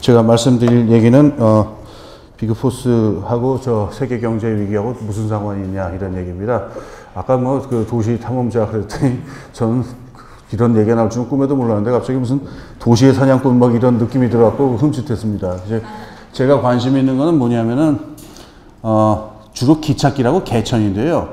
제가 말씀드릴 얘기는 비그포스하고 저 세계 경제 위기하고 무슨 상관이 있냐 이런 얘기입니다. 아까 뭐 그 도시 탐험자 그랬더니 저는 이런 얘기가 나올 줄은 꿈에도 몰랐는데 갑자기 무슨 도시의 사냥꾼 막 이런 느낌이 들어갖고 흠칫했습니다. 이제 제가 관심 있는 거는 뭐냐면은 주로 기찻길하고 개천인데요.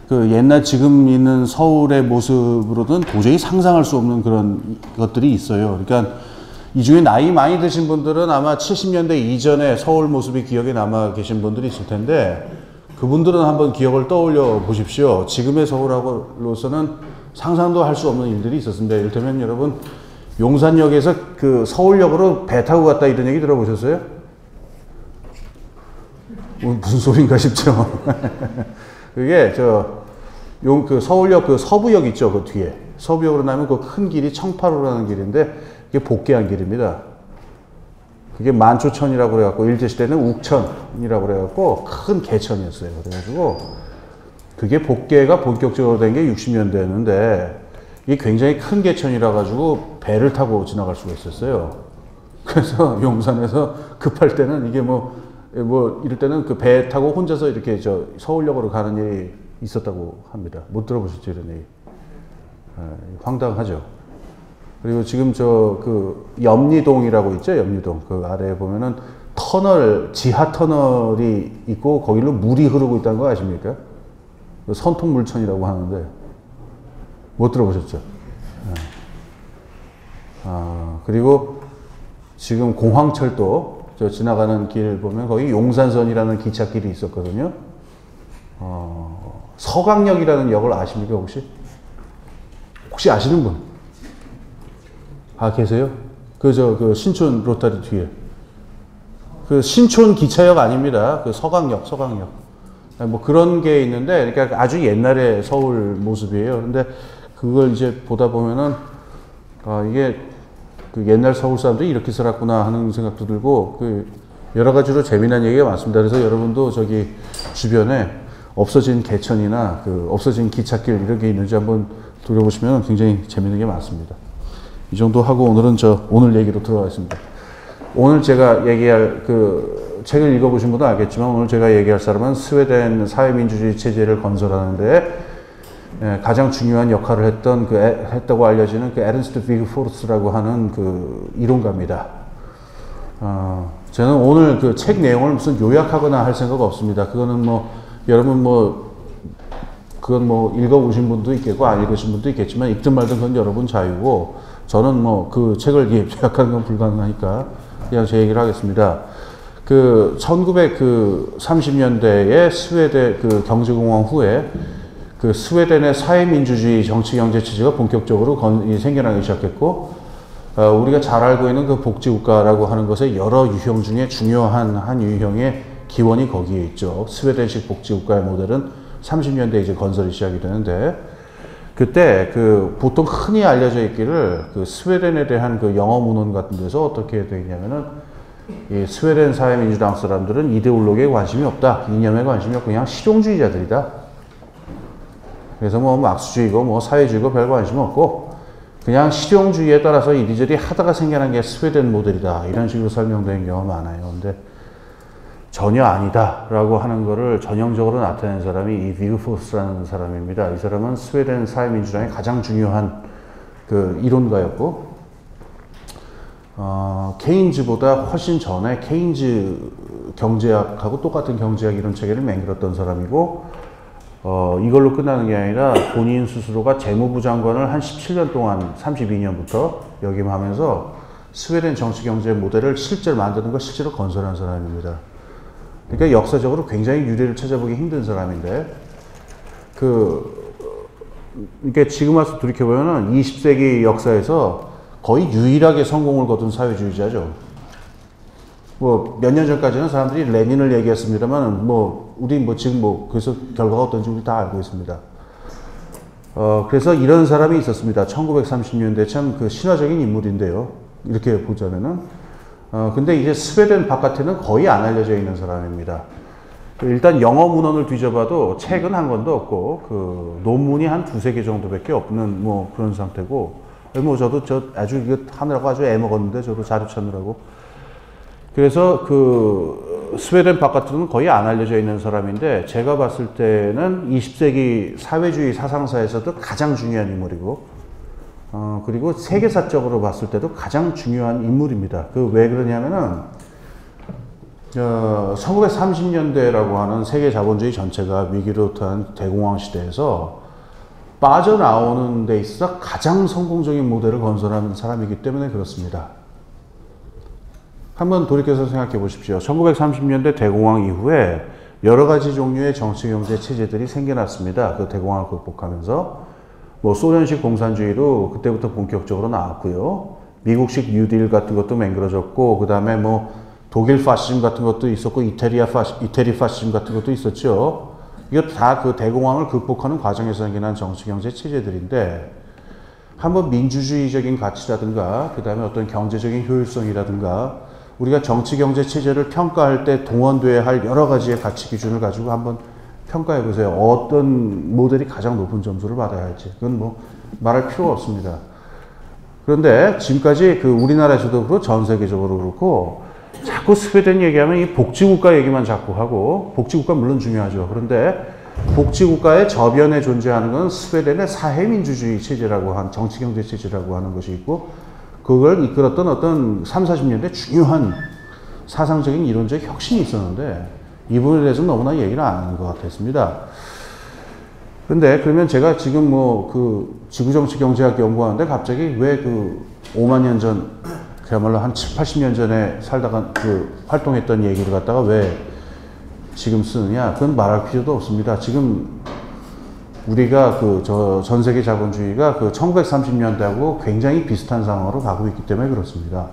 그 옛날 지금 있는 서울의 모습으로는 도저히 상상할 수 없는 그런 것들이 있어요. 그러니까 이 중에 나이 많이 드신 분들은 아마 70년대 이전에 서울 모습이 기억에 남아 계신 분들이 있을 텐데 그분들은 한번 기억을 떠올려 보십시오. 지금의 서울하고로서는 상상도 할 수 없는 일들이 있었습니다. 이를테면 여러분 용산역에서 그 서울역으로 배 타고 갔다 이런 얘기 들어보셨어요? 무슨 소린가 싶죠. 그게 그 서울역 그 서부역 있죠, 그 뒤에 서부역으로 나면 그 큰 길이 청파로라는 길인데 이게 복개한 길입니다. 그게 만초천이라고 그래갖고 일제시대는 욱천이라고 그래갖고 큰 개천이었어요. 그래가지고 그게 복개가 본격적으로 된 게 60년대였는데 이게 굉장히 큰 개천이라 가지고 배를 타고 지나갈 수가 있었어요. 그래서 용산에서 급할 때는 이게 뭐 이럴 때는 그 배 타고 혼자서 이렇게 서울역으로 가는 일이 있었다고 합니다. 못 들어보셨죠, 이런 얘기? 황당하죠. 그리고 지금 그 염리동이라고 있죠, 염리동. 그 아래에 보면은 지하 터널이 있고 거기로 물이 흐르고 있다는 거 아십니까? 선통물천이라고 하는데 못 들어보셨죠? 그리고 지금 공항철도 지나가는 길 보면 거기 용산선이라는 기찻길이 있었거든요. 서강역이라는 역을 아십니까, 혹시 아시는 분? 계세요? 그 신촌 로타리 뒤에. 그 신촌 기차역 아닙니다. 그 서강역. 뭐 그런 게 있는데, 그러니까 아주 옛날의 서울 모습이에요. 근데 그걸 이제 보다 보면은, 이게 그 옛날 서울 사람들이 이렇게 살았구나 하는 생각도 들고, 여러 가지로 재미난 얘기가 많습니다. 그래서 여러분도 주변에 없어진 개천이나 없어진 기찻길 이런 게 있는지 한번 돌아보시면 굉장히 재미있는 게 많습니다. 이 정도 하고 오늘 얘기로 들어가겠습니다. 오늘 제가 얘기할 책을 읽어보신 분도 알겠지만 오늘 제가 얘기할 사람은 스웨덴 사회민주주의 체제를 건설하는데 가장 중요한 역할을 했다고 알려지는 에른스트 비그포스라고 하는 이론가입니다. 저는 오늘 책 내용을 무슨 요약하거나 할 생각 없습니다. 그거는 여러분 그건 읽어보신 분도 있겠고 안 읽으신 분도 있겠지만 읽든 말든 그건 여러분 자유고 저는 그 책을 요약하는 건 불가능하니까 그냥 제 얘기를 하겠습니다. 1930년대에 스웨덴 경제공황 후에 스웨덴의 사회민주주의 정치경제 체제가 본격적으로 생겨나기 시작했고 우리가 잘 알고 있는 복지국가라고 하는 것의 여러 유형 중에 중요한 한 유형의 기원이 거기에 있죠. 스웨덴식 복지국가의 모델은 30년대에 이제 건설이 시작이 되는데 그때 보통 흔히 알려져 있기를 스웨덴에 대한 영어 문헌 같은 데서 어떻게 되어 있냐면은 이 스웨덴 사회민주당 사람들은 이데올로기에 관심이 없다. 이념에 관심이 없고 그냥 실용주의자들이다. 그래서 막스주의고 사회주의고 별 관심 없고 그냥 실용주의에 따라서 이리저리 하다가 생겨난 게 스웨덴 모델이다. 이런 식으로 설명되는 경우가 많아요. 근데 전혀 아니다 라고 하는 거를 전형적으로 나타낸 사람이 이 비그포스라는 사람입니다. 이 사람은 스웨덴 사회민주당의 가장 중요한 이론가였고 케인즈보다 훨씬 전에 케인즈 경제학하고 똑같은 경제학 이론 체계를 맹글었던 사람이고 이걸로 끝나는 게 아니라 본인 스스로가 재무부 장관을 한 17년 동안 32년부터 역임하면서 스웨덴 정치 경제 모델을 실제로 만드는 걸 실제로 건설한 사람입니다. 그러니까 역사적으로 굉장히 유래를 찾아보기 힘든 사람인데, 이게 지금 와서 돌이켜보면 20세기 역사에서 거의 유일하게 성공을 거둔 사회주의자죠. 몇 년 전까지는 사람들이 레닌을 얘기했습니다만, 우리 지금 그래서 결과가 어떤지 우리 다 알고 있습니다. 그래서 이런 사람이 있었습니다. 1930년대 참 신화적인 인물인데요. 이렇게 보자면은. 근데 이제 스웨덴 바깥에는 거의 안 알려져 있는 사람입니다. 일단 영어 문헌을 뒤져봐도 책은 한 권도 없고, 논문이 한 두세 개 정도밖에 없는 그런 상태고, 저도 아주 이거 하느라고 아주 애먹었는데, 저도 자료 찾느라고. 그래서 그 스웨덴 바깥으로는 거의 안 알려져 있는 사람인데 제가 봤을 때는 20세기 사회주의 사상사에서도 가장 중요한 인물이고 그리고 세계사적으로 봤을 때도 가장 중요한 인물입니다. 그 왜 그러냐면은 1930년대라고 하는 세계 자본주의 전체가 위기로 토한 대공황 시대에서 빠져나오는 데 있어서 가장 성공적인 모델을 건설하는 사람이기 때문에 그렇습니다. 한번 돌이켜서 생각해 보십시오. 1930년대 대공황 이후에 여러 가지 종류의 정치 경제 체제들이 생겨났습니다. 그 대공황을 극복하면서 뭐 소련식 공산주의도 그때부터 본격적으로 나왔고요. 미국식 뉴딜 같은 것도 맹그러졌고 그 다음에 뭐 독일 파시즘 같은 것도 있었고 이태리 파시즘 같은 것도 있었죠. 이거 다 그 대공황을 극복하는 과정에서 생겨난 정치 경제 체제들인데 한번 민주주의적인 가치라든가 그 다음에 어떤 경제적인 효율성이라든가 우리가 정치 경제 체제를 평가할 때 동원돼야 할 여러 가지의 가치 기준을 가지고 한번 평가해 보세요. 어떤 모델이 가장 높은 점수를 받아야 할지. 그건 뭐 말할 필요가 없습니다. 그런데 지금까지 그 우리나라에서도 그렇고 전 세계적으로 그렇고 자꾸 스웨덴 얘기하면 이 복지국가 얘기만 자꾸 하고 복지국가 물론 중요하죠. 그런데 복지국가의 저변에 존재하는 건 스웨덴의 사회민주주의 체제라고 한 정치경제 체제라고 하는 것이 있고 그걸 이끌었던 어떤 30, 40년대 중요한 사상적인 이론적 혁신이 있었는데 이 부분에 대해서는 너무나 얘기를 안 하는 것 같았습니다. 근데 그러면 제가 지금 뭐 그 지구정치경제학 연구하는데 갑자기 왜 그 5만 년 전 그야말로 한 7, 80년 전에 살다가 그 활동했던 얘기를 갖다가 왜 지금 쓰느냐? 그건 말할 필요도 없습니다. 지금 우리가 그 전 세계 자본주의가 그 1930년대하고 굉장히 비슷한 상황으로 가고 있기 때문에 그렇습니다.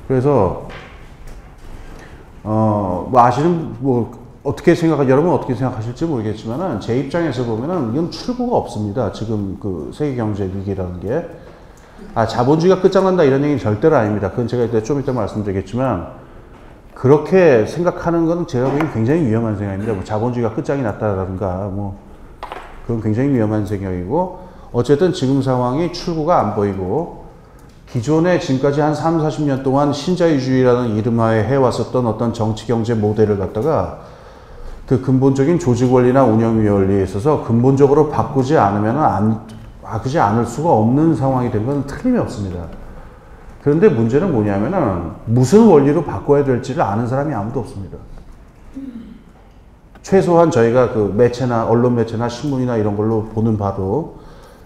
그래서 뭐 아시는 뭐 여러분 어떻게 생각하실지 모르겠지만은 제 입장에서 보면은 이건 출구가 없습니다. 지금 그 세계 경제 위기라는 게 자본주의가 끝장난다 이런 얘기는 절대로 아닙니다. 그건 제가 좀 이따 말씀드리겠지만 그렇게 생각하는 건 제가 보기엔 굉장히 위험한 생각입니다. 뭐 자본주의가 끝장이 났다라든가 뭐 그건 굉장히 위험한 생각이고 어쨌든 지금 상황이 출구가 안 보이고 기존에 지금까지 한 3, 40년 동안 신자유주의라는 이름하에 해왔었던 어떤 정치 경제 모델을 갖다가 그 근본적인 조직 원리나 운영 원리에 있어서 근본적으로 바꾸지 않으면 바꾸지 않을 수가 없는 상황이 된 건 틀림이 없습니다. 그런데 문제는 뭐냐면은 무슨 원리로 바꿔야 될지를 아는 사람이 아무도 없습니다. 최소한 저희가 그 매체나 언론 매체나 신문이나 이런 걸로 보는 바로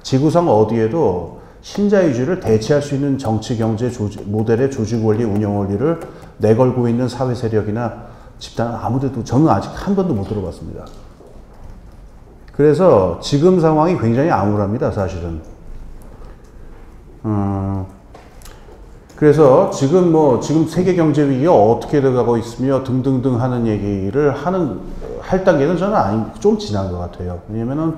지구상 어디에도 신자유주의를 대체할 수 있는 정치 경제 모델의 조직 원리 운영 원리를 내걸고 있는 사회 세력이나 집단은 아무데도 저는 아직 한 번도 못 들어봤습니다. 그래서 지금 상황이 굉장히 암울합니다, 사실은. 그래서 지금 세계 경제 위기가 어떻게 돼가고 있으며 등등등 하는 얘기를 할 단계는 저는 좀 지난 것 같아요. 왜냐면은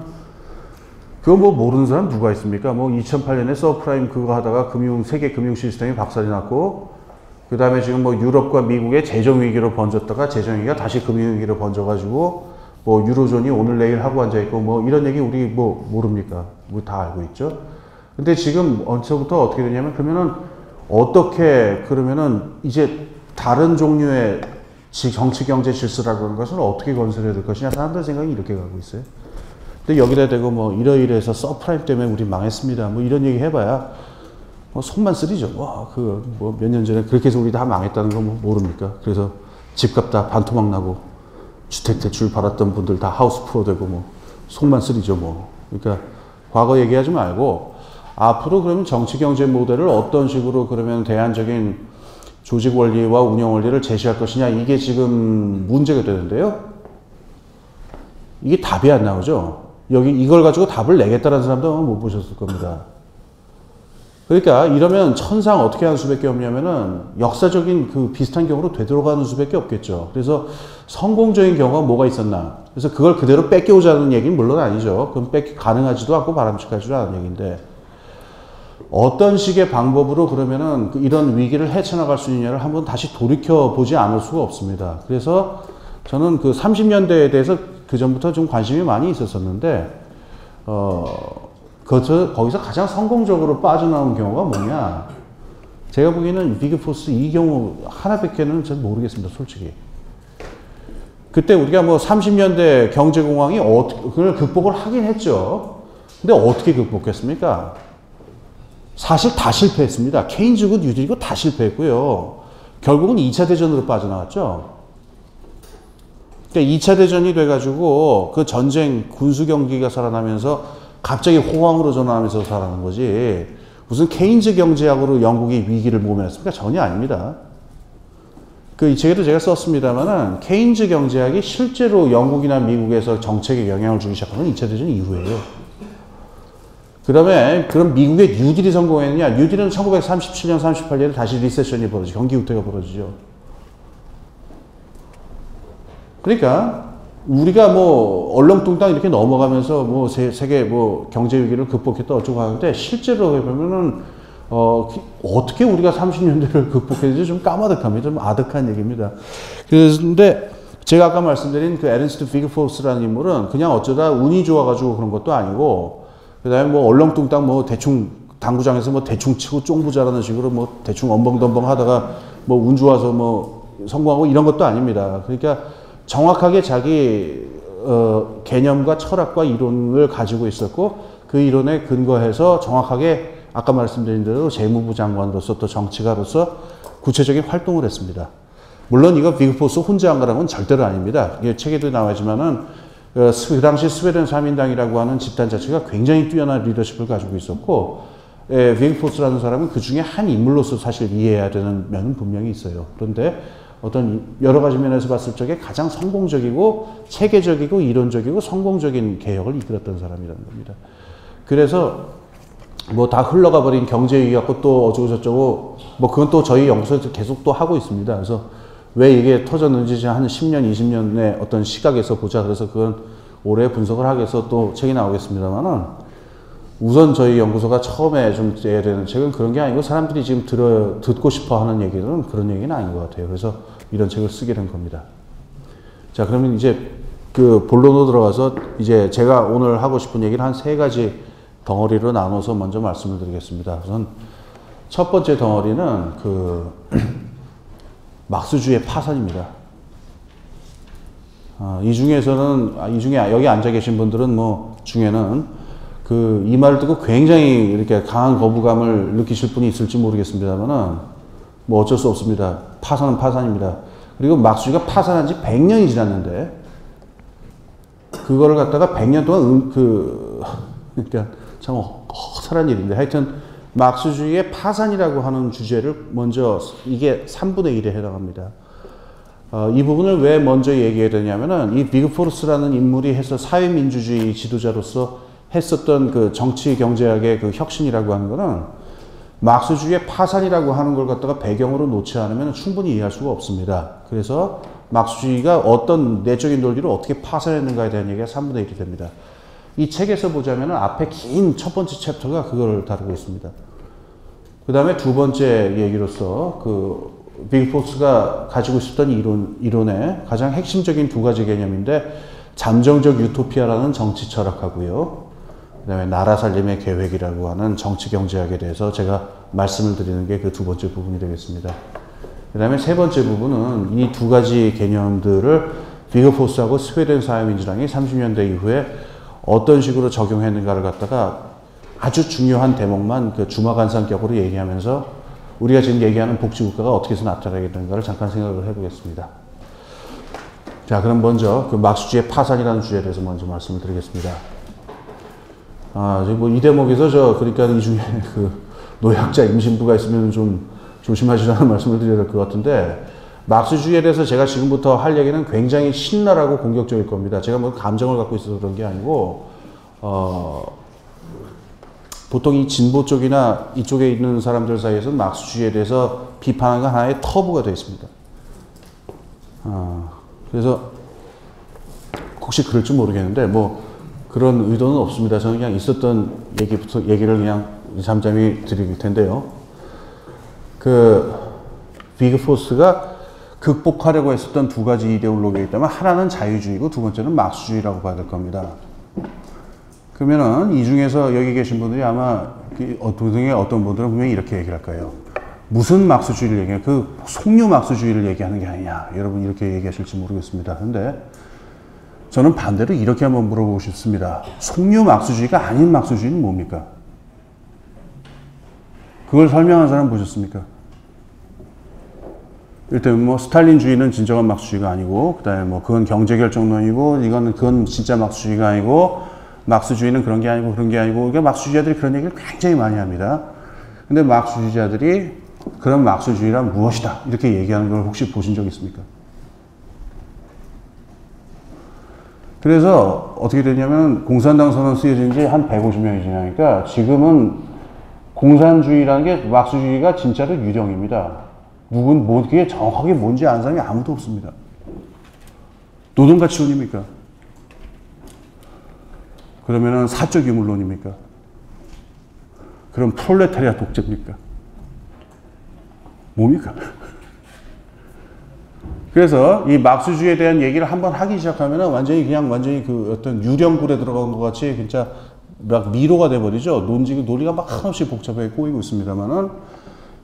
그거 뭐 모르는 사람 누가 있습니까? 뭐 2008년에 서프라임 그거 하다가 세계 금융 시스템이 박살이 났고 그 다음에 지금 뭐 유럽과 미국의 재정 위기로 번졌다가 재정 위기가 다시 금융 위기로 번져가지고 뭐 유로존이 오늘 내일 하고 앉아있고 뭐 이런 얘기 우리 뭐 모릅니까? 뭐 다 알고 있죠. 근데 지금 언제부터 어떻게 되냐면 그러면은 이제 다른 종류의 정치 경제 질서라고 하는 것을 어떻게 건설해야 될 것이냐 사람들 생각이 이렇게 가고 있어요. 근데 여기다 대고 뭐 이러이러해서 서프라임 때문에 우리 망했습니다. 뭐 이런 얘기 해봐야 뭐 손만 쓰리죠. 와, 뭐 몇 년 전에 그렇게 해서 우리 다 망했다는 거 뭐 모릅니까? 그래서 집값 다 반토막 나고 주택 대출 받았던 분들 다 하우스 프로 되고 뭐 손만 쓰리죠 뭐. 그러니까 과거 얘기하지 말고 앞으로 그러면 정치 경제 모델을 어떤 식으로 그러면 대안적인 조직 원리와 운영 원리를 제시할 것이냐 이게 지금 문제가 되는데요. 이게 답이 안 나오죠. 이걸 가지고 답을 내겠다는 사람도 아마 못 보셨을 겁니다. 그러니까 이러면 천상 어떻게 할 수밖에 없냐면은 역사적인 그 비슷한 경우로 되돌아가는 수밖에 없겠죠. 그래서 성공적인 경우가 뭐가 있었나. 그래서 그걸 그대로 뺏겨오자는 얘기는 물론 아니죠. 그럼 가능하지도 않고 바람직하지도 않은 얘기인데 어떤 식의 방법으로 그러면은 이런 위기를 헤쳐나갈 수 있느냐를 한번 다시 돌이켜보지 않을 수가 없습니다. 그래서 저는 그 30년대에 대해서 그 전부터 좀 관심이 많이 있었었는데, 거기서 가장 성공적으로 빠져나온 경우가 뭐냐. 제가 보기에는 비그포스 이 경우 하나밖에는 전 모르겠습니다, 솔직히. 그때 우리가 뭐 30년대 경제공황이 그걸 극복을 하긴 했죠. 근데 어떻게 극복했습니까? 사실 다 실패했습니다. 케인즈고 뉴딜이고 다 실패했고요. 결국은 2차 대전으로 빠져나왔죠. 그러니까 2차 대전이 돼가지고 그 전쟁 군수 경기가 살아나면서 갑자기 호황으로 전환하면서 살아난 거지. 무슨 케인즈 경제학으로 영국이 위기를 모면했습니까? 전혀 아닙니다. 그 이 책에도 제가 썼습니다만은 케인즈 경제학이 실제로 영국이나 미국에서 정책에 영향을 주기 시작한 건 2차 대전 이후예요. 그 다음에 그럼 미국의 뉴딜이 성공했느냐? 뉴딜은 1937년, 38년에 다시 리세션이 벌어지죠. 경기 후퇴가 벌어지죠. 그러니까 우리가 뭐 얼렁뚱땅 이렇게 넘어가면서 뭐 세계 뭐 경제 위기를 극복했다 어쩌고 하는데 실제로 보면은 어떻게 우리가 30년대를 극복했는지 좀 까마득합니다. 좀 아득한 얘기입니다. 그런데 제가 아까 말씀드린 그 에른스트 비그포스라는 인물은 그냥 어쩌다 운이 좋아가지고 그런 것도 아니고 그 다음에 뭐 얼렁뚱땅 뭐 대충 당구장에서 뭐 대충 치고 쫑부자라는 식으로 뭐 대충 엄벙덤벙 하다가 뭐 운 좋아서 뭐 성공하고 이런 것도 아닙니다. 그러니까 정확하게 자기 개념과 철학과 이론을 가지고 있었고 그 이론에 근거해서 정확하게 아까 말씀드린 대로 재무부 장관으로서 또 정치가로서 구체적인 활동을 했습니다. 물론 이거 비그포스 혼자 한 거라고는 절대로 아닙니다. 이게 책에도 나와있지만은 그 당시 스웨덴 3인당이라고 하는 집단 자체가 굉장히 뛰어난 리더십을 가지고 있었고 비그포스라는 사람은 그 중에 한 인물로서 사실 이해해야 되는 면은 분명히 있어요. 그런데 어떤 여러 가지 면에서 봤을 적에 가장 성공적이고 체계적이고 이론적이고 성공적인 개혁을 이끌었던 사람이라는 겁니다. 그래서 뭐 다 흘러가 버린 경제 위기 갖고 또 어쩌고 저쩌고 뭐 그건 또 저희 연구소에서 계속 또 하고 있습니다. 그래서 왜 이게 터졌는지 한 10년, 20년의 어떤 시각에서 보자. 그래서 그건 올해 분석을 하기 위해서 또 책이 나오겠습니다만은 우선 저희 연구소가 처음에 좀 해야 되는 책은 그런 게 아니고 사람들이 지금 듣고 싶어 하는 얘기들은 그런 얘기는 아닌 것 같아요. 그래서 이런 책을 쓰게 된 겁니다. 자, 그러면 이제 그 본론으로 들어가서 이제 제가 오늘 하고 싶은 얘기를 한 3가지 덩어리로 나눠서 먼저 말씀을 드리겠습니다. 우선 첫 번째 덩어리는 그 막스주의 파산입니다. 이 중에 여기 앉아 계신 분들은 뭐 중에는 그 이 말을 듣고 굉장히 이렇게 강한 거부감을 느끼실 분이 있을지 모르겠습니다만은 뭐 어쩔 수 없습니다. 파산은 파산입니다. 그리고 막스주의가 파산한 지 100년이 지났는데 그거를 갖다가 100년 동안 그러니까 참 허탈한 일인데 하여튼 막스주의의 파산이라고 하는 주제를 먼저 이게 3분의 1에 해당합니다. 이 부분을 왜 먼저 얘기해야 되냐면은 이 비그포스라는 인물이 해서 사회민주주의 지도자로서 했었던 그 정치 경제학의 그 혁신이라고 하는 거는 막스주의의 파산이라고 하는 걸 갖다가 배경으로 놓지 않으면 충분히 이해할 수가 없습니다. 그래서 막스주의가 어떤 내적인 논리를 어떻게 파산했는가에 대한 얘기가 3분의 1이 됩니다. 이 책에서 보자면 앞에 긴 첫 번째 챕터가 그걸 다루고 있습니다. 그 다음에 두 번째 얘기로서 그 비그포스가 가지고 있었던 이론의 가장 핵심적인 2가지 개념인데 잠정적 유토피아라는 정치 철학하고요. 그 다음에 나라 살림의 계획이라고 하는 정치 경제학에 대해서 제가 말씀을 드리는 게 그 2번째 부분이 되겠습니다. 그 다음에 3번째 부분은 이 2가지 개념들을 비그포스하고 스웨덴 사회민주당이 30년대 이후에 어떤 식으로 적용했는가를 갖다가 아주 중요한 대목만 그 주마간상격으로 얘기하면서 우리가 지금 얘기하는 복지국가가 어떻게 해서 나타나게 되는가를 잠깐 생각을 해보겠습니다. 자, 그럼 먼저 그 막스주의의 파산이라는 주제에 대해서 먼저 말씀을 드리겠습니다. 뭐 이 대목에서 그러니까 이 중에 그 노약자 임신부가 있으면 좀 조심하시라는 말씀을 드려야 될 것 같은데 막스주의에 대해서 제가 지금부터 할 얘기는 굉장히 신랄하고 공격적일 겁니다. 제가 뭐 감정을 갖고 있어서 그런 게 아니고 보통 이 진보 쪽이나 이쪽에 있는 사람들 사이에서는 막스주의에 대해서 비판하는 건 하나의 터부가 되어 있습니다. 그래서 혹시 그럴지 모르겠는데 뭐 그런 의도는 없습니다. 저는 그냥 있었던 얘기를 그냥 잠잠히 드릴 텐데요. 그 비그포스가 극복하려고 했었던 2가지 이데올로기가 있다면 하나는 자유주의고 2번째는 막스주의라고 봐야 될 겁니다. 그러면은 이 중에서 여기 계신 분들이 아마 어떤 분들은 분명히 이렇게 얘기를 할 거예요. 무슨 막스주의를 얘기해? 그 속류 막스주의를 얘기하는 게 아니냐. 여러분 이렇게 얘기하실지 모르겠습니다. 근데 저는 반대로 이렇게 한번 물어보고 싶습니다. 속류 막스주의가 아닌 막스주의는 뭡니까? 그걸 설명한 사람 보셨습니까? 일단 뭐 스탈린주의는 진정한 막스주의가 아니고, 그다음에 뭐 그건 경제결정론이고, 그건 진짜 막스주의가 아니고, 막스주의는 그런 게 아니고 그런 게 아니고, 그러니까 막스주의자들이 그런 얘기를 굉장히 많이 합니다. 근데 막스주의자들이 그런 막스주의란 무엇이다 이렇게 얘기하는 걸 혹시 보신 적 있습니까? 그래서 어떻게 되냐면 공산당 선언 쓰여진 지 한 150년이 지나니까 지금은 공산주의라는 게 막스주의가 진짜로 유령입니다. 그게 정확하게 뭔지 아는 사람이 아무도 없습니다. 노동가치론입니까? 그러면은 사적 유물론입니까? 그럼 프롤레타리아 독재입니까? 뭡니까? 그래서 이 막스주의에 대한 얘기를 한번 하기 시작하면은 완전히 그 어떤 유령굴에 들어간 것 같이 진짜 막 미로가 돼버리죠. 논리가 막 한없이 복잡하게 꼬이고 있습니다만은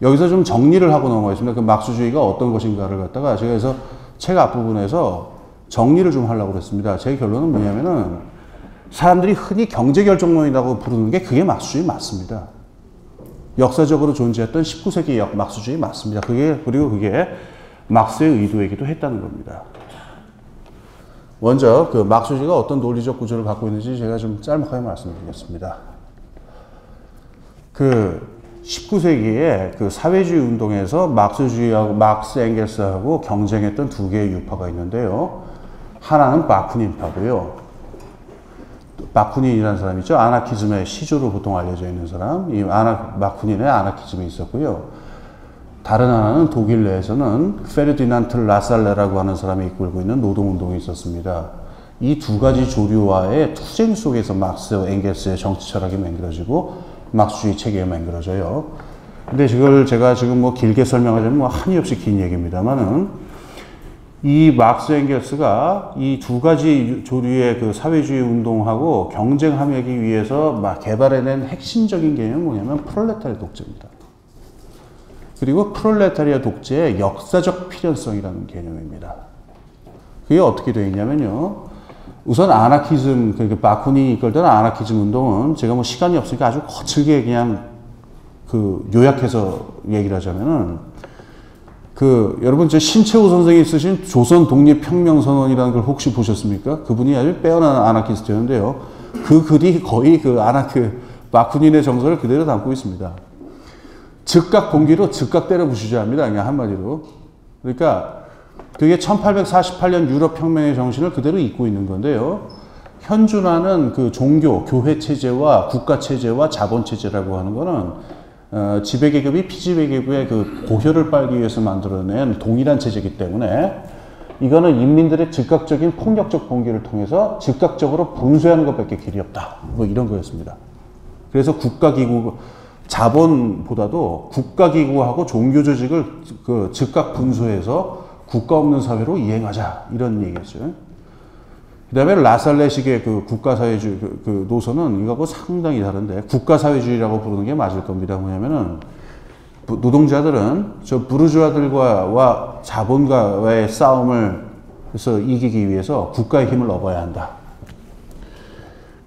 여기서 좀 정리를 하고 넘어가겠습니다. 그 막스주의가 어떤 것인가를 갖다가 제가 그래서 책 앞부분에서 정리를 좀 하려고 그랬습니다. 제 결론은 뭐냐면은 사람들이 흔히 경제결정론이라고 부르는 게 그게 막스주의 맞습니다. 역사적으로 존재했던 19세기 막스주의 맞습니다. 그리고 그게 막스의 의도이기도 했다는 겁니다. 먼저 그 막스주의가 어떤 논리적 구조를 갖고 있는지 제가 좀 짤막하게 말씀드리겠습니다. 그 19세기에 그 사회주의 운동에서 막스주의하고 막스 엥겔스하고 경쟁했던 두 개의 유파가 있는데요. 하나는 바쿠닌파고요. 바쿠닌이라는 사람이 있죠. 아나키즘의 시조로 보통 알려져 있는 사람. 바쿠닌의 아나키즘이 있었고요. 다른 하나는 독일 내에서는 페르디난트 라살레라고 하는 사람이 이끌고 있는 노동운동이 있었습니다. 이 두 가지 조류와의 투쟁 속에서 막스와 엥겔스의 정치 철학이 만들어지고 막스주의 체계가 만들어져요. 근데 이걸 제가 지금 뭐 길게 설명하자면 뭐 한이 없이 긴 얘기입니다만은 이 막스 엥겔스가 이 두 가지 조류의 그 사회주의 운동하고 경쟁하기 위해서 막 개발해낸 핵심적인 개념은 뭐냐면 프롤레타리아 독재입니다. 그리고 프롤레타리아 독재의 역사적 필연성이라는 개념입니다. 그게 어떻게 되어 있냐면요. 우선 아나키즘, 그러니까 바쿠닌이 이끌던 아나키즘 운동은 제가 뭐 시간이 없으니까 아주 거칠게 그냥 그 요약해서 얘기를 하자면은 여러분 저 신채호 선생이 쓰신 조선 독립혁명선언이라는 걸 혹시 보셨습니까? 그분이 아주 빼어난 아나키스트였는데요. 그 글이 거의 바쿠닌의 정서를 그대로 담고 있습니다. 즉각 봉기로 즉각 때려 부수자 합니다. 그냥 한마디로. 그러니까 그게 1848년 유럽혁명의 정신을 그대로 잇고 있는 건데요. 현존하는 그 종교, 교회 체제와 국가 체제와 자본 체제라고 하는 거는 지배계급이 피지배계급의 그 고혈을 빨기 위해서 만들어낸 동일한 체제이기 때문에 이거는 인민들의 즉각적인 폭력적 봉기를 통해서 즉각적으로 분쇄하는 것밖에 길이 없다. 뭐 이런 거였습니다. 그래서 국가기구, 자본보다도 국가기구하고 종교조직을 그 즉각 분쇄해서 국가 없는 사회로 이행하자. 이런 얘기였죠. 그 다음에 라살레식의 그 국가사회주의 그 노선은 이거하고 상당히 다른데 국가사회주의라고 부르는 게 맞을 겁니다. 뭐냐면은 노동자들은 저 부르주아들과 자본가와의 싸움을 그래서 이기기 위해서 국가의 힘을 얻어야 한다.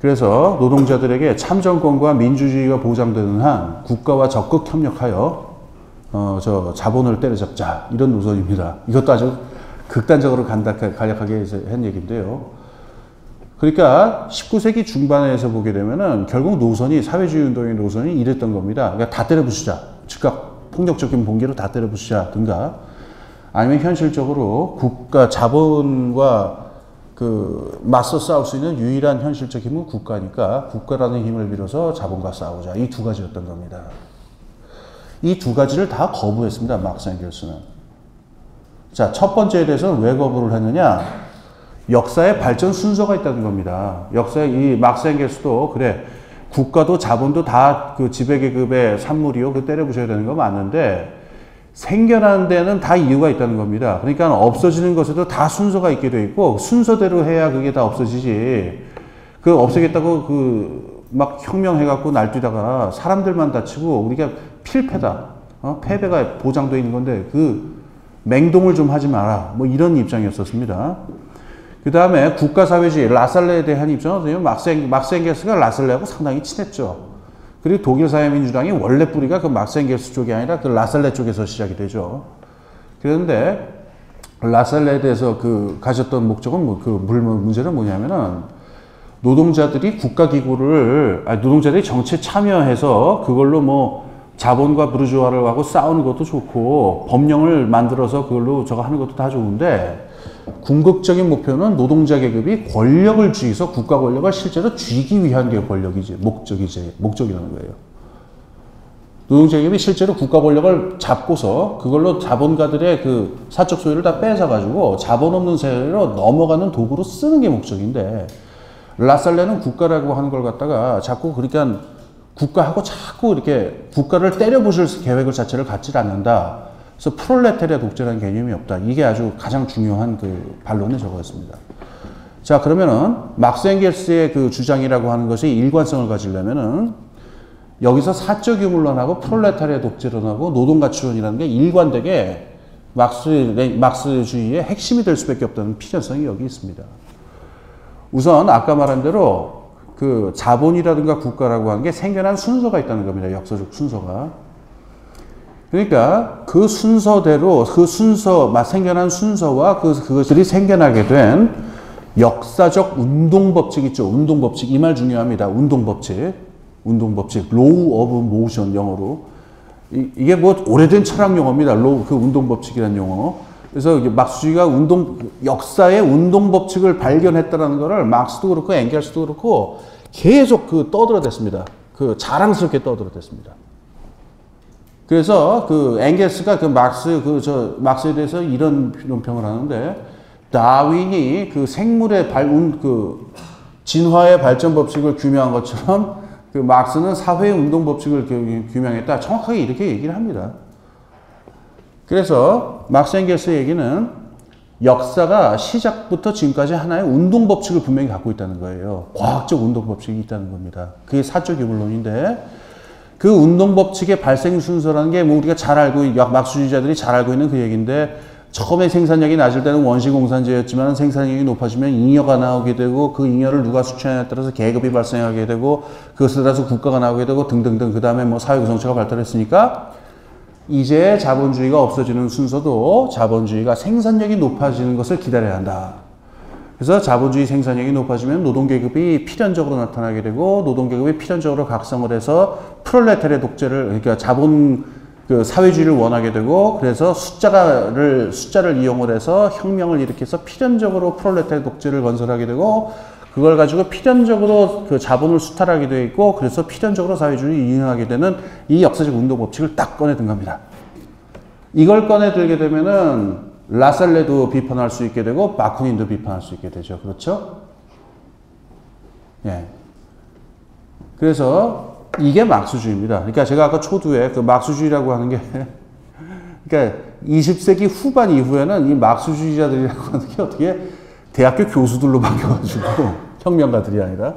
그래서 노동자들에게 참정권과 민주주의가 보장되는 한 국가와 적극 협력하여 자본을 때려잡자. 이런 노선입니다. 이것도 아주 극단적으로 간략하게 한 얘기인데요. 그러니까 19세기 중반에서 보게 되면은 결국 노선이, 사회주의 운동의 노선이 이랬던 겁니다. 그러니까 다 때려부수자. 즉각 폭력적인 봉기로 다 때려부수자든가 아니면 현실적으로 국가, 자본과 맞서 싸울 수 있는 유일한 현실적 힘은 국가니까 국가라는 힘을 빌어서 자본과 싸우자. 이 두 가지였던 겁니다. 이 두 가지를 다 거부했습니다. 막스 엥겔스는. 자, 첫 번째에 대해서는 왜 거부를 했느냐? 역사의 발전 순서가 있다는 겁니다. 이 막스 엥겔스도 그래, 국가도 자본도 다 그 지배계급의 산물이요. 그 때려부셔야 되는 거 맞는데 생겨나는 데는 다 이유가 있다는 겁니다. 그러니까 없어지는 것에도 다 순서가 있게 돼 있고 순서대로 해야 그게 다 없어지지. 없애겠다고 막 혁명해갖고 날뛰다가 사람들만 다치고 우리가 필패다. 패배가 보장되어 있는 건데 그 맹동을 좀 하지 마라. 뭐 이런 입장이었었습니다. 그 다음에 국가사회주의, 라살레에 대한 입장은 막스 엥겔스가 라살레하고 상당히 친했죠. 그리고 독일 사회민주당이 원래 뿌리가 그 막스 엥겔스 쪽이 아니라 그 라살레 쪽에서 시작이 되죠. 그런데 라살레에 대해서 그 가졌던 목적은 문제는 뭐냐면은 노동자들이 노동자들이 정치에 참여해서 그걸로 뭐 자본과 부르주아를 하고 싸우는 것도 좋고 법령을 만들어서 그걸로 저거 하는 것도 다 좋은데 궁극적인 목표는 노동자 계급이 권력을 쥐서 국가 권력을 실제로 쥐기 위한 게 목적이라는 거예요. 노동자 계급이 실제로 국가 권력을 잡고서 그걸로 자본가들의 그 사적 소유를 다 뺏어가지고 자본 없는 세계로 넘어가는 도구로 쓰는 게 목적인데 라살레는 국가라고 하는 걸 갖다가 자꾸 그러니까 국가하고 자꾸 이렇게 국가를 때려부술 계획을 자체를 갖지 않는다. 그래서 프롤레타리아 독재라는 개념이 없다. 이게 아주 가장 중요한 그 반론의 저거였습니다. 자, 그러면은 막스 엥겔스의 그 주장이라고 하는 것이 일관성을 가지려면은 여기서 사적 유물론하고 프롤레타리아 독재론하고 노동가치론이라는 게 일관되게 막스주의의 핵심이 될 수밖에 없다는 필연성이 여기 있습니다. 우선 아까 말한 대로 그 자본이라든가 국가라고 하는 게 생겨난 순서가 있다는 겁니다. 역사적 순서가. 그러니까 그 순서대로 생겨난 순서와 그것들이 생겨나게 된 역사적 운동법칙 있죠. 운동법칙. 이 말 중요합니다. 운동법칙. Law of Motion 영어로. 이게 뭐 오래된 철학 용어입니다. 그 운동법칙이라는 용어. 그래서 막스주의가 역사의 운동법칙을 발견했다는 것을 막스도 그렇고 엥겔스도 그렇고 계속 떠들어댔습니다. 자랑스럽게 떠들어댔습니다. 그래서 엥겔스가 막스에 대해서 이런 논평을 하는데 다윈이 생물의 진화의 발전 법칙을 규명한 것처럼 막스는 사회의 운동 법칙을 규명했다. 정확하게 이렇게 얘기를 합니다. 그래서 막스 엥겔스의 얘기는 역사가 시작부터 지금까지 하나의 운동 법칙을 분명히 갖고 있다는 거예요. 과학적 운동 법칙이 있다는 겁니다. 그게 사적 유물론인데 그 운동 법칙의 발생 순서라는 게 뭐 우리가 잘 알고 막스주의자들이 잘 알고 있는 그 얘기인데 처음에 생산력이 낮을 때는 원시공산제였지만 생산력이 높아지면 잉여가 나오게 되고 그 잉여를 누가 수취하냐에 따라서 계급이 발생하게 되고 그것에 따라서 국가가 나오게 되고 등등등 그 다음에 뭐 사회구성체가 발달했으니까 이제 자본주의가 없어지는 순서도 자본주의가 생산력이 높아지는 것을 기다려야 한다. 그래서 자본주의 생산력이 높아지면 노동계급이 필연적으로 나타나게 되고 노동계급이 필연적으로 각성을 해서 프롤레타리아 독재를 그러니까 사회주의를 원하게 되고 그래서 숫자를 이용을 해서 혁명을 일으켜서 필연적으로 프롤레타리아 독재를 건설하게 되고 그걸 가지고 필연적으로 자본을 수탈하게 되어 있고 그래서 필연적으로 사회주의를 이행하게 되는 이 역사적 운동 법칙을 딱 꺼내든 겁니다. 이걸 꺼내들게 되면은 라살레도 비판할 수 있게 되고 바쿠닌도 비판할 수 있게 되죠. 그렇죠? 예. 그래서 이게 막스주의입니다. 그러니까 제가 아까 초두에 막스주의라고 하는 게 그러니까 20세기 후반 이후에는 이 막스주의자들이라고 하는 게 어떻게 대학교 교수들로 바뀌어가지고 혁명가들이 아니라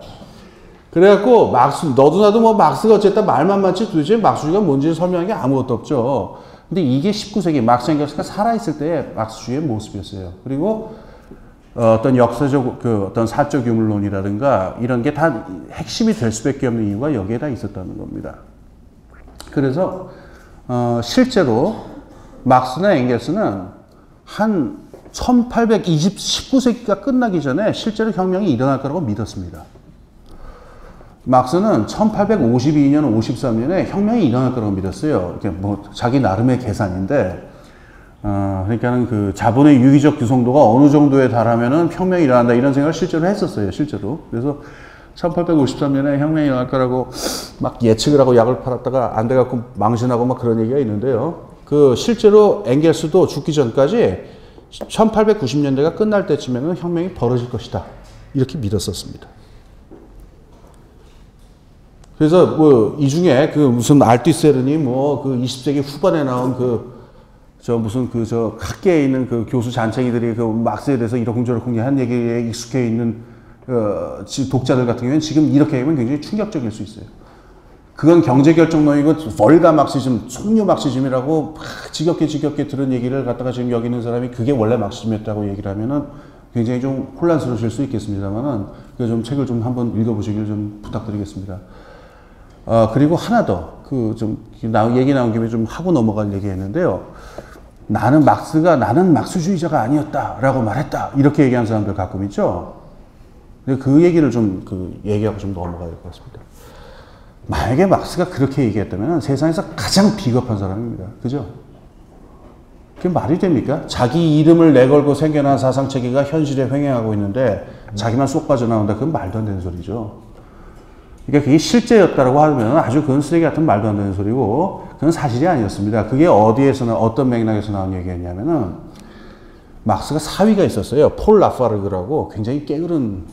그래갖고 너도 나도 뭐 막스가 어쨌든 말만 많지 도대체 막스주의가 뭔지 설명한 게 아무것도 없죠. 근데 이게 19세기 막스 엥겔스가 살아있을 때의 막스주의의 모습이었어요. 그리고 어떤 역사적 어떤 사적 유물론이라든가 이런 게 다 핵심이 될 수밖에 없는 이유가 여기에 다 있었다는 겁니다. 그래서 실제로 막스나 엥겔스는 한 19세기가 끝나기 전에 실제로 혁명이 일어날 거라고 믿었습니다. 막스는 1852년, 53년에 혁명이 일어날 거라고 믿었어요. 이게 뭐 자기 나름의 계산인데, 그러니까는 자본의 유기적 규성도가 어느 정도에 달하면은 혁명이 일어난다 이런 생각을 실제로 했었어요. 실제로. 그래서 1853년에 혁명이 일어날 거라고 막 예측을 하고 약을 팔았다가 안 돼갖고 망신하고 막 그런 얘기가 있는데요. 실제로 엥겔스도 죽기 전까지 1890년대가 끝날 때쯤에는 혁명이 벌어질 것이다. 이렇게 믿었었습니다. 그래서 뭐 이 중에 무슨 알티세르니 20세기 후반에 나온 학계에 있는 교수 잔챙이들이 막스에 대해서 이러쿵저러쿵 한 얘기에 익숙해 있는 독자들 같은 경우에는 지금 이렇게 하면 굉장히 충격적일 수 있어요. 그건 경제결정론이고 월가 막시즘, 속류 막시즘이라고 지겹게 들은 얘기를 갖다가 지금 여기 있는 사람이 그게 원래 막시즘이었다고 얘기를 하면은 굉장히 좀 혼란스러우실 수 있겠습니다만은 좀 책을 좀 한번 읽어보시길 좀 부탁드리겠습니다. 그리고 하나 더 얘기 나온 김에 좀 하고 넘어갈 얘기했는데요. 나는 막스주의자가 아니었다라고 말했다 이렇게 얘기하는 사람들 가끔 있죠. 그 얘기를 좀 얘기하고 좀 넘어가야 될 것 같습니다. 만약에 막스가 그렇게 얘기했다면 세상에서 가장 비겁한 사람입니다. 그죠? 그게 말이 됩니까? 자기 이름을 내걸고 생겨난 사상체계가 현실에 횡행하고 있는데 자기만 쏙 빠져나온다. 그건 말도 안 되는 소리죠. 그러니까 그게 실제였다라고 하면 아주 그건 쓰레기 같은 말도 안 되는 소리고 그건 사실이 아니었습니다. 그게 어디에서나 어떤 맥락에서 나온 얘기였냐면은 막스가 사위가 있었어요. 폴 라파르그라고 굉장히 게으른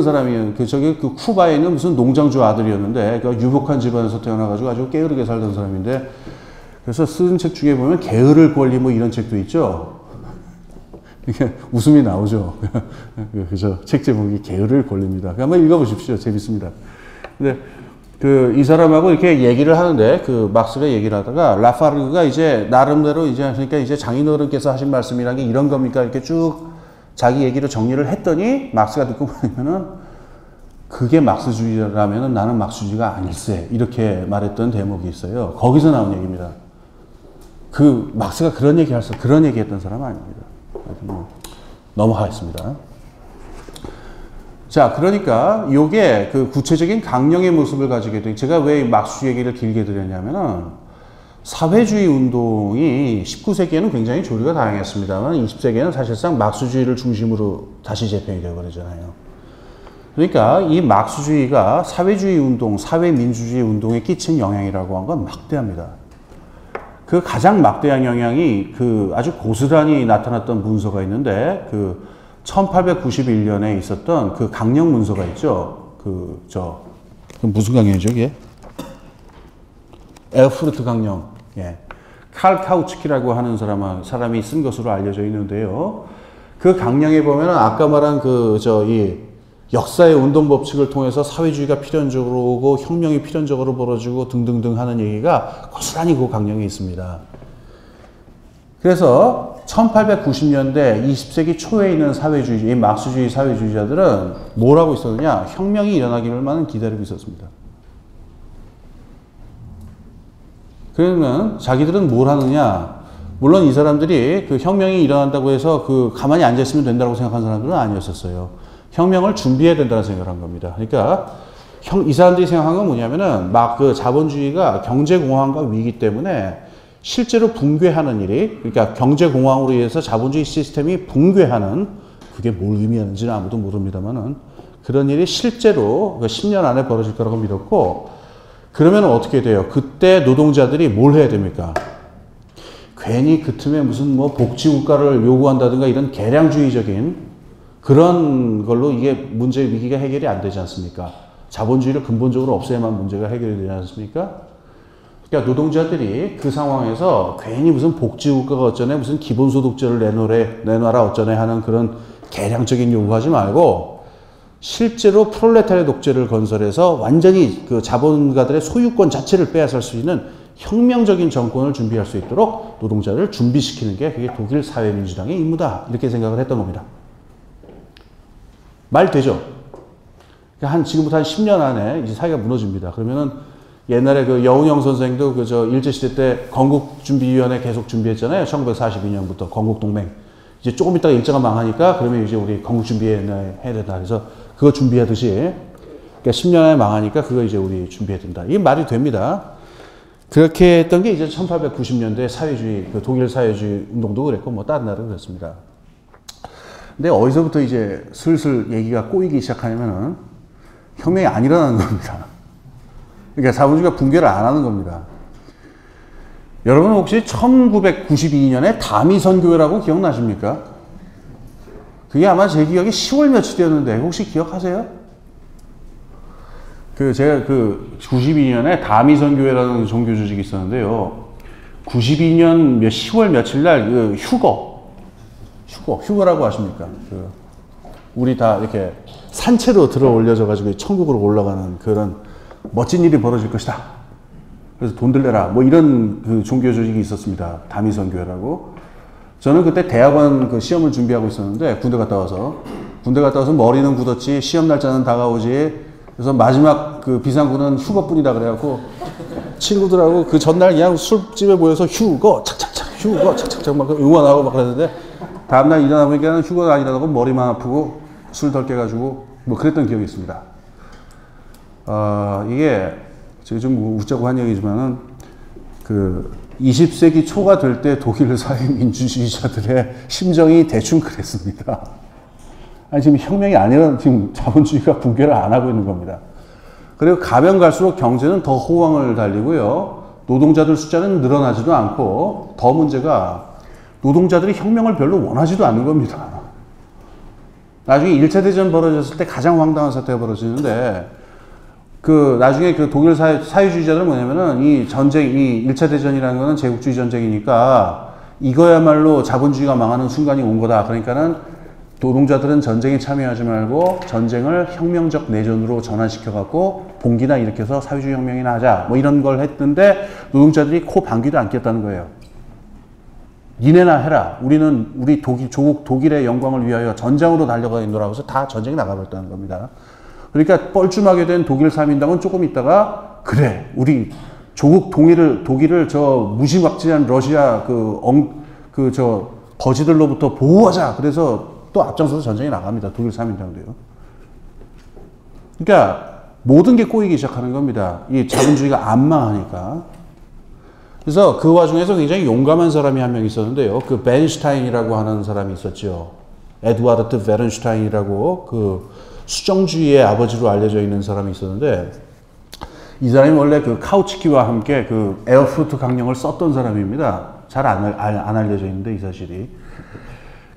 사람이에요. 그 쿠바에 있는 무슨 농장주 아들이었는데 그 유복한 집안에서 태어나가지고 아주 게으르게 살던 사람인데 그래서 쓴 책 중에 보면 게으를 권리 뭐 이런 책도 있죠. 이게 웃음이 나오죠. 그죠? 책 제목이 게으를 권리입니다. 한번 읽어보십시오. 재밌습니다. 근데 이 사람하고 이렇게 얘기를 하는데 막스가 얘기를 하다가 라파르그가 이제 나름대로 그러니까 이제 장인어른께서 하신 말씀이란 게 이런 겁니까? 이렇게 쭉 자기 얘기를 정리를 했더니 막스가 듣고 보면은 그게 막스주의라면은 나는 막스주의가 아닐세 이렇게 말했던 대목이 있어요. 거기서 나온 얘기입니다. 막스가 그런 얘기했던 사람 아닙니다. 넘어가겠습니다. 자, 그러니까 요게 구체적인 강령의 모습을 가지게 돼. 제가 왜 막스주의 얘기를 길게 드렸냐면은 사회주의 운동이 19세기에는 굉장히 조류가 다양했습니다만 20세기에는 사실상 막스주의를 중심으로 다시 재편이 되어버리잖아요. 그러니까 이 막스주의가 사회주의 운동, 사회민주주의 운동에 끼친 영향이라고 한 건 막대합니다. 그 가장 막대한 영향이 아주 고스란히 나타났던 문서가 있는데 1891년에 있었던 강령 문서가 있죠. 무슨 강령이죠, 이게? 에어프루트 강령. 예. 칼 카우츠키라고 하는 사람이 쓴 것으로 알려져 있는데요. 그 강령에 보면은 아까 말한 이 역사의 운동 법칙을 통해서 사회주의가 필연적으로 오고 혁명이 필연적으로 벌어지고 등등등 하는 얘기가 고스란히 그 강령에 있습니다. 그래서 1890년대 20세기 초에 있는 이 막스주의 사회주의자들은 뭘 하고 있었느냐? 혁명이 일어나기를만 기다리고 있었습니다. 그러면 자기들은 뭘 하느냐? 물론 이 사람들이 혁명이 일어난다고 해서 가만히 앉아있으면 된다고 생각한 사람들은 아니었었어요. 혁명을 준비해야 된다는 생각을 한 겁니다. 그러니까 이 사람들이 생각한 건 뭐냐면은 자본주의가 경제공황과 위기 때문에 실제로 붕괴하는 일이, 그러니까 경제공황으로 인해서 자본주의 시스템이 붕괴하는, 그게 뭘 의미하는지는 아무도 모릅니다만은 그런 일이 실제로 10년 안에 벌어질 거라고 믿었고, 그러면 어떻게 돼요? 그때 노동자들이 뭘 해야 됩니까? 괜히 그 틈에 무슨 복지국가를 요구한다든가 이런 개량주의적인 그런 걸로 이게 위기가 해결이 안 되지 않습니까? 자본주의를 근본적으로 없애야만 문제가 해결이 되지 않습니까? 그러니까 노동자들이 그 상황에서 괜히 무슨 복지국가가 어쩌네, 무슨 기본소득제를 내놔라 어쩌네 하는 그런 개량적인 요구하지 말고 실제로 프롤레타리아 독재를 건설해서 완전히 자본가들의 소유권 자체를 빼앗을 수 있는 혁명적인 정권을 준비할 수 있도록 노동자를 준비시키는 게 그게 독일 사회민주당의 임무다. 이렇게 생각을 했던 겁니다. 말 되죠? 그러니까 지금부터 한 10년 안에 이제 사회가 무너집니다. 그러면은 옛날에 여운형 선생도 일제시대 때 건국준비위원회 계속 준비했잖아요. 1942년부터 건국동맹. 이제 조금 있다가 일제가 망하니까 그러면 이제 우리 건국준비위원회 해야 된다. 그래서 그거 준비하듯이, 그러니까 10년 안에 망하니까 그거 이제 우리 준비해야 된다. 이게 말이 됩니다. 그렇게 했던 게 이제 1890년대 사회주의, 독일 사회주의 운동도 그랬고, 다른 나라도 그랬습니다. 근데 어디서부터 이제 슬슬 얘기가 꼬이기 시작하냐면은 혁명이 안 일어나는 겁니다. 그러니까 자본주의가 붕괴를 안 하는 겁니다. 여러분 혹시 1992년에 다미선교회라고 기억나십니까? 그게 아마 제 기억에 10월 며칠이었는데 혹시 기억하세요? 제가 92년에 다미선교회라는 종교 조직이 있었는데요. 92년 10월 며칠 날 휴거라고 아십니까? 우리 다 이렇게 산채로 들어 올려져 가지고 천국으로 올라가는 그런 멋진 일이 벌어질 것이다. 그래서 돈들 내라. 뭐 이런 그 종교 조직이 있었습니다. 다미선교회라고. 저는 그때 대학원 그 시험을 준비하고 있었는데 군대 갔다 와서 머리는 굳었지 시험 날짜는 다가오지. 그래서 마지막 그 비상구는 휴거뿐이다 그래갖고 친구들하고 그 전날 그냥 술집에 모여서 휴거 착착착 휴거 착착착 막 응원하고 막 그랬는데 다음날 일어나 보니까 휴거가 아니라고 머리만 아프고 술 덜 깨가지고 뭐 그랬던 기억이 있습니다. 이게 제가 좀 웃자고 한 얘기지만은 그 20세기 초가 될 때 독일 사회민주주의자들의 심정이 대충 그랬습니다. 아니, 지금 혁명이 아니라 지금 자본주의가 붕괴를 안 하고 있는 겁니다. 그리고 가면 갈수록 경제는 더 호황을 달리고요. 노동자들 숫자는 늘어나지도 않고 더 문제가 노동자들이 혁명을 별로 원하지도 않는 겁니다. 나중에 1차 대전 벌어졌을 때 가장 황당한 사태가 벌어지는데 나중에 그 독일 사회주의자들은 뭐냐면은 이 전쟁, 이 1차 대전이라는 거는 제국주의 전쟁이니까 이거야말로 자본주의가 망하는 순간이 온 거다. 그러니까는 노동자들은 전쟁에 참여하지 말고 전쟁을 혁명적 내전으로 전환시켜갖고 봉기나 일으켜서 사회주의 혁명이나 하자. 뭐 이런 걸 했는데 노동자들이 코 방귀도 안 꼈다는 거예요. 니네나 해라. 우리 조국 독일의 영광을 위하여 전장으로 달려가겠노라고 해서 다 전쟁에 나가버렸다는 겁니다. 그러니까 뻘쭘하게 된 독일 사민당은 조금 있다가 그래 우리 조국 독일을 저 무지막지한 러시아 저 거지들로부터 보호하자. 그래서 또 앞장서서 전쟁에 나갑니다. 독일 사민당도요. 그러니까 모든 게 꼬이기 시작하는 겁니다. 이 자본주의가 안 망하니까. 그래서 그 와중에서 굉장히 용감한 사람이 한 명 있었는데요. 그 베른슈타인이라고 하는 사람이 있었죠. 에드와르트 베른슈타인이라고 그 수정주의의 아버지로 알려져 있는 사람이 있었는데 이 사람이 원래 그 카우츠키와 함께 그 에어프루트 강령을 썼던 사람입니다. 잘 안 알려져 있는데 이 사실이.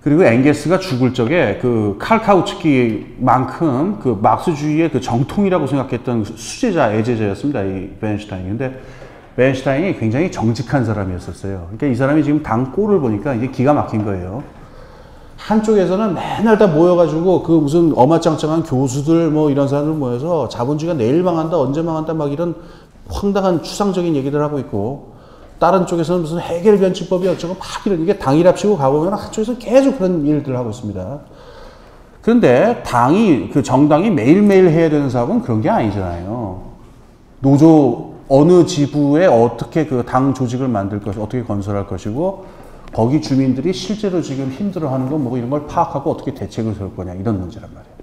그리고 엥겔스가 죽을 적에 그 칼 카우츠키만큼 그 막스주의의 그 정통이라고 생각했던 수제자, 애제자였습니다. 이 베른슈타인이. 근데 베른슈타인이 굉장히 정직한 사람이었었어요. 그러니까 이 사람이 지금 당 꼴을 보니까 이게 기가 막힌 거예요. 한쪽에서는 맨날 다 모여가지고 그 무슨 어마짱짱한 교수들 뭐 이런 사람들 모여서 자본주의가 내일 망한다, 언제 망한다 막 이런 황당한 추상적인 얘기들 하고 있고 다른 쪽에서는 무슨 해결변칙법이 어쩌고 막 이런 이게 당일합치고 가보면 한쪽에서 계속 그런 일들을 하고 있습니다. 그런데 그 정당이 매일매일 해야 되는 사업은 그런 게 아니잖아요. 노조 어느 지부에 어떻게 그 당 조직을 만들 것이 어떻게 건설할 것이고 거기 주민들이 실제로 지금 힘들어하는 건 뭐 이런 걸 파악하고 어떻게 대책을 세울 거냐 이런 문제란 말이에요.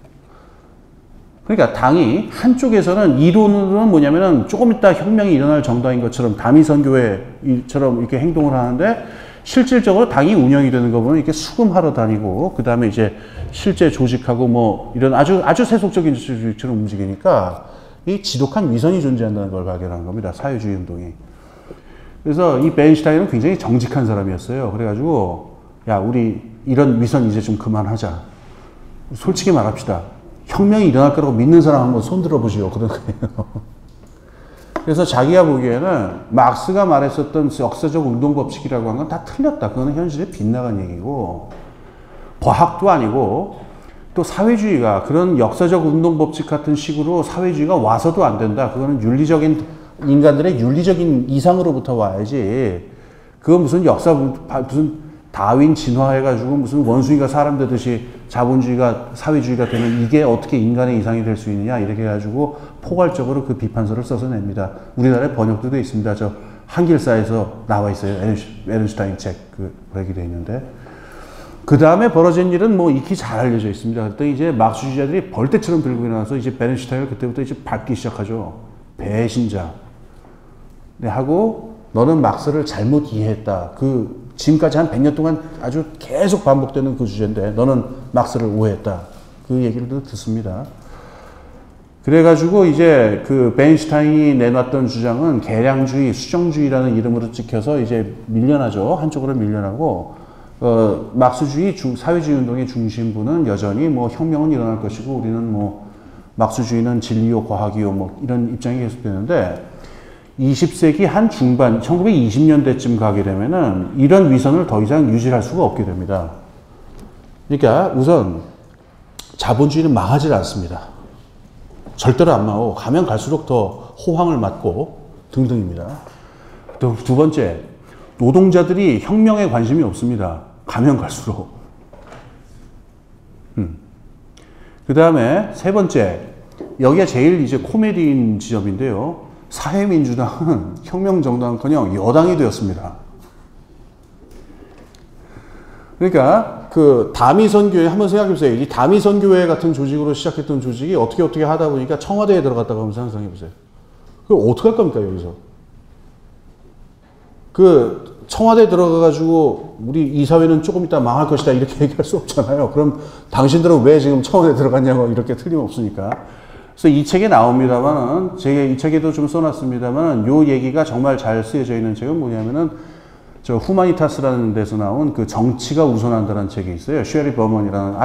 그러니까 당이 한쪽에서는 이론으로는 뭐냐면은 조금 있다 혁명이 일어날 정당인 것처럼 다미선교회처럼 이렇게 행동을 하는데 실질적으로 당이 운영이 되는 거 보면 이렇게 수금하러 다니고 그 다음에 이제 실제 조직하고 뭐 이런 아주 세속적인 조직처럼 움직이니까 이 지독한 위선이 존재한다는 걸 발견한 겁니다. 사회주의 운동이. 그래서 이 베른슈타인은 굉장히 정직한 사람이었어요. 그래가지고 야 우리 이런 위선 이제 좀 그만하자. 솔직히 말합시다. 혁명이 일어날 거라고 믿는 사람 한번 손 들어보시오. 그런 거예요. 그래서 자기가 보기에는 막스가 말했었던 역사적 운동 법칙이라고 한 건 다 틀렸다. 그거는 현실에 빗나간 얘기고 과학도 아니고 또 사회주의가 그런 역사적 운동 법칙 같은 식으로 사회주의가 와서도 안 된다. 그거는 인간들의 윤리적인 이상으로부터 와야지. 그건 무슨 무슨 다윈 진화해가지고 무슨 원숭이가 사람 되듯이 자본주의가 사회주의가 되면 이게 어떻게 인간의 이상이 될 수 있느냐 이렇게 해가지고 포괄적으로 그 비판서를 써서 냅니다. 우리나라에 번역도 되어 있습니다. 저 한길사에서 나와 있어요. 에른슈타인 책 그렇게 되어 있는데 그 다음에 벌어진 일은 뭐 익히 잘 알려져 있습니다. 그랬더니 이제 막스주의자들이 벌떼처럼 들고 일어나서 이제 베른슈타인을 그때부터 이제 밟기 시작하죠. 배신자. 네, 하고 너는 막스를 잘못 이해했다. 지금까지 한 100년 동안 아주 계속 반복되는 그 주제인데 너는 막스를 오해했다. 그 얘기를 듣습니다. 그래가지고 이제 그 베른슈타인이 내놨던 주장은 계량주의, 수정주의라는 이름으로 찍혀서 이제 밀려나죠. 한쪽으로 밀려나고 막스주의 사회주의 운동의 중심부는 여전히 뭐 혁명은 일어날 것이고 우리는 뭐 막스주의는 진리요 과학이요 뭐 이런 입장이 계속되는데 20세기 한 중반 1920년대쯤 가게 되면은 이런 위선을 더 이상 유지할 수가 없게 됩니다. 그러니까 우선 자본주의는 망하지 않습니다. 절대로 안 망하고 가면 갈수록 더 호황을 맞고 등등입니다. 또 두 번째, 노동자들이 혁명에 관심이 없습니다. 가면 갈수록. 그 다음에 세 번째, 여기가 제일 이제 코미디인 지점인데요. 사회민주당은 혁명정당은커녕 여당이 되었습니다. 그러니까 그 다미선교회 한번 생각해보세요. 이 다미선교회 같은 조직으로 시작했던 조직이 어떻게 하다 보니까 청와대에 들어갔다고 한번 상상해보세요. 그럼 어떡할 겁니까 여기서? 그 청와대에 들어가가지고 우리 이 사회는 조금 이따 망할 것이다 이렇게 얘기할 수 없잖아요. 그럼 당신들은 왜 지금 청와대에 들어갔냐고 이렇게 틀림없으니까. 그래서 이 책에 나옵니다만은 제가 이 책에도 좀 써놨습니다만은 요 얘기가 정말 잘 쓰여져 있는 책은 뭐냐면은 저 후마니타스라는 데서 나온 그 정치가 우선한다는 책이 있어요. 쉐리 버먼이라는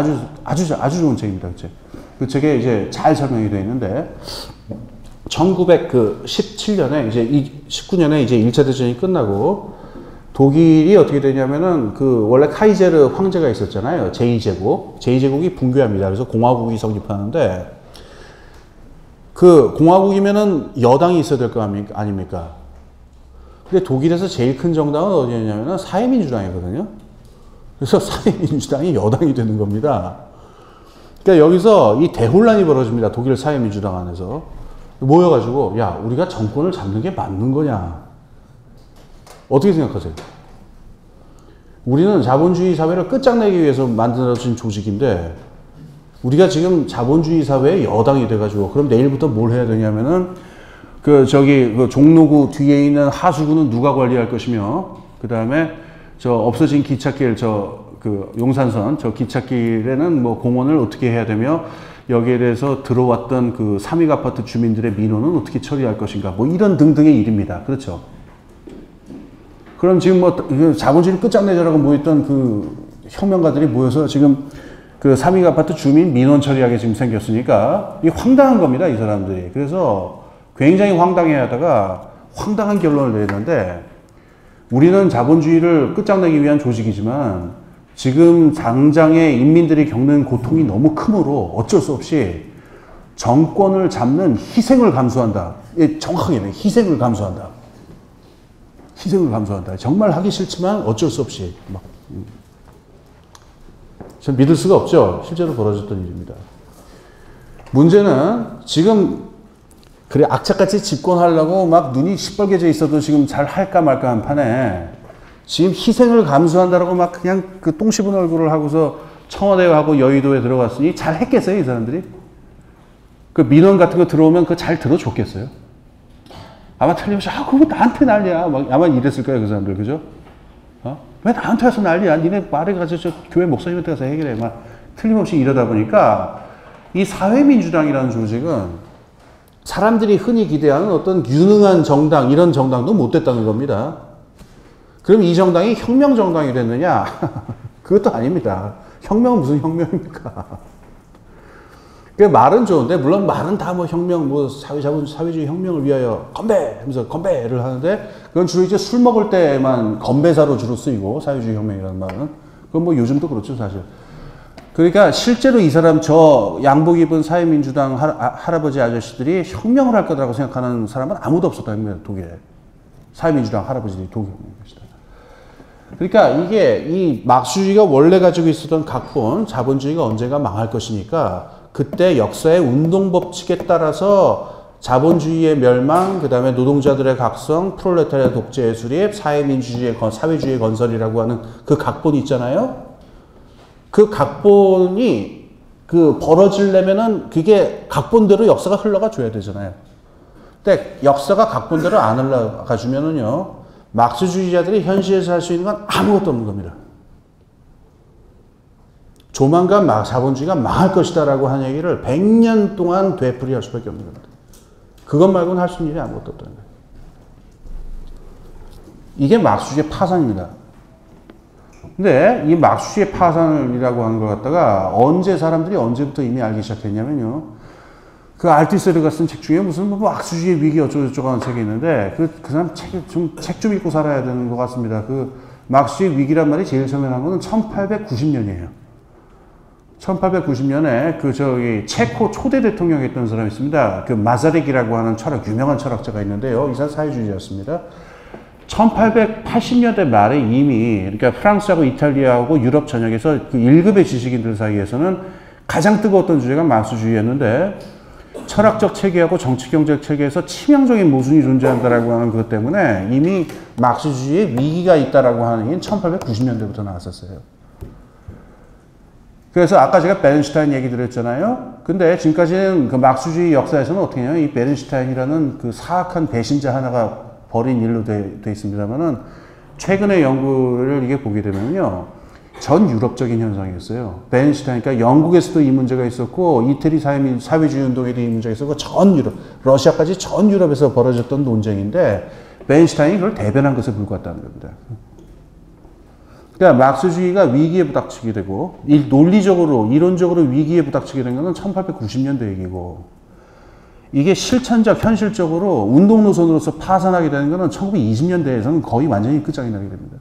아주 좋은 책입니다. 그 책. 그 책에 이제 잘 설명이 되어 있는데 1917년에 이제 19년에 이제 1차 대전이 끝나고 독일이 어떻게 되냐면은 그 원래 카이제르 황제가 있었잖아요. 제2제국. 제2제국이 붕괴합니다. 그래서 공화국이 성립하는데 그 공화국이면은 여당이 있어야 될 거 아닙니까? 근데 독일에서 제일 큰 정당은 어디였냐면은 사회민주당이거든요. 그래서 사회민주당이 여당이 되는 겁니다. 그러니까 여기서 이 대혼란이 벌어집니다. 독일 사회민주당 안에서. 모여가지고, 야, 우리가 정권을 잡는 게 맞는 거냐? 어떻게 생각하세요? 우리는 자본주의 사회를 끝장내기 위해서 만들어진 조직인데, 우리가 지금 자본주의 사회의 여당이 돼가지고, 그럼 내일부터 뭘 해야 되냐면은, 그 종로구 뒤에 있는 하수구는 누가 관리할 것이며, 그 다음에 없어진 기찻길, 용산선, 기찻길에는 뭐 공원을 어떻게 해야 되며, 여기에 대해서 들어왔던 그 삼익 아파트 주민들의 민원은 어떻게 처리할 것인가, 뭐 이런 등등의 일입니다. 그렇죠? 그럼 지금 뭐 자본주의를 끝장내자라고 모였던 그 혁명가들이 모여서 지금 그 삼익 아파트 주민 민원 처리하게 지금 생겼으니까 이게 황당한 겁니다, 이 사람들이. 그래서 굉장히 황당해 하다가 황당한 결론을 내렸는데, 우리는 자본주의를 끝장내기 위한 조직이지만 지금 당장의 인민들이 겪는 고통이 너무 크므로 어쩔 수 없이 정권을 잡는 희생을 감수한다. 예, 정확하게 희생을 감수한다. 희생을 감수한다. 정말 하기 싫지만 어쩔 수 없이 전 믿을 수가 없죠. 실제로 벌어졌던 일입니다. 문제는 지금 그래 악착같이 집권하려고 막 눈이 시뻘개져 있어도 지금 잘 할까 말까 한 판에 지금 희생을 감수한다라고 막 그냥 그 똥 씹은 얼굴을 하고서 청와대에 가고 여의도에 들어갔으니 잘 했겠어요, 이 사람들이? 그 민원 같은 거 들어오면 그거 잘 들어줬겠어요? 아마 틀림없이, 그거 나한테 난리야. 막 아마 이랬을 거예요, 그 사람들. 그죠? 왜 나한테 와서 난리야? 니네 말에 가서 교회 목사님한테 가서 해결해. 막 틀림없이 이러다 보니까 이 사회민주당이라는 조직은 사람들이 흔히 기대하는 어떤 유능한 정당, 이런 정당도 못 됐다는 겁니다. 그럼 이 정당이 혁명정당이 됐느냐? 그것도 아닙니다. 혁명은 무슨 혁명입니까? 그 말은 좋은데, 물론 말은 다 뭐 혁명, 뭐 사회주의 혁명을 위하여 건배! 하면서 건배를 하는데, 그건 주로 이제 술 먹을 때만 건배사로 주로 쓰이고, 사회주의 혁명이라는 말은. 그건 뭐 요즘도 그렇죠, 사실. 그러니까 실제로 이 사람, 양복 입은 사회민주당 할아버지 아저씨들이 혁명을 할 거라고 생각하는 사람은 아무도 없었다는 거예요, 독일에. 사회민주당 할아버지들이 독일에 있는 것이다. 그러니까 이게 이 막스주의가 원래 가지고 있었던 각본, 자본주의가 언젠가 망할 것이니까 그때 역사의 운동 법칙에 따라서 자본주의의 멸망, 그 다음에 노동자들의 각성, 프롤레타리아 독재의 수립, 사회주의의 건설이라고 하는 그 각본이 있잖아요. 그 각본이 벌어지려면은 그게 각본대로 역사가 흘러가 줘야 되잖아요. 근데 역사가 각본대로 안 흘러가 주면은요, 막스주의자들이 현실에서 할 수 있는 건 아무것도 없는 겁니다. 조만간 자본주의가 망할 것이다 라고 한 얘기를 100년 동안 되풀이할 수밖에 없는 겁니다. 그것 말고는 할 수 있는 일이 아무것도 없다는 거예요. 이게 막스주의의 파산입니다. 근데 이 막스주의의 파산이라고 하는 걸 갖다가 사람들이 언제부터 이미 알기 시작했냐면요. 그 알티세르가 쓴 책 중에 무슨 막스주의의 위기 어쩌고저쩌고 하는 책이 있는데 그 사람 책 좀 읽고 살아야 되는 것 같습니다. 그 막스주의 위기란 말이 제일 처음에 나온 거는 1890년이에요. 1890년에 그 저기 체코 초대 대통령이었던 사람이 있습니다. 그 마자렉이라고 하는 유명한 철학자가 있는데요. 이 사람 사회주의자였습니다. 1880년대 말에 이미 그러니까 프랑스하고 이탈리아하고 유럽 전역에서 그 1급의 지식인들 사이에서는 가장 뜨거웠던 주제가 막스주의였는데 철학적 체계하고 정치 경제적 체계에서 치명적인 모순이 존재한다라고 하는 것 때문에 이미 막스주의에 위기가 있다라고 하는 얘기는 1890년대부터 나왔었어요. 그래서 아까 제가 베른슈타인 얘기 드렸잖아요. 근데 지금까지는 그 막스주의 역사에서는 어떻게 해요? 이 베른슈타인이라는 그 사악한 배신자 하나가 벌인 일로 돼 있습니다만은 최근의 연구를 이게 보게 되면요. 전 유럽적인 현상이었어요. 베른슈타인, 그러니까 영국에서도 이 문제가 있었고, 이태리 사회주의 운동에도 이 문제가 있었고, 전 유럽, 러시아까지 전 유럽에서 벌어졌던 논쟁인데, 베른슈타인이 그걸 대변한 것에 불과했다는 겁니다. 그러니까 막스주의가 위기에 부닥치게 되고, 논리적으로, 이론적으로 위기에 부닥치게 된 것은 1890년대 얘기고, 이게 실천적, 현실적으로 운동 노선으로서 파산하게 되는 것은 1920년대에서는 거의 완전히 끝장이 나게 됩니다.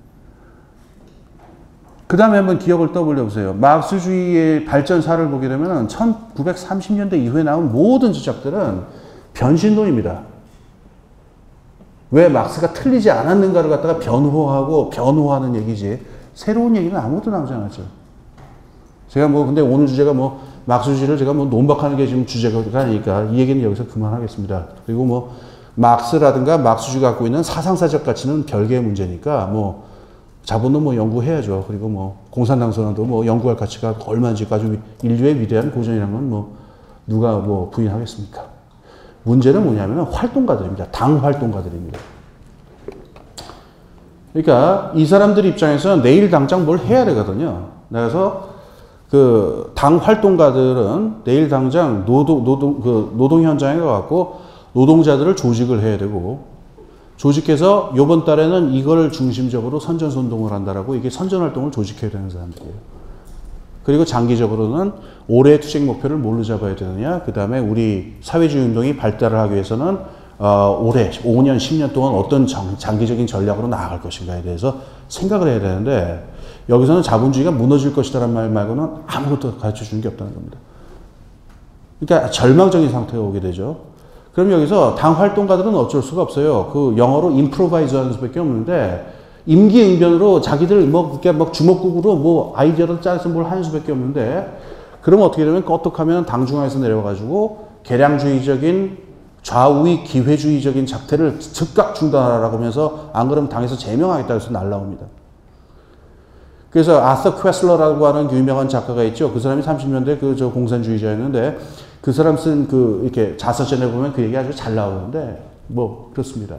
그 다음에 한번 기억을 떠올려 보세요. 막스주의의 발전사를 보게 되면 1930년대 이후에 나온 모든 주장들은 변신론입니다. 왜 막스가 틀리지 않았는가를 갖다가 변호하는 얘기지 새로운 얘기는 아무것도 나오지 않았죠. 제가 근데 오늘 주제가 막스주의를 제가 논박하는 게 지금 주제가 아니니까 이 얘기는 여기서 그만하겠습니다. 그리고 막스라든가 막스주의가 갖고 있는 사상사적 가치는 별개의 문제니까 자본도 연구해야죠. 그리고 공산당 선언도 연구할 가치가 얼마인지 아주 인류의 위대한 고전이라는 건 누가 부인하겠습니까? 문제는 뭐냐면 활동가들입니다. 당 활동가들입니다. 그러니까 이 사람들 입장에서는 내일 당장 뭘 해야 되거든요. 그래서 그 당 활동가들은 내일 당장 노동 현장에 가갖고 노동자들을 조직을 해야 되고 조직해서 요번 달에는 이걸 중심적으로 선전선동을 한다라고 이게 선전활동을 조직해야 되는 사람들이에요. 그리고 장기적으로는 올해의 투쟁 목표를 뭘로 잡아야 되느냐. 그 다음에 우리 사회주의 운동이 발달을 하기 위해서는 올해 5년, 10년 동안 어떤 장기적인 전략으로 나아갈 것인가에 대해서 생각을 해야 되는데 여기서는 자본주의가 무너질 것이라는 말 말고는 아무것도 가르쳐 주는 게 없다는 겁니다. 그러니까 절망적인 상태가 오게 되죠. 그럼 여기서 당 활동가들은 어쩔 수가 없어요. 그 영어로 임프로바이즈 하는 수밖에 없는데 임기응변으로 자기들 주먹국으로 아이디어를 짜서 뭘 하는 수밖에 없는데 그러면 어떻게 되면 껐떡하면 당중앙에서 내려가지고 개량주의적인 좌우의 기회주의적인 작태를 즉각 중단하라고 하면서 안 그러면 당에서 제명하겠다 해서 날라옵니다. 그래서 아서 퀘슬러라고 하는 유명한 작가가 있죠. 그 사람이 30년대 저 공산주의자였는데 그 사람 쓴 이렇게 자서전에 보면 그 얘기 아주 잘 나오는데 그렇습니다.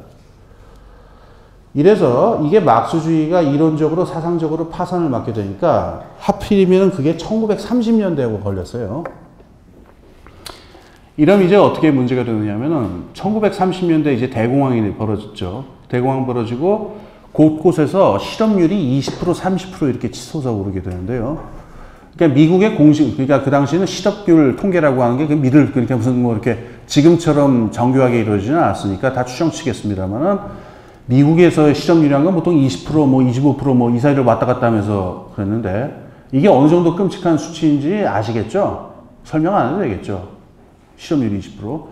이래서 이게 막스주의가 이론적으로 사상적으로 파산을 맞게 되니까 하필이면 그게 1930년대하고 걸렸어요. 이러면 이제 어떻게 문제가 되느냐면은 1930년대 이제 대공황이 벌어졌죠. 대공황 벌어지고 곳곳에서 실업률이 20% 30% 이렇게 치솟아 오르게 되는데요. 그러니까 미국의 그러니까 그 당시에는 실업률 통계라고 하는 게 그러니까 무슨 이렇게 지금처럼 정교하게 이루어지지는 않았으니까 다 추정치겠습니다만은 미국에서의 실업률이란 건 보통 20% 25% 이 사이를 왔다 갔다 하면서 그랬는데 이게 어느 정도 끔찍한 수치인지 아시겠죠? 설명 안 해도 되겠죠? 실업률이 20%.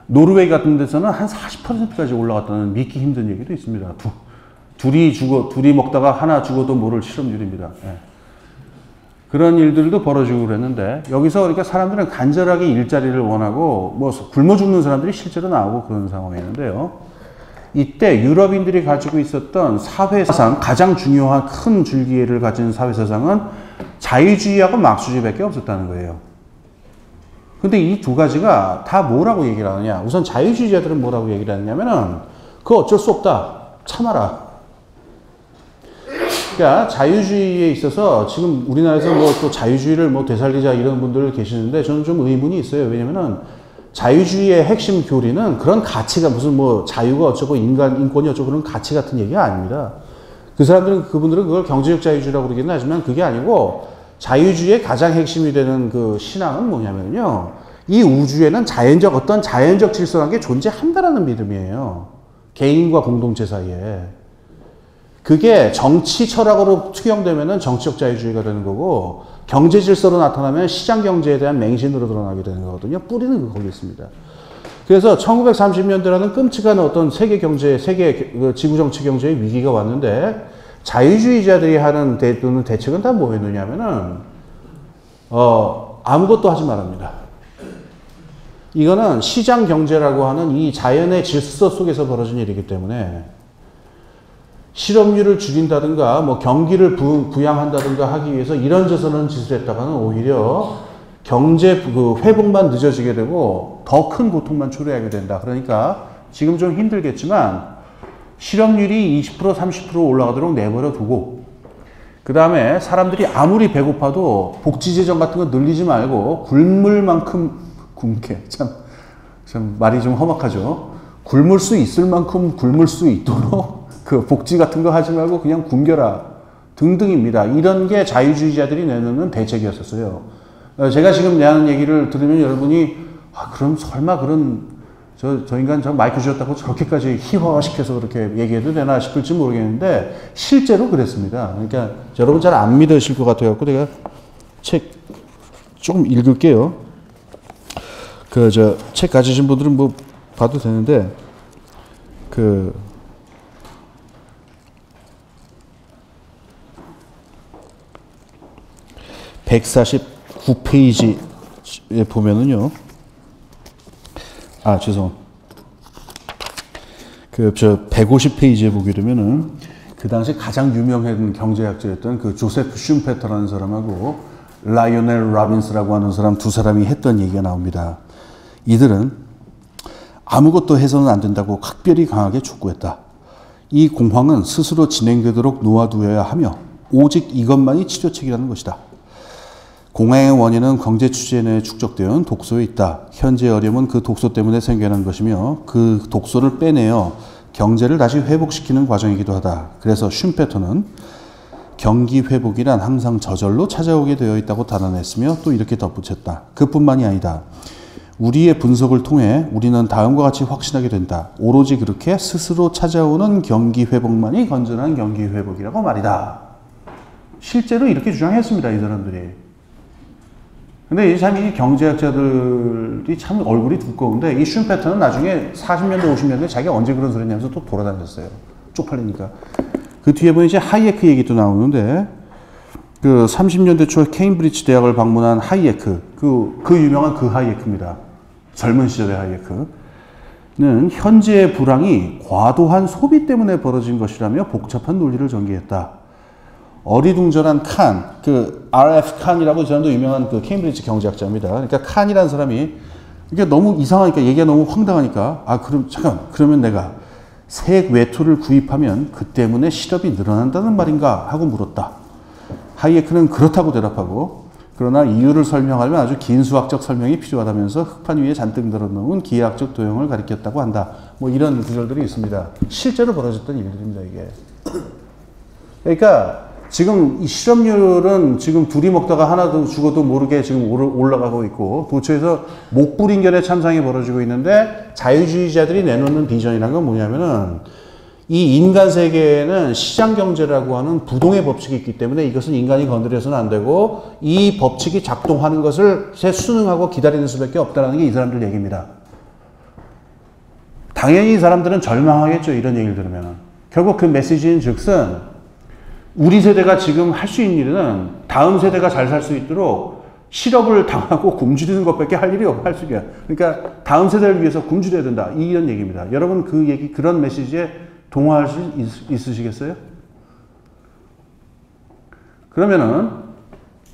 노르웨이 같은 데서는 한 40%까지 올라갔다는 믿기 힘든 얘기도 있습니다. 둘이 먹다가 하나 죽어도 모를 실업률입니다. 예. 그런 일들도 벌어지고 그랬는데 여기서 그러니까 사람들은 간절하게 일자리를 원하고 굶어 죽는 사람들이 실제로 나오고 그런 상황이었는데요. 이때 유럽인들이 가지고 있었던 사회사상 가장 중요한 큰 줄기를 가진 사회사상은 자유주의하고 막스주의밖에 없었다는 거예요. 근데 이 두 가지가 다 뭐라고 얘기를 하느냐. 우선 자유주의자들은 뭐라고 얘기를 하느냐면은 그거 어쩔 수 없다. 참아라. 그러니까 자유주의에 있어서 지금 우리나라에서 또 자유주의를 되살리자 이런 분들 계시는데 저는 좀 의문이 있어요. 왜냐면은 자유주의의 핵심 교리는 그런 가치가 무슨 자유가 어쩌고 인권이 어쩌고 그런 가치 같은 얘기가 아닙니다. 그분들은 그걸 경제적 자유주의라고 그러기는 하지만 그게 아니고 자유주의의 가장 핵심이 되는 그 신앙은 뭐냐면요. 이 우주에는 어떤 자연적 질서라는 게 존재한다라는 믿음이에요. 개인과 공동체 사이에. 그게 정치 철학으로 투영되면은 정치적 자유주의가 되는 거고 경제 질서로 나타나면 시장 경제에 대한 맹신으로 드러나게 되는 거거든요. 뿌리는 거기 있습니다. 그래서 1930년대라는 끔찍한 어떤 세계 경제, 지구 정치 경제의 위기가 왔는데 자유주의자들이 하는 대책은 다 뭐였느냐면은 아무것도 하지 말랍니다. 이거는 시장 경제라고 하는 이 자연의 질서 속에서 벌어진 일이기 때문에 실업률을 줄인다든가 뭐 경기를 부양한다든가 하기 위해서 이런저런 짓을 했다가는 오히려 경제 회복만 늦어지게 되고 더 큰 고통만 초래하게 된다. 그러니까 지금 좀 힘들겠지만 실업률이 20% 30% 올라가도록 내버려 두고 그 다음에 사람들이 아무리 배고파도 복지재정 같은 거 늘리지 말고 굶을 만큼 굶게 참 말이 좀 험악하죠. 굶을 수 있을 만큼 굶을 수 있도록 그 복지 같은 거 하지 말고 그냥 굶겨라 등등입니다. 이런 게 자유주의자들이 내놓는 대책이었었어요. 제가 지금 내하는 얘기를 들으면 여러분이 그럼 설마 그런 저 인간 저 마이크 주셨다고 저렇게까지 희화화시켜서 그렇게 얘기해도 되나 싶을지 모르겠는데 실제로 그랬습니다. 그러니까 여러분 잘 안 믿으실 것 같아요. 내가 책 조금 읽을게요. 책 가지신 분들은 뭐 봐도 되는데 149페이지에 보면은요. 죄송. 150페이지에 보게 되면은 그 당시 가장 유명한 경제학자였던 그 조세프 슌페터라는 사람하고 라이오넬 라빈스라고 하는 사람 두 사람이 했던 얘기가 나옵니다. 이들은 아무것도 해서는 안 된다고 각별히 강하게 촉구했다. 이 공황은 스스로 진행되도록 놓아두어야 하며 오직 이것만이 치료책이라는 것이다. 공황의 원인은 경제 추진에 내에 축적되어 온 독소에 있다. 현재의 어려움은 그 독소 때문에 생겨난 것이며 그 독소를 빼내어 경제를 다시 회복시키는 과정이기도 하다. 그래서 슌페터는 경기 회복이란 항상 저절로 찾아오게 되어 있다고 단언했으며 또 이렇게 덧붙였다. 그뿐만이 아니다. 우리의 분석을 통해 우리는 다음과 같이 확신하게 된다. 오로지 그렇게 스스로 찾아오는 경기 회복만이 건전한 경기 회복이라고 말이다. 실제로 이렇게 주장했습니다. 이 사람들이. 근데 이 경제학자들이 참 얼굴이 두꺼운데 이 슌페터는 나중에 40년대 50년대 자기가 언제 그런 소리 했냐면서 또 돌아다녔어요. 쪽팔리니까. 그 뒤에 보면 이제 하이에크 얘기도 나오는데 그 30년대 초 케임브리지 대학을 방문한 하이에크 그 유명한 그 하이에크입니다. 젊은 시절의 하이에크는 현재의 불황이 과도한 소비 때문에 벌어진 것이라며 복잡한 논리를 전개했다. 어리둥절한 칸, R.F. 칸이라고 이 사람도 유명한 그 케임브리지 경제학자입니다. 그러니까 칸이라는 사람이 이게 너무 이상하니까 얘기가 너무 황당하니까 그러면 내가 색 외투를 구입하면 그 때문에 실업이 늘어난다는 말인가 하고 물었다. 하이에크는 그렇다고 대답하고 그러나 이유를 설명하려면 아주 긴 수학적 설명이 필요하다면서 흑판 위에 잔뜩 늘어놓은 기하학적 도형을 가리켰다고 한다. 뭐 이런 구절들이 있습니다. 실제로 벌어졌던 일들입니다, 이게. 그러니까 지금 이 실업률은 지금 둘이 먹다가 하나도 죽어도 모르게 지금 올라가고 있고 도처에서 목불인견의 참상이 벌어지고 있는데 자유주의자들이 내놓는 비전이라는 건 뭐냐면은 이 인간 세계에는 시장 경제라고 하는 부동의 법칙이 있기 때문에 이것은 인간이 건드려서는 안 되고 이 법칙이 작동하는 것을 순응하고 기다리는 수밖에 없다는 게 이 사람들 얘기입니다. 당연히 이 사람들은 절망하겠죠. 이런 얘기를 들으면. 결국 그 메시지인 즉슨 우리 세대가 지금 할 수 있는 일은 다음 세대가 잘 살 수 있도록 실업을 당하고 굶주리는 것밖에 할 일이 없, 할 수 있어요. 그러니까 다음 세대를 위해서 굶주려야 된다. 이런 얘기입니다. 여러분 그런 메시지에 동의할 수 있으시겠어요? 그러면은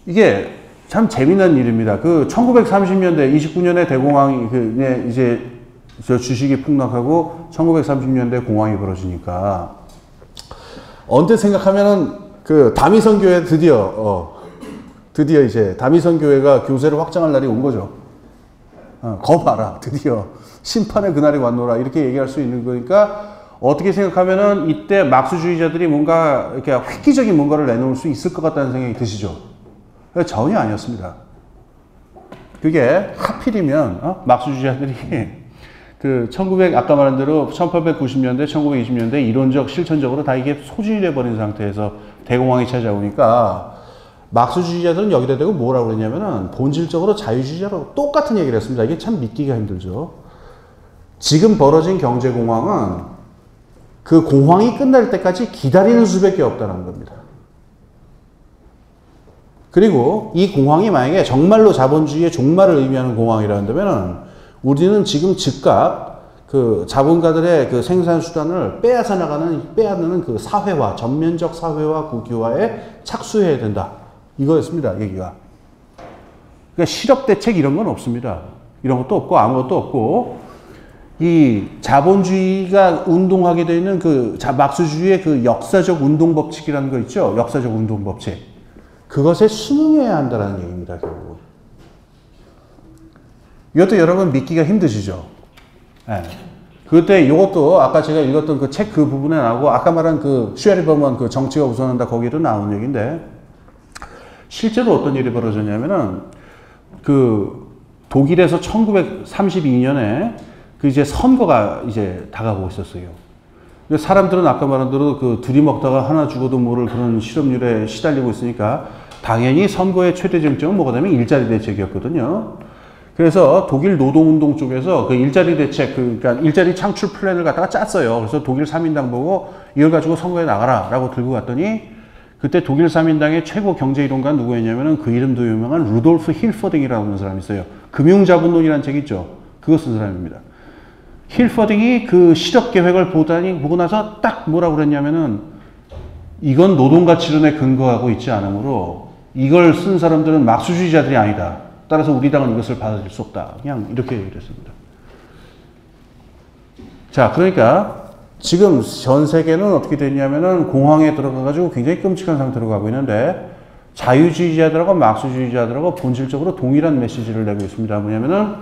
이게 참 재미난 일입니다. 1930년대 29년에 대공황이 이제 주식이 폭락하고 1930년대 공황이 벌어지니까 언제 생각하면은 다미선 교회 드디어 이제 다미선 교회가 교세를 확장할 날이 온 거죠. 거 봐라, 드디어 심판의 그날이 왔노라 이렇게 얘기할 수 있는 거니까 어떻게 생각하면은 이때 막수주의자들이 뭔가 이렇게 획기적인 뭔가를 내놓을 수 있을 것 같다는 생각이 드시죠? 전혀 아니었습니다. 그게 하필이면 막수주의자들이 아까 말한 대로 1890년대, 1920년대 이론적, 실천적으로 다 이게 소진이 돼버린 상태에서 대공황이 찾아오니까 막스주의자들은 여기다 대고 뭐라고 그랬냐면은 본질적으로 자유주의자로 똑같은 얘기를 했습니다. 이게 참 믿기가 힘들죠. 지금 벌어진 경제공황은 그 공황이 끝날 때까지 기다리는 수밖에 없다는 겁니다. 그리고 이 공황이 만약에 정말로 자본주의의 종말을 의미하는 공황이라 한다면은 우리는 지금 즉각 그 자본가들의 그 생산 수단을 빼앗는 그 사회화, 전면적 사회화 국유화에 착수해야 된다. 이거였습니다, 얘기가. 그러니까 실업 대책 이런 건 없습니다. 이런 것도 없고 아무것도 없고 이 자본주의가 운동하게 되어 있는 그 막스주의의 그 역사적 운동 법칙이라는 거 있죠? 역사적 운동 법칙. 그것에 순응해야 한다는 얘기입니다, 결국. 이것도 여러분 믿기가 힘드시죠? 네. 그때 이것도 아까 제가 읽었던 그 책 그 부분에 나오고 아까 말한 그 슈에리 버먼 그 정치가 우선한다 거기도 나온 얘기인데 실제로 어떤 일이 벌어졌냐면은 그 독일에서 1932년에 그 이제 선거가 이제 다가오고 있었어요. 사람들은 아까 말한 대로 그 둘이 먹다가 하나 죽어도 모를 그런 실업률에 시달리고 있으니까 당연히 선거의 최대 쟁점은 뭐가 되면 일자리 대책이었거든요. 그래서 독일 노동운동 쪽에서 그 일자리 대책, 그러니까 일자리 창출 플랜을 갖다가 짰어요. 그래서 독일 3인당 보고 이걸 가지고 선거에 나가라 라고 들고 갔더니 그때 독일 3인당의 최고 경제이론가 누구였냐면은 그 이름도 유명한 루돌프 힐퍼딩이라는 사람이 있어요. 금융자본론이라는 책 있죠. 그거 쓴 사람입니다. 힐퍼딩이 그 실업 계획을 보고 나서 딱 뭐라고 그랬냐면은 이건 노동가치론에 근거하고 있지 않으므로 이걸 쓴 사람들은 막수주의자들이 아니다. 따라서 우리 당은 이것을 받아들일 수 없다. 그냥 이렇게 얘기를 했습니다. 자, 그러니까 지금 전 세계는 어떻게 됐냐면은 공황에 들어가가지고 굉장히 끔찍한 상태로 가고 있는데 자유주의자들하고 막스주의자들하고 본질적으로 동일한 메시지를 내고 있습니다. 뭐냐면은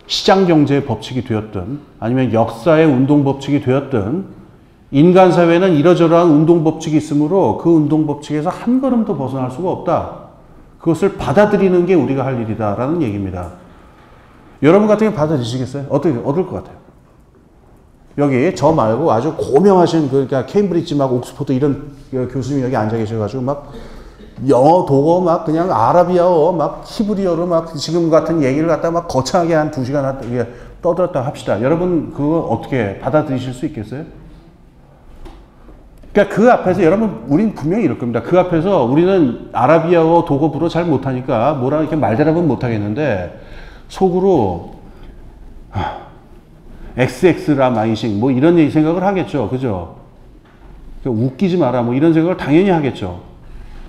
시장경제의 법칙이 되었든 아니면 역사의 운동법칙이 되었든 인간 사회는 이러저러한 운동법칙이 있으므로 그 운동법칙에서 한 걸음도 벗어날 수가 없다. 그것을 받아들이는 게 우리가 할 일이다라는 얘기입니다. 여러분 같은 경우 받아들이시겠어요? 얻을 것 같아요. 여기 저 말고 아주 고명하신 그러니까 케임브리지 막 옥스포드 이런 교수님이 여기 앉아 계셔가지고 막 영어, 독어 막 그냥 아라비아어 막 히브리어로 막 지금 같은 얘기를 갖다 막 거창하게 한 2시간 떠들었다 합시다. 여러분 그거 어떻게 받아들이실 수 있겠어요? 그러니까 그 앞에서 여러분 우린 분명히 이럴 겁니다. 그 앞에서 우리는 아라비아어 독어 불어 잘 못하니까 뭐라 이렇게 말대답은 못하겠는데 속으로 XX라 마이싱 뭐 이런 생각을 하겠죠. 그죠? 웃기지 마라 뭐 이런 생각을 당연히 하겠죠.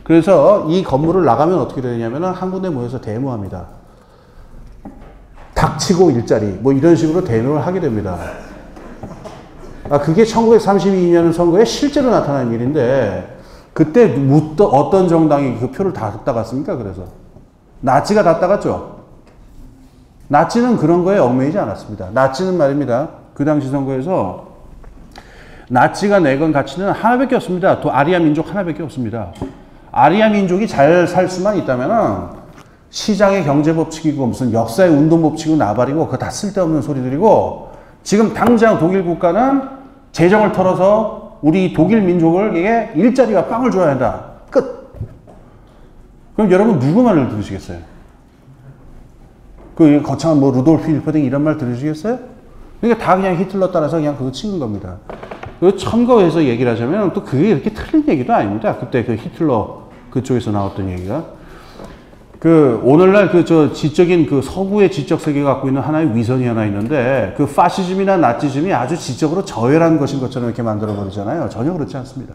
그래서 이 건물을 나가면 어떻게 되냐면은 한 군데 모여서 데모합니다. 닥치고 일자리 뭐 이런 식으로 데모를 하게 됩니다. 그게 1932년 선거에 실제로 나타난 일인데 그때 어떤 정당이 그 표를 다 따갔습니까? 그래서 나치가 다 따갔죠. 나치는 그런 거에 얽매이지 않았습니다. 나치는 말입니다. 그 당시 선거에서 나치가 내건 가치는 하나밖에 없습니다. 또 아리아 민족 하나밖에 없습니다. 아리아 민족이 잘 살 수만 있다면은 시장의 경제 법칙이고 무슨 역사의 운동 법칙이고 나발이고 그거 다 쓸데없는 소리들이고 지금 당장 독일 국가는 재정을 털어서 우리 독일 민족에게 일자리와 빵을 줘야 한다. 끝. 그럼 여러분 누구 말을 들으시겠어요? 그 거창한 뭐 루돌프 힐퍼딩 이런 말 들으시겠어요? 그러니까 다 그냥 히틀러 따라서 그냥 그거 치는 겁니다. 그 참고해서 얘기를 하자면 또 그게 이렇게 틀린 얘기도 아닙니다. 그때 그 히틀러 그쪽에서 나왔던 얘기가. 그 오늘날 그 지적인 그 서구의 지적 세계가 갖고 있는 하나의 위선이 하나 있는데 그 파시즘이나 나치즘이 아주 지적으로 저열한 것인 것처럼 이렇게 만들어 버리잖아요. 전혀 그렇지 않습니다.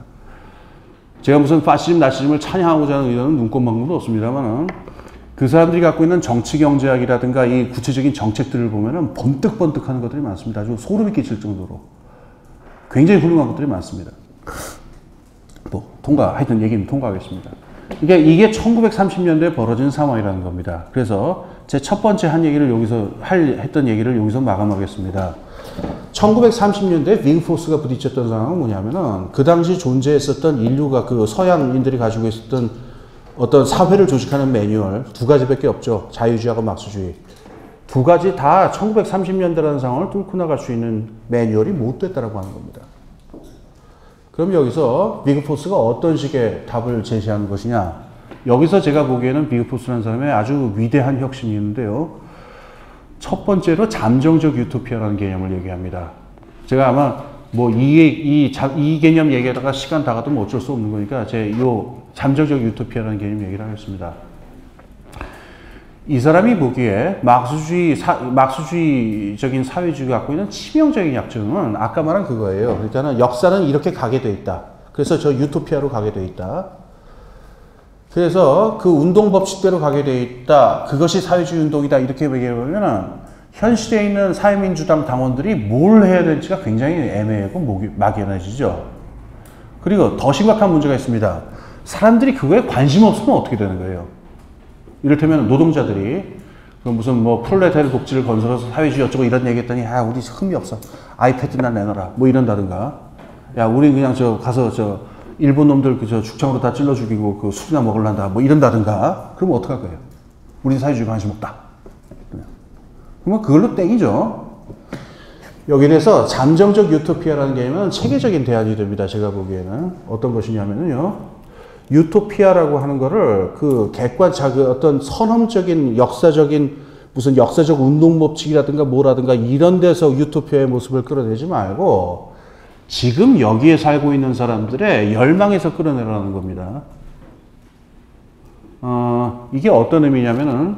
제가 무슨 파시즘, 나치즘을 찬양하고자 하는 의도는 눈꼽만큼도 없습니다만은 그 사람들이 갖고 있는 정치 경제학이라든가 이 구체적인 정책들을 보면은 번뜩번뜩하는 것들이 많습니다. 아주 소름이 끼칠 정도로 굉장히 훌륭한 것들이 많습니다. 뭐 하여튼 얘기는 통과하겠습니다. 이게 1930년대에 벌어진 상황이라는 겁니다. 그래서 제 첫 번째 했던 얘기를 여기서 마감하겠습니다. 1930년대에 윙포스가 부딪혔던 상황은 뭐냐면은 그 당시 존재했었던 인류가 그 서양인들이 가지고 있었던 어떤 사회를 조직하는 매뉴얼 두 가지밖에 없죠. 자유주의하고 막스주의. 두 가지 다 1930년대라는 상황을 뚫고 나갈 수 있는 매뉴얼이 못 됐다라고 하는 겁니다. 그럼 여기서 윙포스가 어떤 식의 답을 제시하는 것이냐? 여기서 제가 보기에는 비우포스라는 사람의 아주 위대한 혁신이 있는데요. 첫 번째로 잠정적 유토피아라는 개념을 얘기합니다. 제가 아마 뭐 이 개념 얘기하다가 시간 다 가도 뭐 어쩔 수 없는 거니까 제 요 잠정적 유토피아라는 개념 얘기를 하겠습니다. 이 사람이 보기에 막스주의적인 사회주의가 갖고 있는 치명적인 약점은 아까 말한 그거예요. 그러니까 역사는 이렇게 가게 돼 있다. 그래서 저 유토피아로 가게 돼 있다. 그래서 그 운동 법칙대로 가게 돼 있다. 그것이 사회주의 운동이다. 이렇게 얘기해보면 현실에 있는 사회민주당 당원들이 뭘 해야 될지가 굉장히 애매하고 막연해지죠. 그리고 더 심각한 문제가 있습니다. 사람들이 그거에 관심 없으면 어떻게 되는 거예요? 이를테면 노동자들이 무슨 뭐 프롤레타리아 독재를 건설해서 사회주의 어쩌고 이런 얘기했더니 야 우리 흥미 없어. 아이패드나 내놔라. 뭐 이런다든가. 야 우리 그냥 가서 일본 놈들 저 죽창으로 다 찔러 죽이고 그 술이나 먹을란다. 뭐 이런다든가. 그러면 어떡할 거예요? 우리 사회주의 관심 없다. 그러면 그걸로 땡이죠. 여기에 대해서 잠정적 유토피아라는 개념은 체계적인 대안이 됩니다. 제가 보기에는. 어떤 것이냐면요. 유토피아라고 하는 거를 그 어떤 선험적인 역사적인 무슨 역사적 운동 법칙이라든가 뭐라든가 이런 데서 유토피아의 모습을 끌어내지 말고 지금 여기에 살고 있는 사람들의 열망에서 끌어내라는 겁니다. 이게 어떤 의미냐면은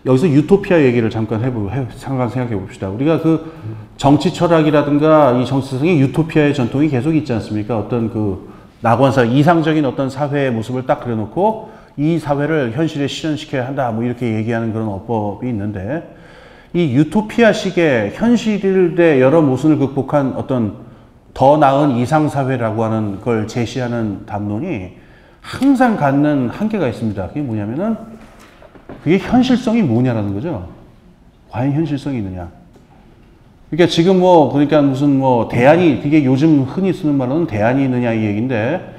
여기서 유토피아 얘기를 잠깐 생각해 봅시다. 우리가 그 정치 철학이라든가 이 정치성의 유토피아의 전통이 계속 있지 않습니까? 어떤 낙원사, 이상적인 어떤 사회의 모습을 딱 그려놓고 이 사회를 현실에 실현시켜야 한다. 뭐 이렇게 얘기하는 그런 어법이 있는데 이 유토피아식의 현실의 여러 모순을 극복한 어떤 더 나은 이상사회라고 하는 걸 제시하는 담론이 항상 갖는 한계가 있습니다. 그게 뭐냐면은 그게 현실성이 뭐냐라는 거죠. 과연 현실성이 있느냐. 그러니까 지금 그러니까 무슨 대안이, 그게 요즘 흔히 쓰는 말로는 대안이 있느냐 이 얘기인데,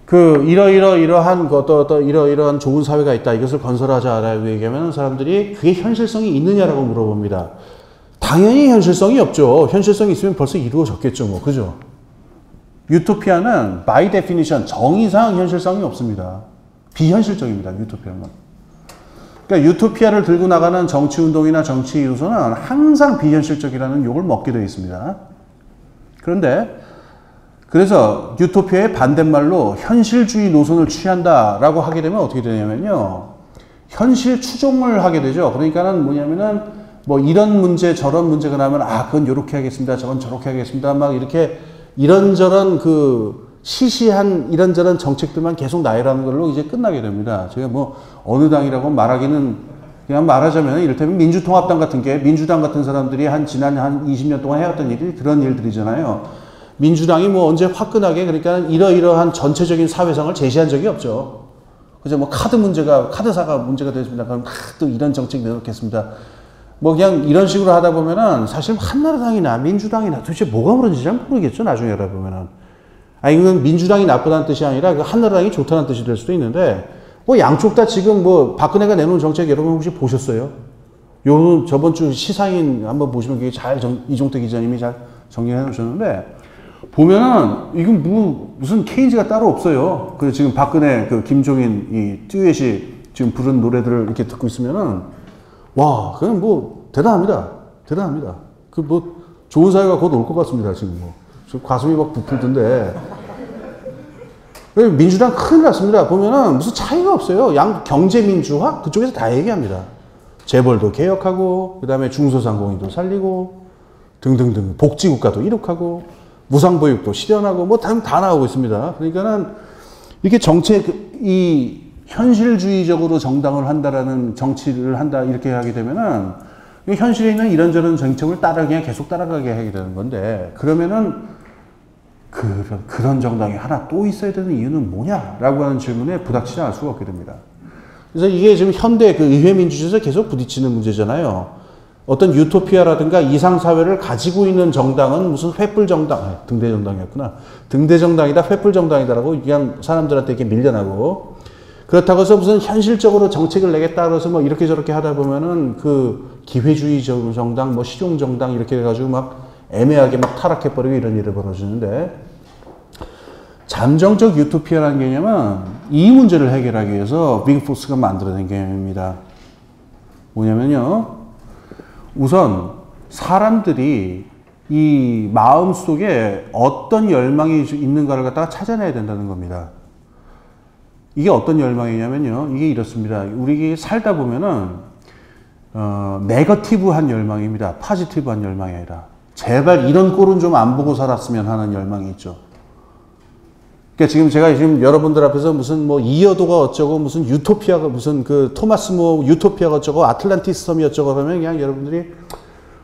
이러이러한 좋은 사회가 있다. 이것을 건설하자라고 얘기하면 사람들이 그게 현실성이 있느냐라고 물어봅니다. 당연히 현실성이 없죠. 현실성이 있으면 벌써 이루어졌겠죠. 그죠? 유토피아는 by definition, 정의상 현실성이 없습니다. 비현실적입니다. 유토피아는. 그러니까 유토피아를 들고 나가는 정치운동이나 정치 요소는 항상 비현실적이라는 욕을 먹게 되어 있습니다. 그래서 유토피아의 반대말로 현실주의 노선을 취한다라고 하게 되면 어떻게 되냐면요. 현실 추종을 하게 되죠. 그러니까는 뭐냐면은 이런 문제 저런 문제가 나면 그건 요렇게 하겠습니다. 저건 저렇게 하겠습니다. 막 이렇게 이런저런 시시한 이런저런 정책들만 계속 나열하는 걸로 이제 끝나게 됩니다. 제가 어느 당이라고 말하기는 그냥 말하자면 이를테면 민주통합당 같은 게 민주당 같은 사람들이 지난 20년 동안 해왔던 일이 그런 일들이잖아요. 민주당이 언제 화끈하게 그러니까 이러이러한 전체적인 사회상을 제시한 적이 없죠. 그죠? 카드사가 문제가 됐습니다. 그럼 또 이런 정책 내놓겠습니다. 그냥 이런 식으로 하다 보면은 사실 한나라당이나 민주당이나 도대체 뭐가 그런지 잘 모르겠죠. 나중에 하다 보면은. 이건 민주당이 나쁘다는 뜻이 아니라 한나라당이 좋다는 뜻이 될 수도 있는데, 양쪽 다 지금 박근혜가 내놓은 정책 여러분 혹시 보셨어요? 저번 주 시사인 한번 보시면 그게 이종택 기자님이 잘 정리해 놓으셨는데, 보면은 이건 무슨 케인즈가 따로 없어요. 지금 박근혜, 김종인, 이 듀엣이 지금 부른 노래들을 이렇게 듣고 있으면은, 와, 그냥 대단합니다. 대단합니다. 좋은 사회가 곧 올 것 같습니다, 지금 가슴이 막 부풀던데. 민주당 큰일 났습니다. 보면은 무슨 차이가 없어요. 경제민주화? 그쪽에서 다 얘기합니다. 재벌도 개혁하고, 그 다음에 중소상공인도 살리고, 등등등. 복지국가도 이룩하고, 무상보육도 실현하고, 다 나오고 있습니다. 그러니까는, 이렇게 이 현실주의적으로 정당을 한다라는 정치를 한다, 이렇게 하게 되면은, 현실에 있는 이런저런 정책을 그냥 계속 따라가게 하게 되는 건데, 그러면은, 그런 정당이 하나 또 있어야 되는 이유는 뭐냐라고 하는 질문에 부닥치지 않을 수가 없게 됩니다. 그래서 이게 지금 현대 의회 민주주의에서 계속 부딪히는 문제잖아요. 어떤 유토피아라든가 이상사회를 가지고 있는 정당은 무슨 횃불정당, 등대정당이었구나. 등대정당이다, 횃불정당이다라고 그냥 사람들한테 이렇게 밀려나고, 그렇다고 해서 무슨 현실적으로 정책을 내겠다 그래서 이렇게 저렇게 하다 보면은 기회주의 정당, 실용정당 이렇게 해가지고 애매하게 타락해버리고 이런 일이 벌어지는데, 잠정적 유토피아라는 개념은 이 문제를 해결하기 위해서 비그포스가 만들어낸 개념입니다. 뭐냐면요. 우선 사람들이 이 마음 속에 어떤 열망이 있는가를 갖다가 찾아내야 된다는 겁니다. 이게 어떤 열망이냐면요. 이게 이렇습니다. 우리 살다 보면은, 네거티브한 열망입니다. 포지티브한 열망이 아니라. 제발 이런 꼴은 좀 안 보고 살았으면 하는 열망이 있죠. 그러니까 제가 지금 여러분들 앞에서 무슨 뭐 이어도가 어쩌고 무슨 유토피아가 무슨 그 토마스 뭐 유토피아가 어쩌고 아틀란티스 섬이 어쩌고 하면 그냥 여러분들이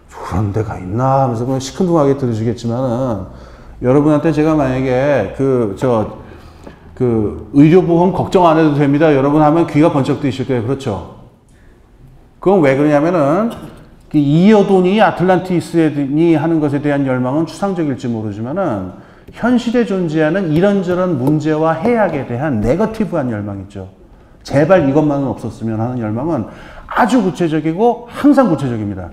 그런 데가 있나 하면서 그냥 시큰둥하게 들으시겠지만은 여러분한테 제가 만약에 그 의료보험 걱정 안 해도 됩니다. 여러분 하면 귀가 번쩍 뜨실 거예요. 그렇죠? 그건 왜 그러냐면은 이어돈이 아틀란티스니 하는 것에 대한 열망은 추상적일지 모르지만은 현실에 존재하는 이런저런 문제와 해악에 대한 네거티브한 열망이 있죠. 제발 이것만은 없었으면 하는 열망은 아주 구체적이고 항상 구체적입니다.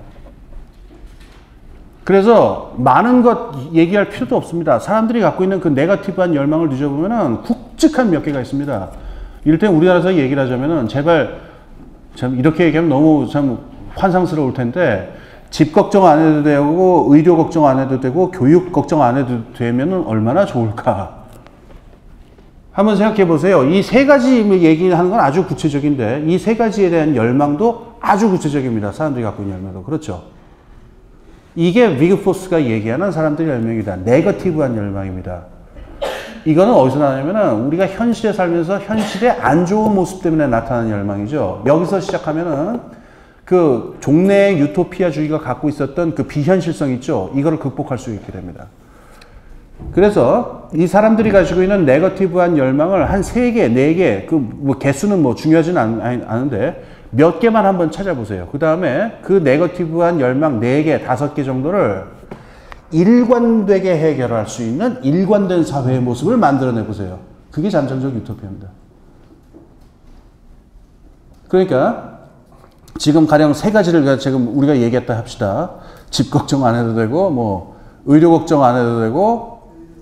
그래서 많은 것 얘기할 필요도 없습니다. 사람들이 갖고 있는 그 네거티브한 열망을 뒤져보면은 굵직한 몇 개가 있습니다. 이를테면 우리나라에서 얘기를 하자면은 제발 참 이렇게 얘기하면 너무 참 환상스러울 텐데 집 걱정 안 해도 되고 의료 걱정 안 해도 되고 교육 걱정 안 해도 되면은 얼마나 좋을까? 한번 생각해 보세요. 이 세 가지 얘기하는 건 아주 구체적인데 이 세 가지에 대한 열망도 아주 구체적입니다. 사람들이 갖고 있는 열망도. 그렇죠? 이게 비그포스가 얘기하는 사람들의 열망이다. 네거티브한 열망입니다. 이거는 어디서 나냐면은 우리가 현실에 살면서 현실의 안 좋은 모습 때문에 나타나는 열망이죠. 여기서 시작하면은 그 종래의 유토피아주의가 갖고 있었던 그 비현실성 있죠. 이거를 극복할 수 있게 됩니다. 그래서 이 사람들이 가지고 있는 네거티브한 열망을 한 3개, 4개, 그 뭐 개수는 뭐 중요하지는 않은데 몇 개만 한번 찾아보세요. 그 다음에 그 네거티브한 열망 4개, 5개 정도를 일관되게 해결할 수 있는 일관된 사회의 모습을 만들어내 보세요. 그게 잠정적 유토피아입니다. 그러니까 지금 가령 3가지를 지금 우리가 얘기했다 합시다. 집 걱정 안 해도 되고 뭐 의료 걱정 안 해도 되고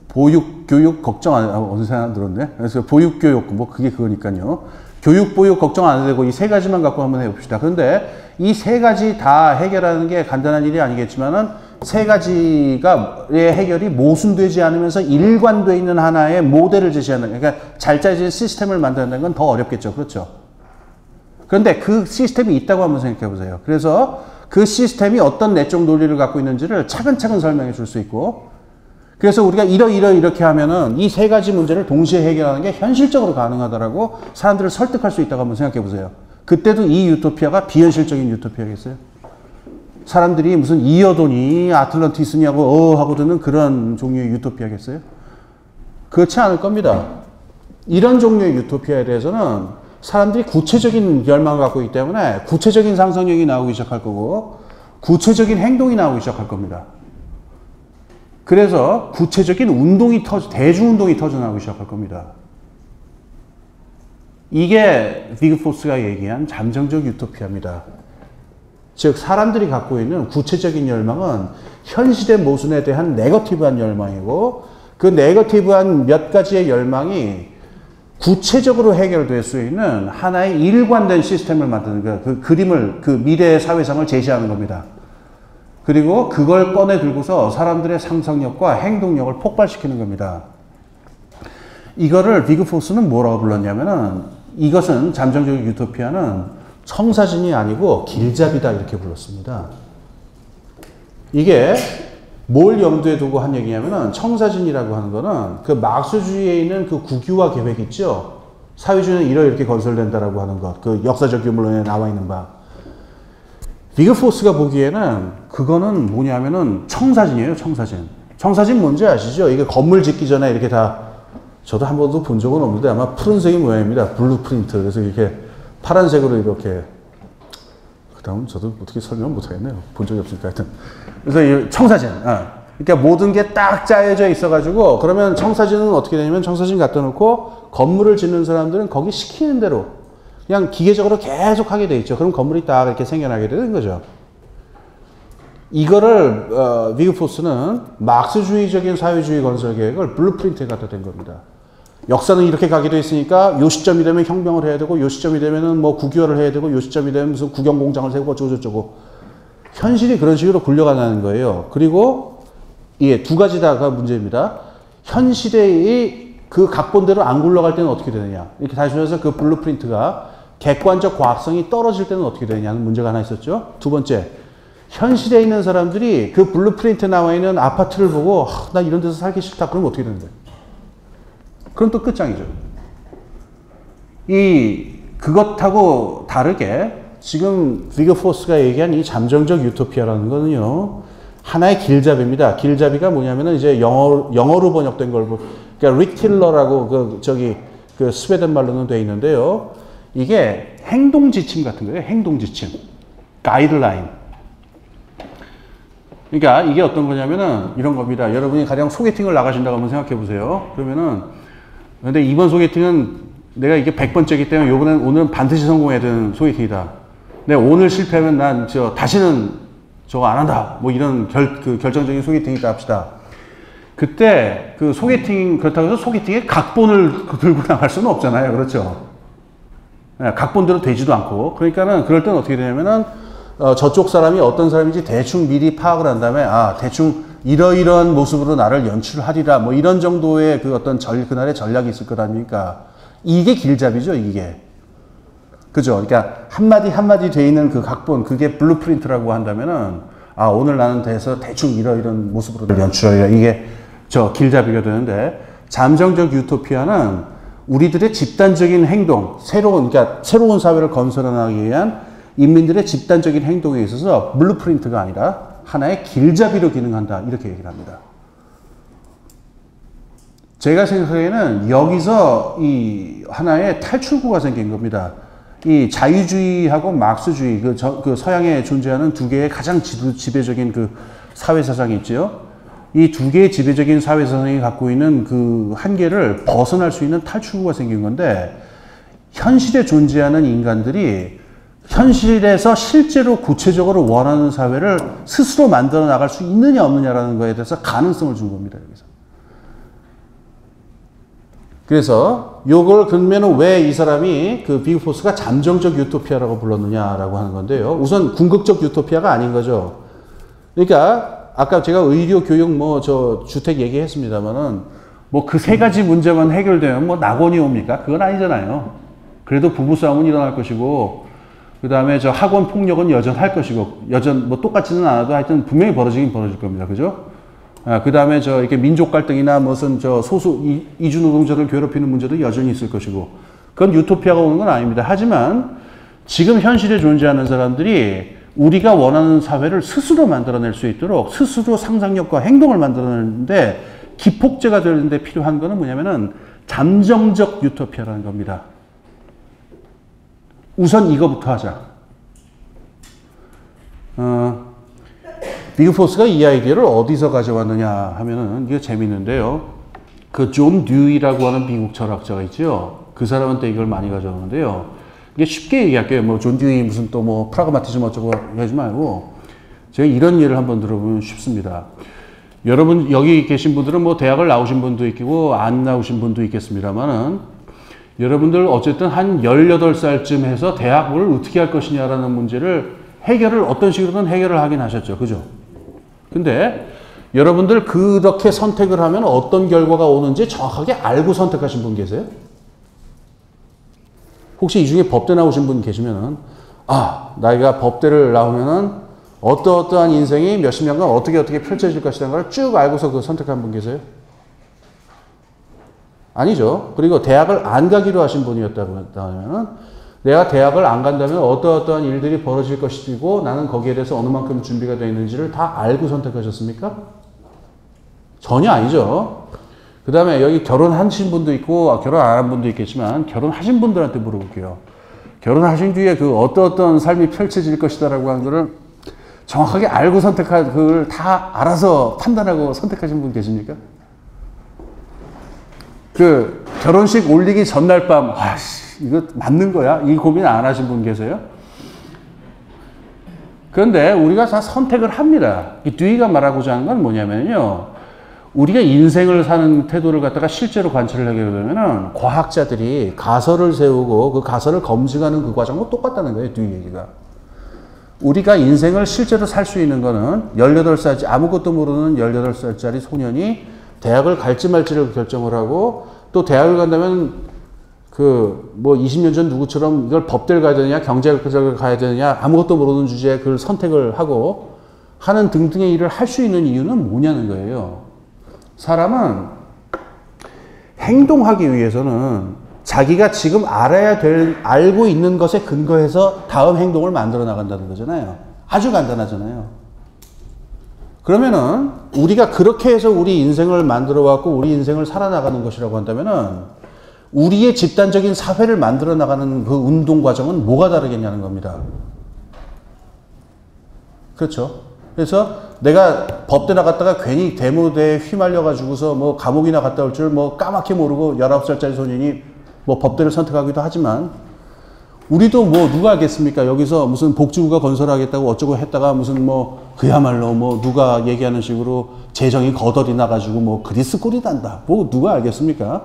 보육, 교육 걱정 안 해도 어느 생각 들었네. 그래서 보육, 교육 뭐 그게 그거니까요. 교육, 보육 걱정 안 해도 되고 이 3가지만 갖고 한번 해봅시다. 그런데 이 3가지 다 해결하는 게 간단한 일이 아니겠지만은 3가지의 해결이 모순되지 않으면서 일관되어 있는 하나의 모델을 제시하는, 그러니까 잘 짜진 시스템을 만드는 건 더 어렵겠죠. 그렇죠? 그런데 그 시스템이 있다고 한번 생각해 보세요. 그래서 그 시스템이 어떤 내적 논리를 갖고 있는지를 차근차근 설명해 줄 수 있고, 그래서 우리가 이렇게 하면은 이 3가지 문제를 동시에 해결하는 게 현실적으로 가능하다라고 사람들을 설득할 수 있다고 한번 생각해 보세요. 그때도 이 유토피아가 비현실적인 유토피아겠어요? 사람들이 무슨 이어돈이 아틀란티스냐고 하고 듣는 그런 종류의 유토피아겠어요? 그렇지 않을 겁니다. 이런 종류의 유토피아에 대해서는 사람들이 구체적인 열망을 갖고 있기 때문에 구체적인 상상력이 나오기 시작할 거고 구체적인 행동이 나오기 시작할 겁니다. 그래서 구체적인 운동이 대중운동이 터져나오기 시작할 겁니다. 이게 비그포스가 얘기한 잠정적 유토피아입니다. 즉 사람들이 갖고 있는 구체적인 열망은 현실의 모순에 대한 네거티브한 열망이고 그 네거티브한 몇 가지의 열망이 구체적으로 해결될 수 있는 하나의 일관된 시스템을 만드는 거예요. 그 그림을, 그 미래의 사회상을 제시하는 겁니다. 그리고 그걸 꺼내 들고서 사람들의 상상력과 행동력을 폭발시키는 겁니다. 이거를 비그포스는 뭐라고 불렀냐면은 이것은 잠정적 유토피아는 청사진이 아니고 길잡이다 이렇게 불렀습니다. 이게 뭘 염두에 두고 한 얘기냐면은 청사진이라고 하는 거는 그 막스주의에 있는 그 국유화 계획 있죠. 사회주의는 이렇게 건설된다라고 하는 것, 그 역사적 유물론에 나와 있는 바. 비그포스가 보기에는 그거는 뭐냐면은 청사진이에요, 청사진. 청사진 뭔지 아시죠? 이게 건물 짓기 전에 이렇게 다, 저도 한 번도 본 적은 없는데 아마 푸른색이 모양입니다. 블루프린트. 그래서 이렇게 파란색으로 이렇게, 그 다음은 저도 어떻게 설명 못 하겠네요. 본 적이 없으니까 하여튼. 그래서 이 청사진. 그러니까 모든 게 딱 짜여져 있어가지고, 그러면 청사진은 어떻게 되냐면 청사진 갖다 놓고 건물을 짓는 사람들은 거기 시키는 대로 그냥 기계적으로 계속 하게 돼 있죠. 그럼 건물이 딱 이렇게 생겨나게 되는 거죠. 이거를 비그포스는 막스주의적인 사회주의 건설 계획을 블루프린트에 갖다 댄 겁니다. 역사는 이렇게 가기도 했으니까 요 시점이 되면 혁명을 해야 되고 요 시점이 되면은 뭐 국유화를 해야 되고 요 시점이 되면 무슨 국영공장을 세우고 어쩌고저쩌고 현실이 그런 식으로 굴려가는 거예요. 그리고 예, 두 가지 다가 문제입니다. 현 시대의 그 각본대로 안 굴러갈 때는 어떻게 되느냐. 이렇게 다시 말해서 그 블루프린트가 객관적 과학성이 떨어질 때는 어떻게 되느냐는 문제가 하나 있었죠. 두 번째, 현 시대에 있는 사람들이 그 블루프린트 나와 있는 아파트를 보고 나 이런 데서 살기 싫다. 그러면 어떻게 되는 거예요? 그럼 또 끝장이죠. 그것하고 다르게 지금 비거포스가 얘기한 이 잠정적 유토피아라는 거는요, 하나의 길잡이입니다. 길잡이가 뭐냐면은 이제 영어로 번역된 걸, 그러니까 리틸러라고 그 스웨덴 말로는 돼 있는데요. 이게 행동 지침 같은 거예요. 행동 지침. 가이드라인. 그러니까 이게 어떤 거냐면은 이런 겁니다. 여러분이 가령 소개팅을 나가신다고 한번 생각해 보세요. 그러면은 근데 이번 소개팅은 내가 이게 100번째이기 때문에 오늘은 반드시 성공해야 되는 소개팅이다. 내가 오늘 실패하면 난 다시는 저거 안 한다. 뭐 이런 결정적인 소개팅이다 합시다. 그때 그 소개팅, 그렇다고 해서 소개팅에 각본을 들고 나갈 수는 없잖아요. 그렇죠? 각본대로 되지도 않고. 그러니까는 그럴 때는 어떻게 되냐면은 저쪽 사람이 어떤 사람인지 대충 미리 파악을 한 다음에 대충 이러이러한 모습으로 나를 연출하리라 뭐 이런 정도의 그 어떤 그날의 전략이 있을 것 아닙니까? 이게 길잡이죠, 이게. 그죠? 그러니까 한마디 돼 있는 그 각본, 그게 블루프린트라고 한다면은 오늘 나는 대충 이러이러한 모습으로 연출하리라. 이게 길잡이가 되는데, 잠정적 유토피아는 우리들의 집단적인 행동, 그러니까 새로운 사회를 건설하기 위한 인민들의 집단적인 행동에 있어서 블루프린트가 아니라 하나의 길잡이로 기능한다. 이렇게 얘기를 합니다. 제가 생각하기에는 여기서 이 하나의 탈출구가 생긴 겁니다. 이 자유주의하고 막스주의, 그 서양에 존재하는 두 개의 가장 지배적인 그 사회사상이 있죠. 이 두 개의 지배적인 사회사상이 갖고 있는 그 한계를 벗어날 수 있는 탈출구가 생긴 건데, 현실에 존재하는 인간들이 현실에서 실제로 구체적으로 원하는 사회를 스스로 만들어 나갈 수 있느냐 없느냐라는 거에 대해서 가능성을 준 겁니다. 여기서. 그래서 요걸 그러면 왜 이 사람이 그 비거포스가 잠정적 유토피아라고 불렀느냐라고 하는 건데요. 우선 궁극적 유토피아가 아닌 거죠. 그러니까 아까 제가 의료, 교육, 주택 얘기했습니다만은 그 세 가지 문제만 해결되면 낙원이 옵니까? 그건 아니잖아요. 그래도 부부싸움은 일어날 것이고, 그 다음에 학원 폭력은 여전할 것이고, 똑같지는 않아도 하여튼 분명히 벌어질 겁니다. 그죠? 그 다음에 이렇게 민족 갈등이나 무슨 소수 이주 노동자를 괴롭히는 문제도 여전히 있을 것이고, 그건 유토피아가 오는 건 아닙니다. 하지만 지금 현실에 존재하는 사람들이 우리가 원하는 사회를 스스로 만들어낼 수 있도록 스스로 상상력과 행동을 만들어내는데 기폭제가 되는데 필요한 거는 뭐냐면은 잠정적 유토피아라는 겁니다. 우선 이거부터 하자. 비거포스가 이 아이디어를 어디서 가져왔느냐 하면은 이게 재밌는데요. 그 존 듀이라고 하는 미국 철학자가 있죠. 그 사람한테 이걸 많이 가져오는데요. 이게 쉽게 얘기할게요. 존 듀이 무슨 또 프라그마티즘 어쩌고 하지 말고, 제가 이런 예를 한번 들어보면 쉽습니다. 여러분 여기 계신 분들은 대학을 나오신 분도 있고 안 나오신 분도 있겠습니다만은, 여러분들 어쨌든 한 18살쯤 해서 대학을 어떻게 할 것이냐라는 문제를 어떤 식으로든 해결을 하긴 하셨죠. 그죠? 근데 여러분들 그렇게 선택을 하면 어떤 결과가 오는지 정확하게 알고 선택하신 분 계세요? 혹시 이 중에 법대 나오신 분 계시면은, 나이가 법대를 나오면은 어떠한 인생이 몇십 년간 어떻게 펼쳐질 것이라는 걸 쭉 알고서 그 선택한 분 계세요? 아니죠. 그리고 대학을 안 가기로 하신 분이었다고 했다면은, 내가 대학을 안 간다면 어떠한 일들이 벌어질 것이고 나는 거기에 대해서 어느 만큼 준비가 되어 있는지를 다 알고 선택하셨습니까? 전혀 아니죠. 그 다음에 여기 결혼하신 분도 있고 결혼 안 한 분도 있겠지만, 결혼하신 분들한테 물어볼게요. 결혼하신 뒤에 어떤 삶이 펼쳐질 것이다라고 하는 거를 정확하게 알고 그걸 다 알아서 판단하고 선택하신 분 계십니까? 결혼식 올리기 전날 밤, 이거 맞는 거야? 이 고민 안 하신 분 계세요? 그런데 우리가 다 선택을 합니다. 이 듀이가 말하고자 하는 건 뭐냐면요. 우리가 인생을 사는 태도를 갖다가 실제로 관찰을 하게 되면은 과학자들이 가설을 세우고 그 가설을 검증하는 그 과정은 똑같다는 거예요. 뒤 얘기가. 우리가 인생을 실제로 살 수 있는 거는 18살짜리 아무것도 모르는 18살짜리 소년이 대학을 갈지 말지를 결정을 하고 또 대학을 간다면 그 뭐 20년 전 누구처럼 이걸 법대를 가야 되느냐 경제학을 가야 되느냐 아무것도 모르는 주제에 그걸 선택을 하고 하는 등등의 일을 할 수 있는 이유는 뭐냐는 거예요. 사람은 행동하기 위해서는 자기가 지금 알아야 될, 알고 있는 것에 근거해서 다음 행동을 만들어 나간다는 거잖아요. 아주 간단하잖아요. 그러면은 우리가 그렇게 해서 우리 인생을 만들어 왔고 우리 인생을 살아나가는 것이라고 한다면은 우리의 집단적인 사회를 만들어 나가는 그 운동 과정은 뭐가 다르겠냐는 겁니다. 그렇죠? 그래서 내가 법대 나갔다가 괜히 데모대에 휘말려가지고서 뭐 감옥이나 갔다 올 줄 뭐 까맣게 모르고 19살짜리 소년이 뭐 법대를 선택하기도 하지만 우리도 뭐 누가 알겠습니까? 여기서 무슨 복지부가 건설하겠다고 어쩌고 했다가 무슨 뭐 그야말로 뭐 누가 얘기하는 식으로 재정이 거덜이 나가지고 뭐 그리스 꼴이 난다. 뭐 누가 알겠습니까?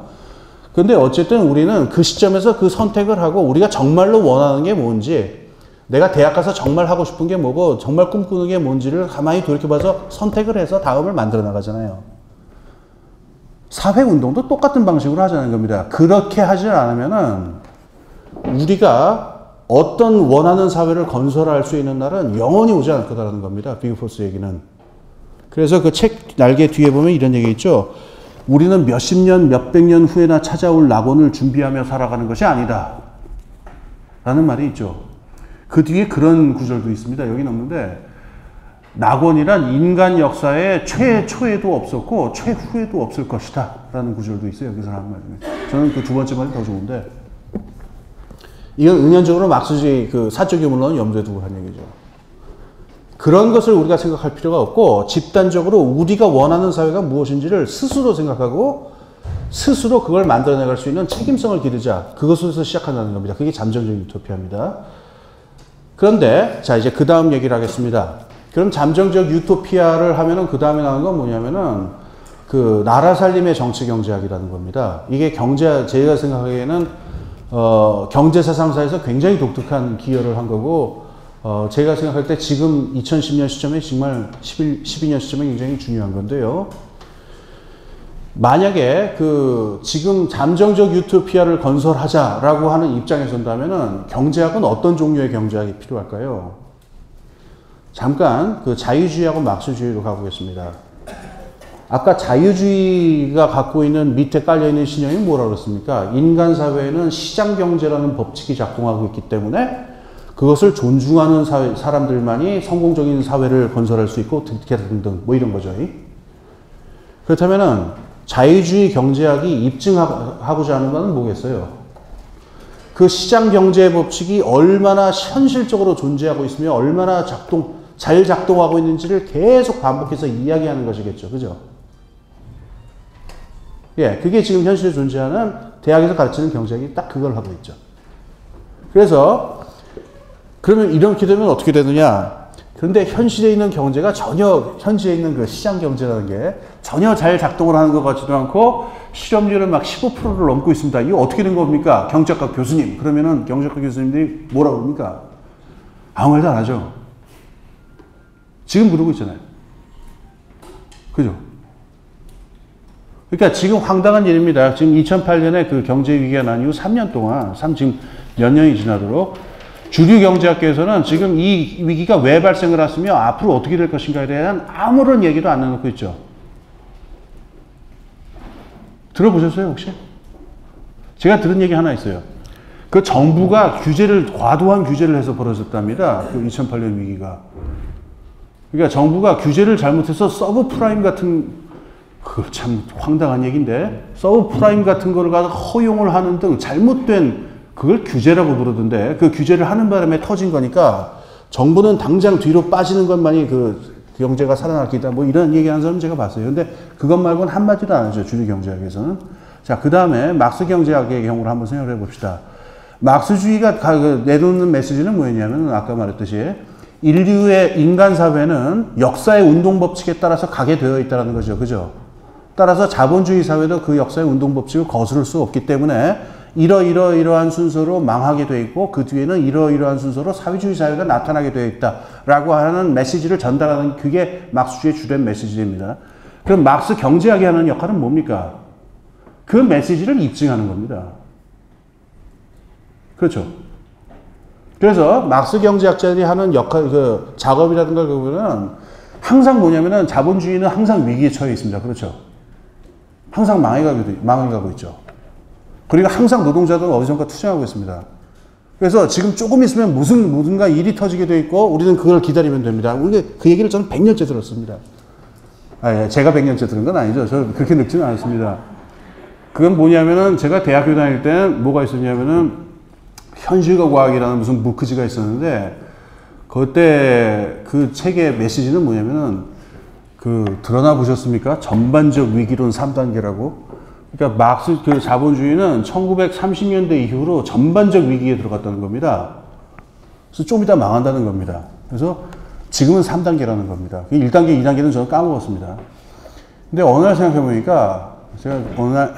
근데 어쨌든 우리는 그 시점에서 그 선택을 하고 우리가 정말로 원하는 게 뭔지 내가 대학 가서 정말 하고 싶은 게 뭐고 정말 꿈꾸는 게 뭔지를 가만히 돌이켜봐서 선택을 해서 다음을 만들어 나가잖아요. 사회운동도 똑같은 방식으로 하자는 겁니다. 그렇게 하지 않으면은 우리가 어떤 원하는 사회를 건설할 수 있는 날은 영원히 오지 않을 거다라는 겁니다. 비그포스 얘기는. 그래서 그 책 날개 뒤에 보면 이런 얘기 있죠. 우리는 몇십 년, 몇백 년 후에나 찾아올 낙원을 준비하며 살아가는 것이 아니다. 라는 말이 있죠. 그 뒤에 그런 구절도 있습니다. 여기는 없는데 낙원이란 인간 역사의 최초에도 없었고 최후에도 없을 것이다 라는 구절도 있어요. 여기서 하는 말 중에. 저는 그 두 번째 말이 더 좋은데 이건 은연적으로 막스주의 그 사적 유물론을 염두에 두고 한 얘기죠. 그런 것을 우리가 생각할 필요가 없고 집단적으로 우리가 원하는 사회가 무엇인지를 스스로 생각하고 스스로 그걸 만들어내갈 수 있는 책임성을 기르자. 그것에서 시작한다는 겁니다. 그게 잠정적 유토피아입니다. 그런데 자 이제 그 다음 얘기를 하겠습니다. 그럼 잠정적 유토피아를 하면은 그 다음에 나오는 건 뭐냐면은 그 나라 살림의 정치 경제학이라는 겁니다. 이게 제가 생각하기에는 경제 사상사에서 굉장히 독특한 기여를 한 거고 제가 생각할 때 지금 2010년 시점에 정말 12년 시점에 굉장히 중요한 건데요. 만약에 지금 잠정적 유토피아를 건설하자라고 하는 입장에 선다면은 경제학은 어떤 종류의 경제학이 필요할까요? 잠깐 자유주의하고 막스주의로 가보겠습니다. 아까 자유주의가 갖고 있는 밑에 깔려있는 신념이 뭐라고 그랬습니까? 인간 사회에는 시장 경제라는 법칙이 작동하고 있기 때문에 그것을 존중하는 사람들만이 성공적인 사회를 건설할 수 있고 등등 뭐 이런 거죠. 그렇다면은 자유주의 경제학이 입증하고자 하는 바는 뭐겠어요? 그 시장 경제 법칙이 얼마나 현실적으로 존재하고 있으며 얼마나 잘 작동하고 있는지를 계속 반복해서 이야기하는 것이겠죠. 그죠? 예, 그게 지금 현실에 존재하는 대학에서 가르치는 경제학이 딱 그걸 하고 있죠. 그래서 그러면 이렇게 되면 어떻게 되느냐? 그런데 현실에 있는 경제가 전혀 현지에 있는 그 시장 경제라는 게 전혀 잘 작동을 하는 것 같지도 않고 실업률은 막 15%를 넘고 있습니다. 이거 어떻게 된 겁니까? 경제학과 교수님. 그러면은 경제학과 교수님들이 뭐라고 합니까? 아무 말도 안 하죠. 지금 그러고 있잖아요. 그죠? 그러니까 지금 황당한 일입니다. 지금 2008년에 그 경제 위기가 난 이후 3년 동안, 지금 몇 년이 지나도록 주류 경제학계에서는 지금 이 위기가 왜 발생을 했으며 앞으로 어떻게 될 것인가에 대한 아무런 얘기도 안 나놓고 있죠. 들어보셨어요, 혹시? 제가 들은 얘기 하나 있어요. 그 정부가 과도한 규제를 해서 벌어졌답니다. 그 2008년 위기가. 그러니까 정부가 규제를 잘못해서 서브프라임 같은 참 황당한 얘기인데 서브프라임 같은 거를 가서 허용을 하는 등 잘못된 그걸 규제라고 부르던데 그 규제를 하는 바람에 터진 거니까 정부는 당장 뒤로 빠지는 것만이 그 경제가 살아날 기다 뭐 이런 얘기하는 사람 제가 봤어요. 근데 그것 말고는 한마디도 안 하죠. 주류 경제학에서는. 자, 그 다음에 막스 경제학의 경우를 한번 생각해 봅시다. 막스주의가 내놓는 메시지는 뭐였냐면 아까 말했듯이 인류의 인간 사회는 역사의 운동 법칙에 따라서 가게 되어 있다는 거죠. 그죠? 따라서 자본주의 사회도 그 역사의 운동법칙을 거스를 수 없기 때문에 이러이러한 순서로 망하게 돼 있고 그 뒤에는 이러이러한 순서로 사회주의 사회가 나타나게 되어 있다라고 하는 메시지를 전달하는 그게 막스주의 주된 메시지입니다. 그럼 막스 경제학이 하는 역할은 뭡니까? 그 메시지를 입증하는 겁니다. 그렇죠. 그래서 막스 경제학자들이 하는 역할, 그 작업이라든가 그거는 항상 뭐냐면은 자본주의는 항상 위기에 처해 있습니다. 그렇죠. 항상 망해가고 있죠. 그리고 항상 노동자들은 어디선가 투쟁하고 있습니다. 그래서 지금 조금 있으면 무슨가 일이 터지게 돼 있고 우리는 그걸 기다리면 됩니다. 그 얘기를 저는 100년째 들었습니다. 제가 100년째 들은 건 아니죠. 저 그렇게 늙지는 않습니다. 그건 뭐냐면은 제가 대학교 다닐 때는 뭐가 있었냐면은 현실과 과학이라는 무슨 무크지가 있었는데 그때 그 책의 메시지는 뭐냐면은 드러나 보셨습니까? 전반적 위기론 3단계라고. 그러니까 막스 그 자본주의는 1930년대 이후로 전반적 위기에 들어갔다는 겁니다. 그래서 좀 이따 망한다는 겁니다. 그래서 지금은 3단계라는 겁니다. 1단계, 2단계는 저는 까먹었습니다. 근데 어느 날 생각해 보니까 제가 어느 날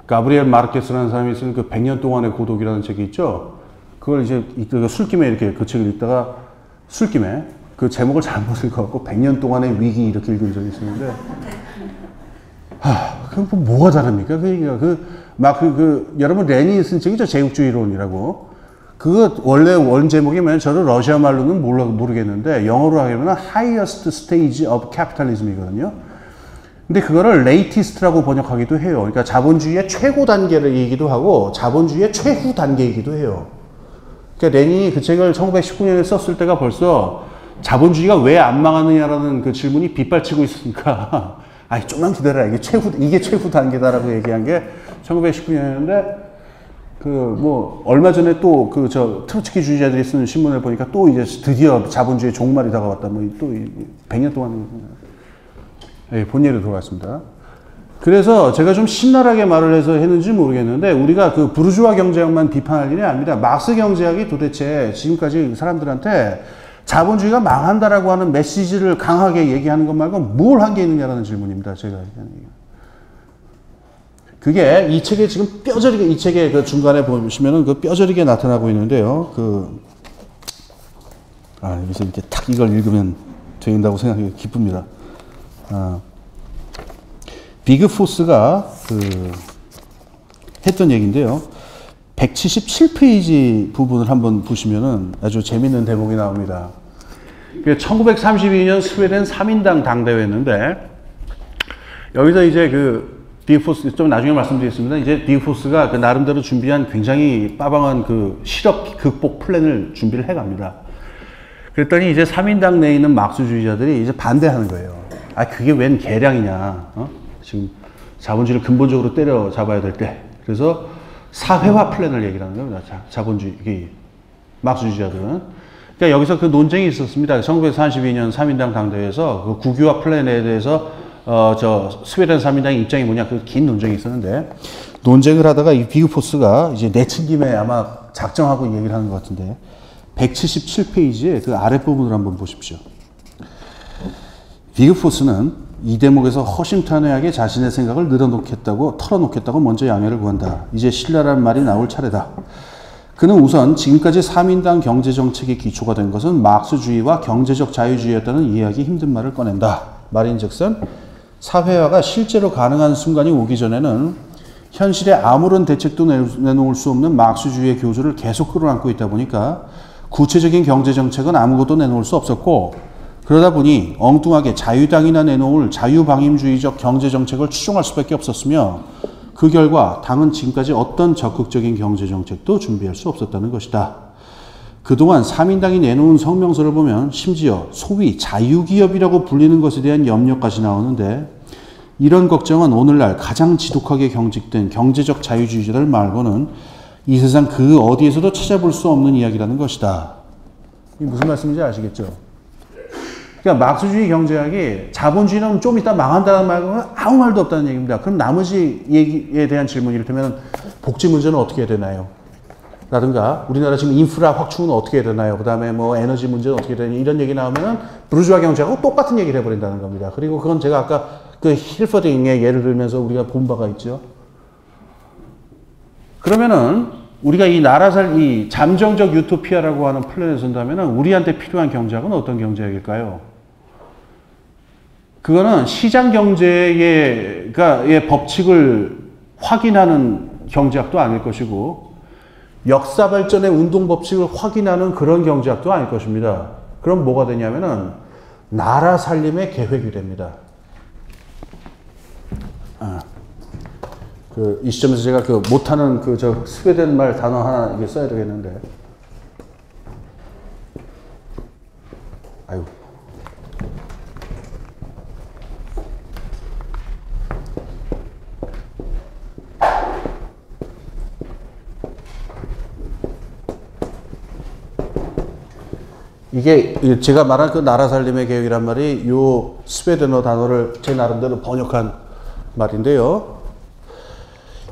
가브리엘 마르케스라는 사람이 쓴 그 100년 동안의 고독이라는 책이 있죠. 그걸 이제 술김에 이렇게 그 책을 읽다가 술김에 그 제목을 잘못 읽어갖고 100년 동안의 위기 이렇게 읽은 적이 있었는데 그럼 뭐가 다릅니까? 그 얘기가 여러분 레닌이 쓴 책이죠. 제국주의론이라고. 그거 원래 원 제목이 뭐냐면 저는 러시아 말로는 모르겠는데 영어로 하면 highest stage of capitalism이거든요. 근데 그거를 latest라고 번역하기도 해요. 그러니까 자본주의의 최고 단계를 얘기도 하고 자본주의의 최후 단계이기도 해요. 그러니까 레닌이 그 책을 1919년에 썼을 때가 벌써 자본주의가 왜 안 망하느냐라는 그 질문이 빗발치고 있으니까 아니 좀만 기다려라. 이게 최후 단계다라고 얘기한 게 1919년인데 얼마 전에 또 트로츠키 주의자들이 쓰는 신문을 보니까 또 이제 드디어 자본주의의 종말이 다가왔다. 또 100년 동안 본예로 돌아왔습니다. 그래서 제가 좀 신랄하게 말을 해서 했는지 모르겠는데 우리가 그 부르주아 경제학만 비판할 일이 아닙니다. 막스 경제학이 도대체 지금까지 사람들한테 자본주의가 망한다라고 하는 메시지를 강하게 얘기하는 것 말고 뭘 한 게 있느냐라는 질문입니다. 제가 얘기하는 얘기가. 그게 이 책에 지금 뼈저리게 이 책의 그 중간에 보시면은 그 뼈저리게 나타나고 있는데요. 여기서 이렇게 탁 이걸 읽으면 된다고 생각이 기쁩니다. 비그포스가 했던 얘기인데요. 177페이지 부분을 한번 보시면은 아주 재밌는 대목이 나옵니다. 1932년 스웨덴 3인당 당대회였는데 여기서 이제 비그포스 좀 나중에 말씀드리겠습니다. 이제 비그포스가 나름대로 준비한 굉장히 빠방한 실업 극복 플랜을 준비를 해갑니다. 그랬더니 이제 3인당 내에 있는 막스주의자들이 이제 반대하는 거예요. 그게 웬 계량이냐. 지금 자본주의를 근본적으로 때려잡아야 될 때. 그래서 사회화 플랜을 얘기를 하는 겁니다. 자본주의, 막스주의자들은. 그러니까 여기서 그 논쟁이 있었습니다. 1942년 3인당 당대회에서 그 국유화 플랜에 대해서 스웨덴 3인당의 입장이 뭐냐, 그 긴 논쟁이 있었는데, 논쟁을 하다가 이 비그포스가 이제 내친 김에 아마 작정하고 얘기를 하는 것 같은데, 177페이지의 그 아랫부분을 한번 보십시오. 비그포스는 이 대목에서 허심탄회하게 자신의 생각을 털어놓겠다고 먼저 양해를 구한다. 이제 신랄한 말이 나올 차례다. 그는 우선 지금까지 3인당 경제정책의 기초가 된 것은 막스주의와 경제적 자유주의였다는 이해하기 힘든 말을 꺼낸다. 말인즉슨 사회화가 실제로 가능한 순간이 오기 전에는 현실에 아무런 대책도 내놓을 수 없는 막스주의의 교조를 계속 끌어안고 있다 보니까 구체적인 경제정책은 아무것도 내놓을 수 없었고, 그러다 보니 엉뚱하게 자유당이나 내놓을 자유방임주의적 경제정책을 추종할 수밖에 없었으며, 그 결과 당은 지금까지 어떤 적극적인 경제정책도 준비할 수 없었다는 것이다. 그동안 3인당이 내놓은 성명서를 보면 심지어 소위 자유기업이라고 불리는 것에 대한 염려까지 나오는데, 이런 걱정은 오늘날 가장 지독하게 경직된 경제적 자유주의자들 말고는 이 세상 그 어디에서도 찾아볼 수 없는 이야기라는 것이다. 이게 무슨 말씀인지 아시겠죠? 그러니까 막스주의 경제학이 자본주의는 좀 이따 망한다는 말고는 아무 말도 없다는 얘기입니다. 그럼 나머지 얘기에 대한 질문, 이를테면 복지 문제는 어떻게 해야 되나요? 라든가 우리나라 지금 인프라 확충은 어떻게 해야 되나요? 그 다음에 에너지 문제는 어떻게 해야 되냐, 이런 얘기 나오면은 부르주아 경제하고 똑같은 얘기를 해버린다는 겁니다. 그리고 그건 제가 아까 그 힐퍼딩의 예를 들면서 우리가 본 바가 있죠. 그러면은 우리가 이 잠정적 유토피아라고 하는 플랜을 쓴다면은 우리한테 필요한 경제학은 어떤 경제학일까요? 그거는 시장 경제의 법칙을 확인하는 경제학도 아닐 것이고 역사 발전의 운동 법칙을 확인하는 그런 경제학도 아닐 것입니다. 그럼 뭐가 되냐면은 나라 살림의 계획이 됩니다. 이 시점에서 제가 못하는 스웨덴 말 단어 하나 이게 써야 되겠는데. 아유. 이게 제가 말한 그 나라 살림의 계획이란 말이 요 스웨덴어 단어를 제 나름대로 번역한 말인데요.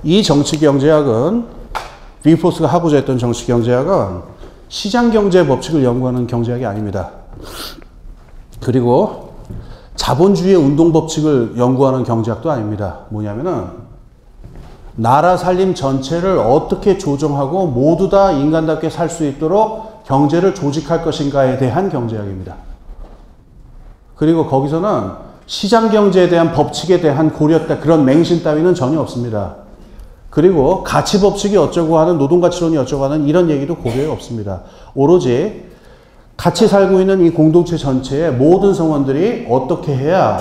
이 정치경제학은 윙포스가 하고자 했던 정치경제학은 시장경제 법칙을 연구하는 경제학이 아닙니다. 그리고 자본주의의 운동 법칙을 연구하는 경제학도 아닙니다. 뭐냐면은 나라 살림 전체를 어떻게 조정하고 모두 다 인간답게 살 수 있도록 경제를 조직할 것인가에 대한 경제학입니다. 그리고 거기서는 시장경제에 대한 법칙에 대한 고려 그런 맹신 따위는 전혀 없습니다. 그리고 가치법칙이 어쩌고 하는 노동가치론이 어쩌고 하는 이런 얘기도 고려에 없습니다. 오로지 같이 살고 있는 이 공동체 전체의 모든 성원들이 어떻게 해야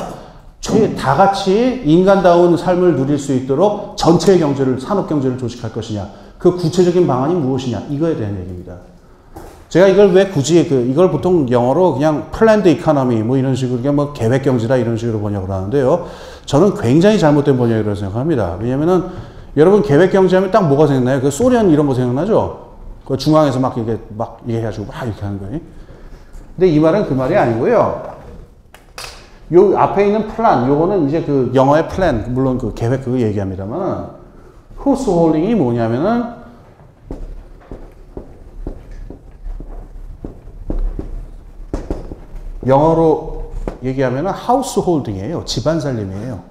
다 같이 인간다운 삶을 누릴 수 있도록 전체의 경제를, 산업경제를 조직할 것이냐. 그 구체적인 방안이 무엇이냐. 이거에 대한 얘기입니다. 제가 이걸 왜 굳이 이걸 보통 영어로 그냥 플랜드 이코노미 뭐 이런 식으로 그냥 뭐 계획경제다 이런 식으로 번역을 하는데요. 저는 굉장히 잘못된 번역이라고 생각합니다. 왜냐면은 여러분 계획경제 하면 딱 뭐가 생각나요? 그 소련 이런 거 생각나죠? 그 중앙에서 막 이게 해가지고 막 이렇게 하는 거예요. 근데 이 말은 그 말이 아니고요. 요 앞에 있는 플랜, 요거는 이제 그 영어의 플랜, 물론 그 계획 그거 얘기합니다만, 호스 홀딩이 뭐냐면은 영어로 얘기하면은 하우스 홀딩이에요. 집안 살림이에요.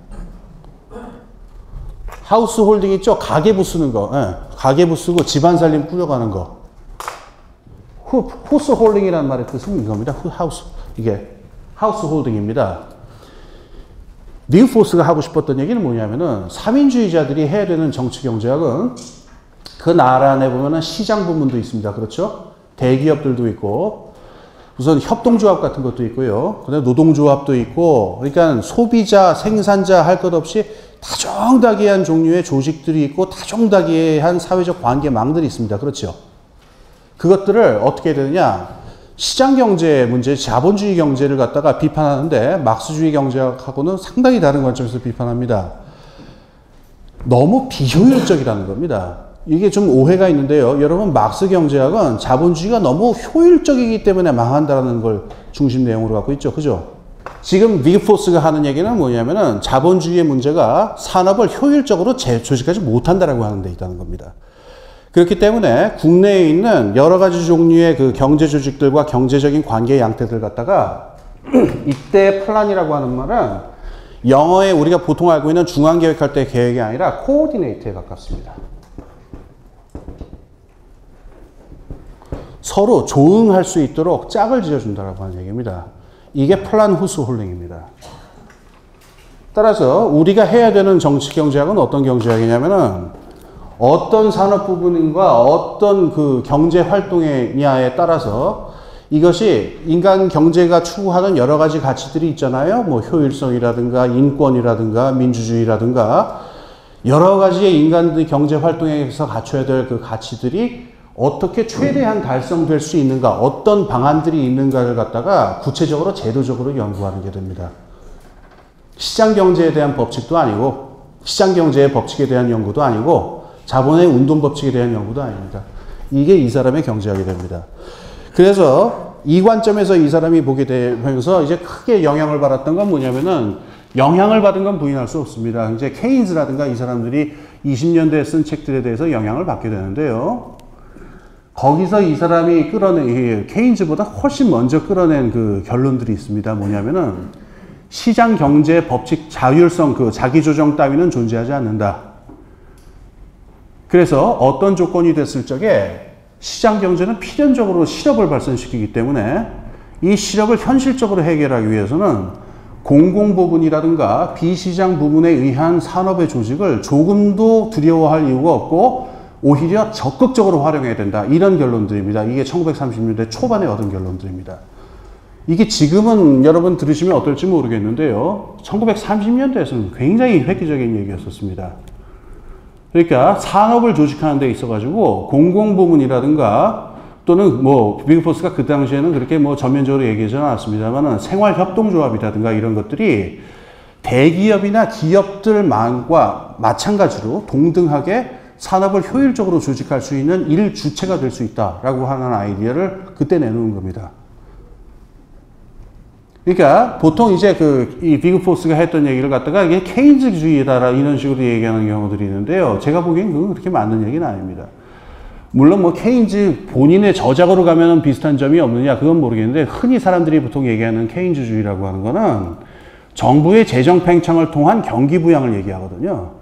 하우스 홀딩 있죠? 가계부 쓰는 거. 예. 가계부 쓰고 집안 살림 꾸려가는 거. 호스 홀딩이라는 말의 뜻은 이겁니다. 이게 하우스 홀딩입니다. 윙포스가 하고 싶었던 얘기는 뭐냐면은 3인주의자들이 해야 되는 정치 경제학은 그 나라 안에 보면은 시장 부문도 있습니다. 그렇죠? 대기업들도 있고 우선 협동조합 같은 것도 있고요. 그다음에 노동조합도 있고, 그러니까 소비자, 생산자 할 것 없이 다종다기한 종류의 조직들이 있고 다종다기한 사회적 관계망들이 있습니다. 그렇죠? 그것들을 어떻게 해야 되느냐? 시장경제 문제, 자본주의 경제를 갖다가 비판하는데 막스주의 경제학하고는 상당히 다른 관점에서 비판합니다. 너무 비효율적이라는 겁니다. 이게 좀 오해가 있는데요. 여러분 막스 경제학은 자본주의가 너무 효율적이기 때문에 망한다는 걸 중심 내용으로 갖고 있죠. 그죠? 지금 윙포스가 하는 얘기는 뭐냐면은 자본주의의 문제가 산업을 효율적으로 조직하지 못한다라고 하는 데 있다는 겁니다. 그렇기 때문에 국내에 있는 여러 가지 종류의 그 경제 조직들과 경제적인 관계 양태들 갖다가 이때 플랜이라고 하는 말은 영어에 우리가 보통 알고 있는 중앙계획할 때 계획이 아니라 코오디네이트에 가깝습니다. 서로 조응할 수 있도록 짝을 지어준다라고 하는 얘기입니다. 이게 플란 후스 홀링입니다. 따라서 우리가 해야 되는 정치 경제학은 어떤 경제학이냐면은 어떤 산업 부분과 어떤 그 경제 활동이냐에 따라서 이것이 인간 경제가 추구하는 여러 가지 가치들이 있잖아요. 뭐 효율성이라든가 인권이라든가 민주주의라든가 여러 가지의 인간의 경제 활동에서 갖춰야 될 그 가치들이 어떻게 최대한 달성될 수 있는가, 어떤 방안들이 있는가를 갖다가 구체적으로 제도적으로 연구하는 게 됩니다. 시장 경제에 대한 법칙도 아니고 시장 경제의 법칙에 대한 연구도 아니고 자본의 운동 법칙에 대한 연구도 아닙니다. 이게 이 사람의 경제학이 됩니다. 그래서 이 관점에서 이 사람이 보게 되면서 이제 크게 영향을 받았던 건 뭐냐면은 영향을 받은 건 부인할 수 없습니다. 이제 케인즈라든가 이 사람들이 20년대에 쓴 책들에 대해서 영향을 받게 되는데요. 거기서 이 사람이 케인즈보다 훨씬 먼저 끌어낸 그 결론들이 있습니다. 뭐냐면은 시장 경제 법칙 자율성, 그 자기조정 따위는 존재하지 않는다. 그래서 어떤 조건이 됐을 적에 시장 경제는 필연적으로 실업을 발생시키기 때문에 이 실업을 현실적으로 해결하기 위해서는 공공 부분이라든가 비시장 부분에 의한 산업의 조직을 조금도 두려워할 이유가 없고 오히려 적극적으로 활용해야 된다. 이런 결론들입니다. 이게 1930년대 초반에 얻은 결론들입니다. 이게 지금은 여러분 들으시면 어떨지 모르겠는데요. 1930년대에서는 굉장히 획기적인 얘기였었습니다. 그러니까 산업을 조직하는 데 있어가지고 공공부문이라든가 또는 뭐 비그포스가 그 당시에는 그렇게 뭐 전면적으로 얘기하지는 않았습니다만 생활협동조합이라든가 이런 것들이 대기업이나 기업들만과 마찬가지로 동등하게 산업을 효율적으로 조직할 수 있는 일 주체가 될 수 있다라고 하는 아이디어를 그때 내놓은 겁니다. 그러니까 보통 이제 이 비그포스가 했던 얘기를 갖다가 이게 케인즈주의다 이런 식으로 얘기하는 경우들이 있는데요. 제가 보기엔 그건 그렇게 맞는 얘기는 아닙니다. 물론 뭐 케인즈 본인의 저작으로 가면은 비슷한 점이 없느냐 그건 모르겠는데 흔히 사람들이 보통 얘기하는 케인즈주의라고 하는 거는 정부의 재정 팽창을 통한 경기 부양을 얘기하거든요.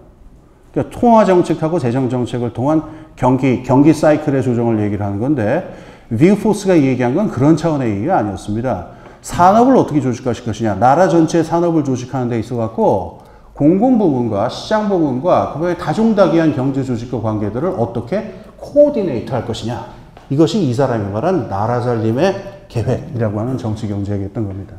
그러니까 통화 정책하고 재정 정책을 통한 경기 사이클의 조정을 얘기를 하는 건데 비그포스가 얘기한 건 그런 차원의 얘기가 아니었습니다. 산업을 어떻게 조직하실 것이냐. 나라 전체의 산업을 조직하는 데 있어 갖고 공공부문과 시장부문과 그거의 다종다기한 경제조직과 관계들을 어떻게 코오디네이트 할 것이냐. 이것이 이 사람이 말한 나라 살림의 계획이라고 하는 정치경제였던 겁니다.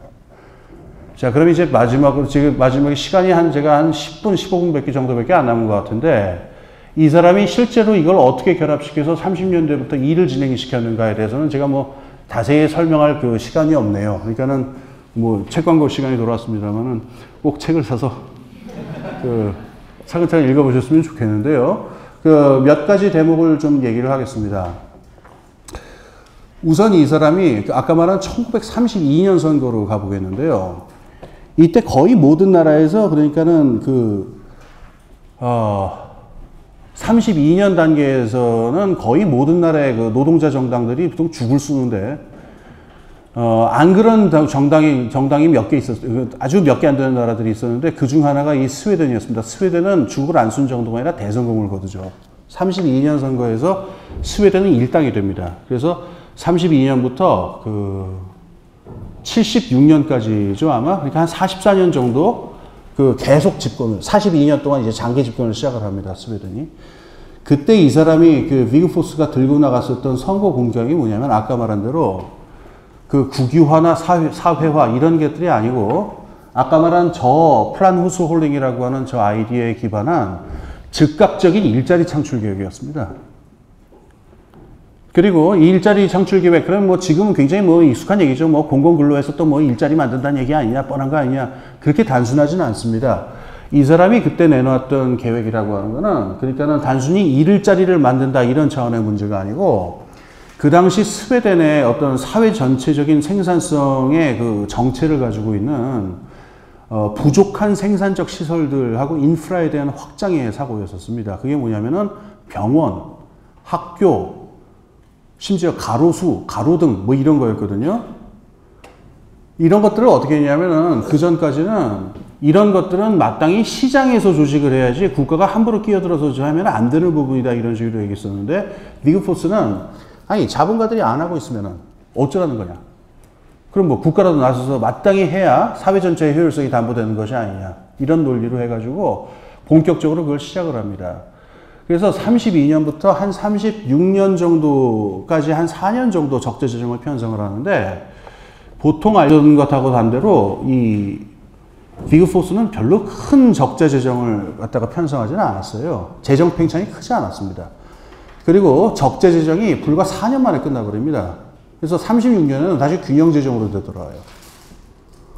자, 그럼 이제 마지막으로, 지금 마지막에 시간이 제가 한 10분, 15분 정도밖에 안 남은 것 같은데, 이 사람이 실제로 이걸 어떻게 결합시켜서 30년대부터 일을 진행시켰는가에 대해서는 제가 뭐 자세히 설명할 그 시간이 없네요. 그러니까는 뭐 책 광고 시간이 돌아왔습니다만은 꼭 책을 사서 차근차근 읽어보셨으면 좋겠는데요. 몇 가지 대목을 좀 얘기를 하겠습니다. 우선 이 사람이 아까 말한 1932년 선거로 가보겠는데요. 이때 거의 모든 나라에서 그러니까는 32년 단계에서는 거의 모든 나라의 그 노동자 정당들이 보통 죽을 쓰는데, 안 그런 정당이 몇 개 있었어요. 아주 몇 개 안 되는 나라들이 있었는데, 그 중 하나가 이 스웨덴이었습니다. 스웨덴은 죽을 안 쓴 정도가 아니라 대성공을 거두죠. 32년 선거에서 스웨덴은 일당이 됩니다. 그래서 32년부터 76년까지죠, 아마. 그러니까 한 44년 정도 계속 집권을, 42년 동안 이제 장기 집권을 시작을 합니다, 스웨덴이. 그때 이 사람이 비그포스가 들고 나갔었던 선거 공약이 뭐냐면, 아까 말한 대로 국유화나 사회화 이런 것들이 아니고, 아까 말한 저 플란 후스 홀링이라고 하는 저 아이디어에 기반한 즉각적인 일자리 창출 계획이었습니다. 그리고 이 일자리 창출 계획, 그럼 뭐 지금은 굉장히 뭐 익숙한 얘기죠. 뭐 공공근로에서 또 뭐 일자리 만든다는 얘기 아니냐, 뻔한 거 아니냐. 그렇게 단순하지는 않습니다. 이 사람이 그때 내놓았던 계획이라고 하는 거는, 그러니까는 단순히 일자리를 만든다 이런 차원의 문제가 아니고, 그 당시 스웨덴의 어떤 사회 전체적인 생산성의 정체를 가지고 있는 부족한 생산적 시설들하고 인프라에 대한 확장의 사고였었습니다. 그게 뭐냐면은 병원, 학교, 심지어 가로수, 가로등 뭐 이런 거였거든요. 이런 것들을 어떻게 했냐면은 그 전까지는 이런 것들은 마땅히 시장에서 조직을 해야지 국가가 함부로 끼어들어서 하면 안 되는 부분이다 이런 식으로 얘기했었는데, 비그포스는 아니 자본가들이 안 하고 있으면은 어쩌라는 거냐. 그럼 뭐 국가라도 나서서 마땅히 해야 사회 전체의 효율성이 담보되는 것이 아니냐. 이런 논리로 해가지고 본격적으로 그걸 시작을 합니다. 그래서 32년부터 한 36년 정도까지 한 4년 정도 적재재정을 편성을 하는데, 보통 알던 것하고 반대로 이 비그포스는 별로 큰 적재재정을 갖다가 편성하지는 않았어요. 재정 팽창이 크지 않았습니다. 그리고 적재재정이 불과 4년 만에 끝나버립니다. 그래서 36년에는 다시 균형재정으로 되돌아와요.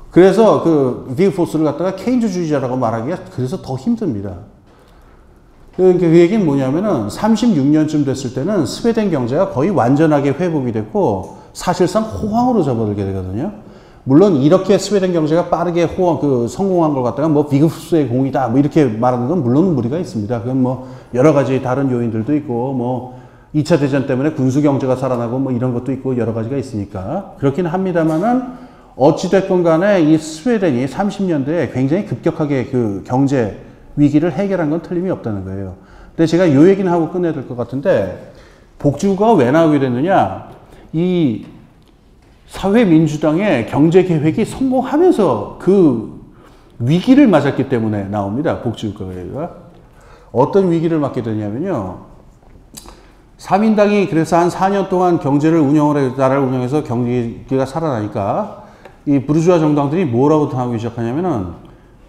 그래서 비그포스를 갖다가 케인즈주의자라고 말하기가 그래서 더 힘듭니다. 그 얘기는 뭐냐면은 36년쯤 됐을 때는 스웨덴 경제가 거의 완전하게 회복이 됐고 사실상 호황으로 접어들게 되거든요. 물론 이렇게 스웨덴 경제가 빠르게 성공한 걸 갖다가 뭐 비그포스의 공이다 뭐 이렇게 말하는 건 물론 무리가 있습니다. 그건 뭐 여러 가지 다른 요인들도 있고 뭐 2차 대전 때문에 군수 경제가 살아나고 뭐 이런 것도 있고 여러 가지가 있으니까 그렇긴 합니다만은 어찌됐건 간에 이 스웨덴이 30년대에 굉장히 급격하게 그 경제 위기를 해결한 건 틀림이 없다는 거예요. 근데 제가 요 얘기는 하고 끝내야 될 것 같은데, 복지국가가 왜 나오게 됐느냐? 이 사회민주당의 경제 계획이 성공하면서 그 위기를 맞았기 때문에 나옵니다. 복지국가가. 어떤 위기를 맞게 되냐면요. 사민당이 그래서 한 4년 동안 경제를 나라를 운영해서 경기가 살아나니까 이 부르주아 정당들이 뭐라고 하기 시작하냐면은,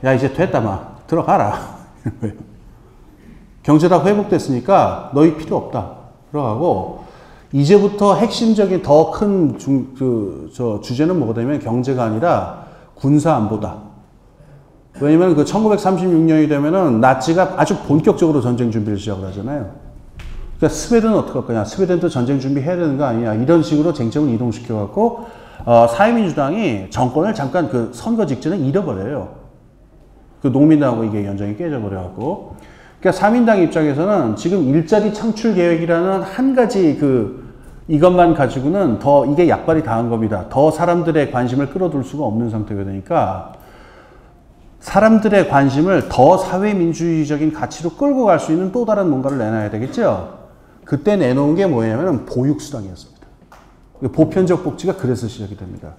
야, 이제 됐다, 마. 들어가라. 경제 다 회복됐으니까 너희 필요 없다. 들어가고, 이제부터 핵심적인 더 큰 주제는 뭐냐면 경제가 아니라 군사 안보다. 왜냐면 그 1936년이 되면은 나치가 아주 본격적으로 전쟁 준비를 시작을 하잖아요. 그러니까 스웨덴은 어떻게 할 거냐. 스웨덴도 전쟁 준비해야 되는 거 아니냐. 이런 식으로 쟁점을 이동시켜갖고, 사회민주당이 정권을 잠깐 그 선거 직전에 잃어버려요. 그 농민당하고 이게 연정이 깨져버려갖고. 그러니까 사민당 입장에서는 지금 일자리 창출 계획이라는 한 가지 이것만 가지고는 더 이게 약발이 당한 겁니다. 더 사람들의 관심을 끌어둘 수가 없는 상태가 되니까 사람들의 관심을 더 사회민주주의적인 가치로 끌고 갈 수 있는 또 다른 뭔가를 내놔야 되겠죠. 그때 내놓은 게 뭐냐면 보육수당이었습니다. 보편적 복지가 그래서 시작이 됩니다.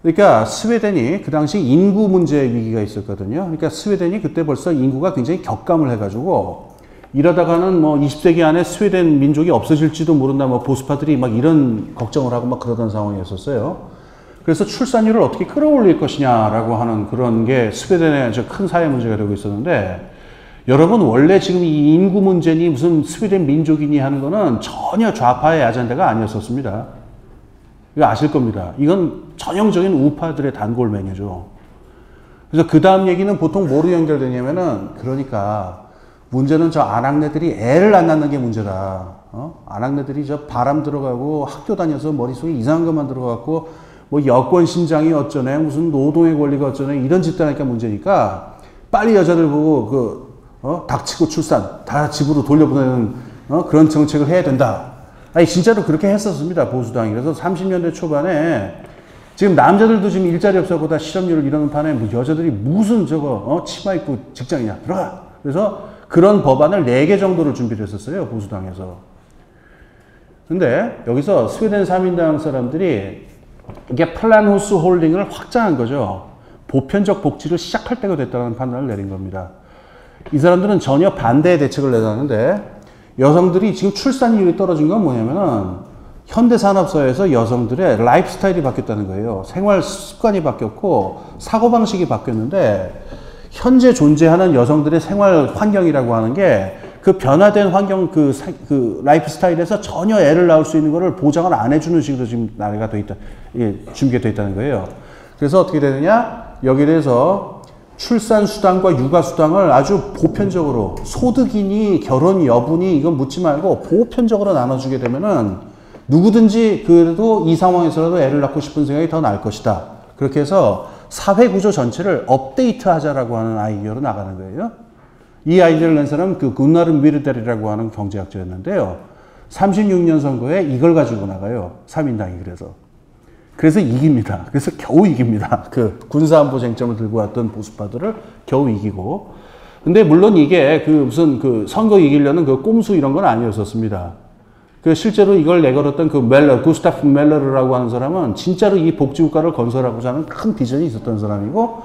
그러니까 스웨덴이 그 당시 인구 문제 위기가 있었거든요. 그러니까 스웨덴이 그때 벌써 인구가 굉장히 격감을 해가지고 이러다가는 뭐 20세기 안에 스웨덴 민족이 없어질지도 모른다, 뭐 보수파들이 막 이런 걱정을 하고 막 그러던 상황이었었어요. 그래서 출산율을 어떻게 끌어올릴 것이냐라고 하는 그런 게 스웨덴의 큰 사회 문제가 되고 있었는데, 여러분 원래 지금 이 인구 문제니 무슨 스웨덴 민족이니 하는 거는 전혀 좌파의 아젠다가 아니었었습니다. 이거 아실 겁니다. 이건 전형적인 우파들의 단골 메뉴죠. 그래서 그 다음 얘기는 보통 뭐로 연결되냐면은, 그러니까 문제는 저 아낙네들이 애를 안 낳는 게 문제다. 아낙네들이 저 바람 들어가고 학교 다녀서 머릿속에 이상한 것만 들어가고 뭐 여권 신장이 어쩌네, 무슨 노동의 권리가 어쩌네, 이런 짓들 하니까 문제니까 빨리 여자들 보고 닥치고 출산 다 집으로 돌려보내는 그런 정책을 해야 된다. 아니 진짜로 그렇게 했었습니다, 보수당이. 그래서 30년대 초반에 지금 남자들도 지금 일자리 없어서 다 실업률을 이러는 판에 여자들이 무슨 치마 입고 직장이냐, 들어가. 그래서 그런 법안을 4개 정도를 준비를 했었어요, 보수당에서. 근데 여기서 스웨덴 사민당 사람들이 이게 플란후스 홀딩을 확장한 거죠. 보편적 복지를 시작할 때가 됐다는 판단을 내린 겁니다. 이 사람들은 전혀 반대의 대책을 내놨는데, 여성들이 지금 출산율이 떨어진 건 뭐냐면은 현대산업사회에서 여성들의 라이프 스타일이 바뀌었다는 거예요. 생활 습관이 바뀌었고 사고방식이 바뀌었는데, 현재 존재하는 여성들의 생활 환경이라고 하는 게 그 변화된 환경, 그 라이프 스타일에서 전혀 애를 낳을 수 있는 거를 보장을 안 해주는 식으로 지금 나라가 돼 있다, 준비가 돼 있다는 거예요. 그래서 어떻게 되느냐? 여기에 대해서 출산수당과 육아수당을 아주 보편적으로, 소득이니 결혼 여부니 이건 묻지 말고 보편적으로 나눠주게 되면은 누구든지 그래도 이 상황에서라도 애를 낳고 싶은 생각이 더 날 것이다. 그렇게 해서 사회구조 전체를 업데이트 하자라고 하는 아이디어로 나가는 거예요. 이 아이디어를 낸 사람은 그 군나름 위르델이라고 하는 경제학자였는데요. 36년 선거에 이걸 가지고 나가요, 사민당이. 그래서 이깁니다. 그래서 겨우 이깁니다. 그 군사안보 쟁점을 들고 왔던 보수파들을 겨우 이기고. 근데 물론 이게 무슨 선거 이기려는 꼼수 이런 건 아니었었습니다. 실제로 이걸 내걸었던 구스타프 멜러르라고 하는 사람은 진짜로 이 복지국가를 건설하고자 하는 큰 비전이 있었던 사람이고,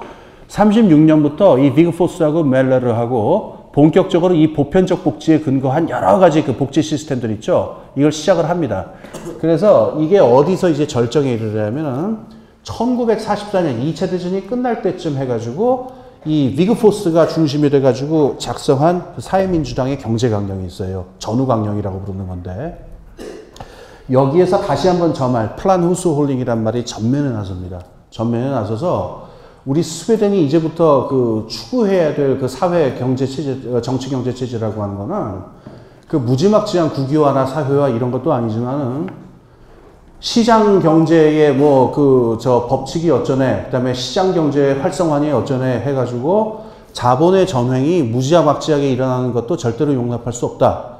36년부터 이 비그포스하고 멜러르하고 본격적으로 이 보편적 복지에 근거한 여러 가지 복지 시스템들 있죠. 이걸 시작을 합니다. 그래서 이게 어디서 이제 절정에 이르냐면은 1944년 2차 대전이 끝날 때쯤 해가지고 이 비그포스가 중심이 돼가지고 작성한 사회민주당의 경제강령이 있어요. 전후강령이라고 부르는 건데, 여기에서 다시 한번 저 말, 플란후스 홀딩이란 말이 전면에 나섭니다. 전면에 나서서 우리 스웨덴이 이제부터 추구해야 될 사회 경제 체제, 정치 경제 체제라고 하는 거는 무지막지한 국유화나 사회화 이런 것도 아니지만은 시장 경제의 법칙이 어쩌네, 그 다음에 시장 경제의 활성화니 어쩌네 해가지고 자본의 전횡이 무지막지하게 일어나는 것도 절대로 용납할 수 없다.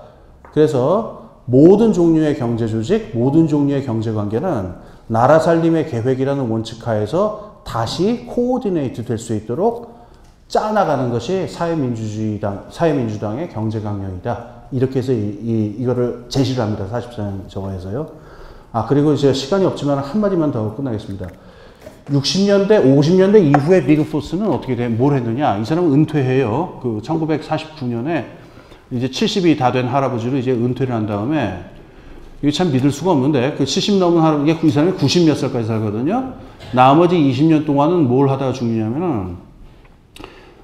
그래서 모든 종류의 경제 조직, 모든 종류의 경제 관계는 나라 살림의 계획이라는 원칙 하에서 다시 코오디네이트 될 수 있도록 짜나가는 것이 사회민주당의 경제 강령이다. 이렇게 해서 이거를 제시를 합니다. 44년 저거에서요. 그리고 이제 시간이 없지만 한마디만 더 하고 끝나겠습니다. 60년대, 50년대 이후에 밀포스는 뭘 했느냐. 이 사람은 은퇴해요. 1949년에 이제 70이 다 된 할아버지로 이제 은퇴를 한 다음에, 이게 참 믿을 수가 없는데, 70 넘은 할아버지, 이 사람이 90 몇 살까지 살거든요. 나머지 20년 동안은 뭘 하다가 죽느냐면은,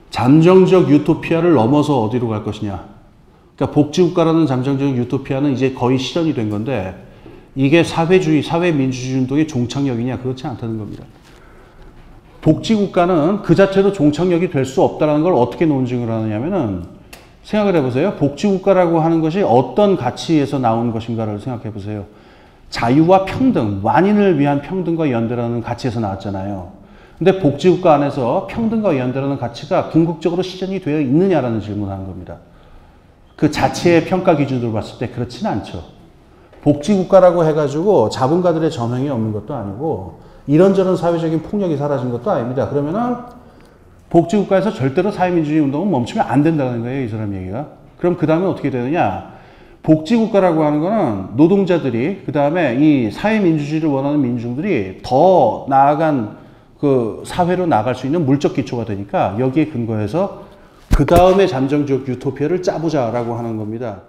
잠정적 유토피아를 넘어서 어디로 갈 것이냐. 그러니까 복지국가라는 잠정적 유토피아는 이제 거의 실현이 된 건데, 이게 사회민주주의 운동의 종착역이냐? 그렇지 않다는 겁니다. 복지국가는 그 자체로 종착역이 될 수 없다는 걸 어떻게 논증을 하느냐면은, 생각을 해보세요. 복지국가라고 하는 것이 어떤 가치에서 나온 것인가를 생각해 보세요. 자유와 평등, 만인을 위한 평등과 연대라는 가치에서 나왔잖아요. 근데 복지국가 안에서 평등과 연대라는 가치가 궁극적으로 실현이 되어 있느냐라는 질문을 하는 겁니다. 그 자체의 평가 기준으로 봤을 때 그렇지는 않죠. 복지국가라고 해가지고 자본가들의 전횡이 없는 것도 아니고 이런저런 사회적인 폭력이 사라진 것도 아닙니다. 그러면은 복지국가에서 절대로 사회민주주의 운동은 멈추면 안 된다는 거예요. 이 사람 얘기가. 그럼 그 다음에 어떻게 되느냐. 복지국가라고 하는 거는 노동자들이 그 다음에 이 사회민주주의를 원하는 민중들이 더 나아간 그 사회로 나갈 수 있는 물적 기초가 되니까 여기에 근거해서 그 다음에 잠정적 유토피아를 짜보자라고 하는 겁니다.